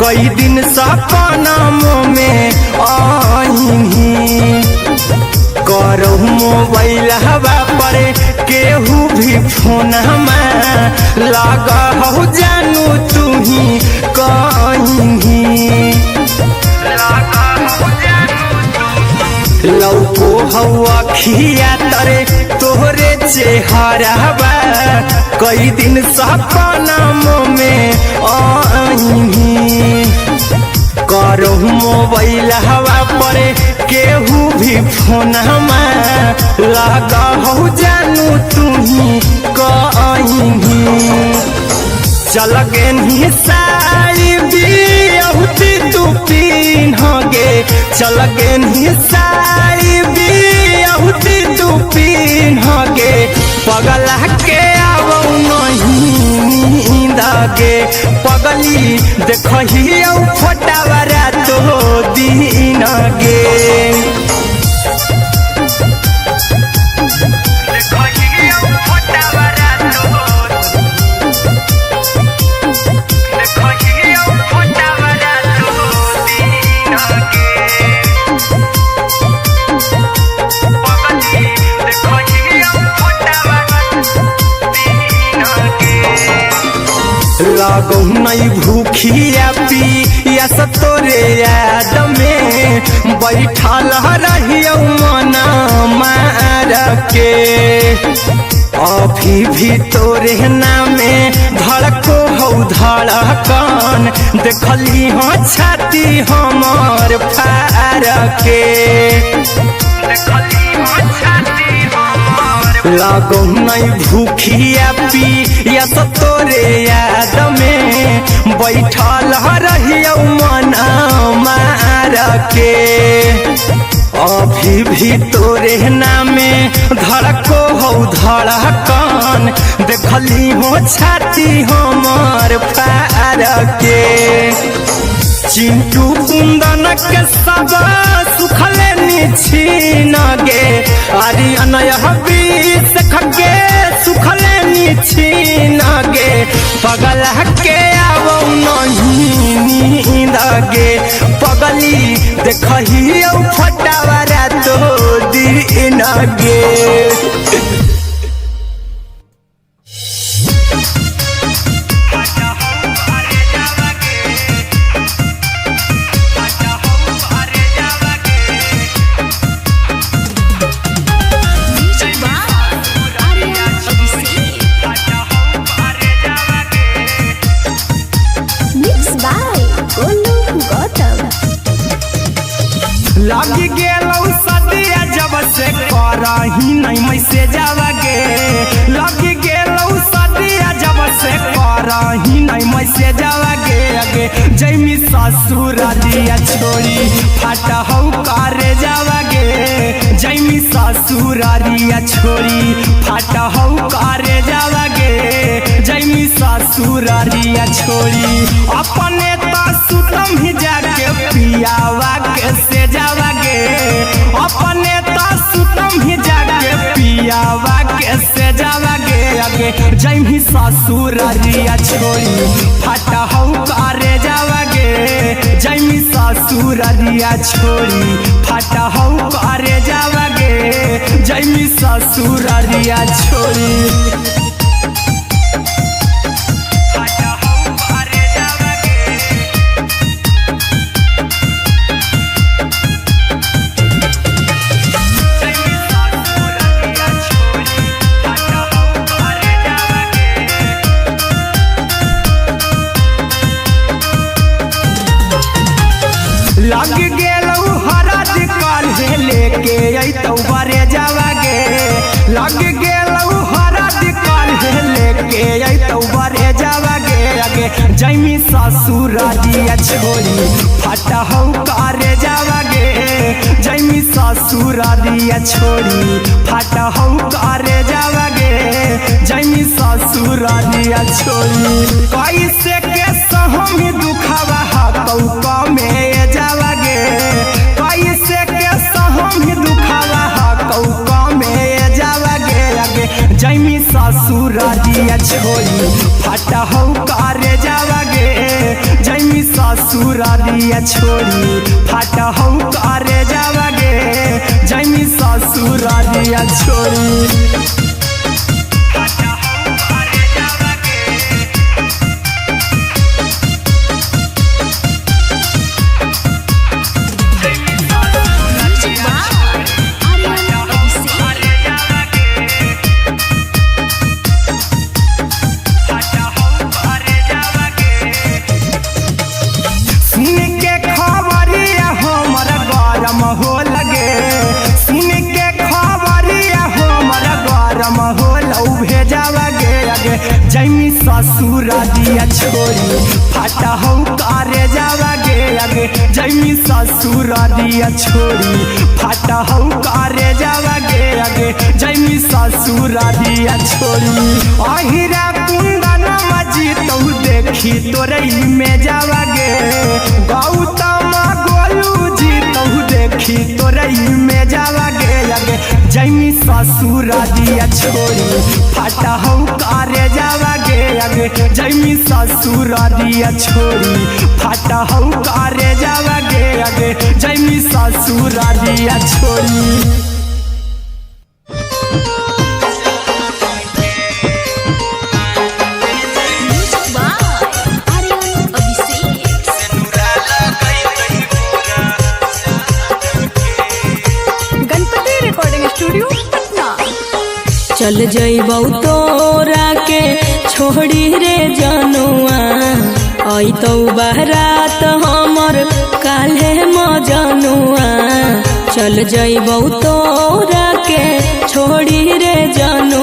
कई दिन सपनों में आईनी करो मोबाइल हवा पर केहू भी फोन लगा हो जानू तू ही कहीं लौको हवा खिया तरे तोहरे चेहरवा कई दिन सपनों में आईनी करो मोबाइल हवा पर केहू भी फोन लगा हो जानू तू ही कहीं चल गे साड़ी बिहुती तू पीन गे चल गे साड़ी बिहुती तू पीन गे पगला के आवो नहीं गे पगली देखही फोटावारा तो दीन गे लागो नहीं भूखिया पिया तोरे याद में बैठल रहियो मन मार के अभी भी तोरे नामे धड़को हो धड़कन देखली हो छाती हमर फार के लागो नहीं भूखिया पिया तोरे याद में बैठल रहियो मन मार के अभी भी तोरे नामे धड़को हो धड़कन देखली हो छाती हमर फार के चिंटू कुंदन के सब सुखले निछीन गे आर्यन बीस खगे सुखले निछीन गे पगला के आवो नहीं नींद गे पगली देखही फटावारा तो दीन गे लगी गेलौ सदिया जब से करही नहीं मैसे जावगे लगी गेलौ सदिया जब से करही नहीं मैसे जावगे अगे जैमी ससुर दिया छोड़ी फाटा हौ करे जावगे जैमी ससुर दिया छोड़ी फाटा हौ करे जावगे जैमी ससुर दिया छोड़ी अपने तो सुतम ही जाके पियावा के से जावगे अपने तो सुतम ही जाके पियावा के से जावगे अगे जैमी ससुर दिया छोड़ी फाटा हौ करे जावगे जैमी ससुर दिया छोड़ी फाटा हौ करे जावगे जैमी ससुर दिया छोड़ी के तो बरे जावा गे आगे जैमी ससुर दिया छोड़ी फटा हो करे जावा गे जैमी ससुर दिया छोड़ी फटा हो करे जावा गे जैमी ससुर दिया छोड़ी कैसे के सहमी दुखावा कौका में जावा गे कैसे के सहमी दुखावा कौका में जावा गे आगे जैमी ससुर दिया छोड़ी फटा हो करे जावा गे जैमी ससुर दिया छोड़ी फटा हो करे जावा गे जैमी ससुर दिया छोड़ी जैमी ससुर दिया छोड़ी फटा हो करे जावा गे आगे जैमी ससुर दिया छोड़ी फटा हो करे जावा गे आगे जैमी ससुर दिया छोड़ी अहिरा कुंदन मजी तो देखी तोरई में जावा गे गौतम गोलू जी तो देखी तोरई में जावा गे आगे जैमी ससुर दिया छोड़ी फटा हो करे जावा गे आगे जैमी ससुर दिया छोड़ी फटा हो करे जावा गे आगे जैमी ससुर दिया छोड़ी चल जइबौ तोरा के छोड़ी रे जनुआ अइतौ बारात हमर काल्हे मजनुआ चल जइबौ तोरा के छोड़ी रे जनुआ।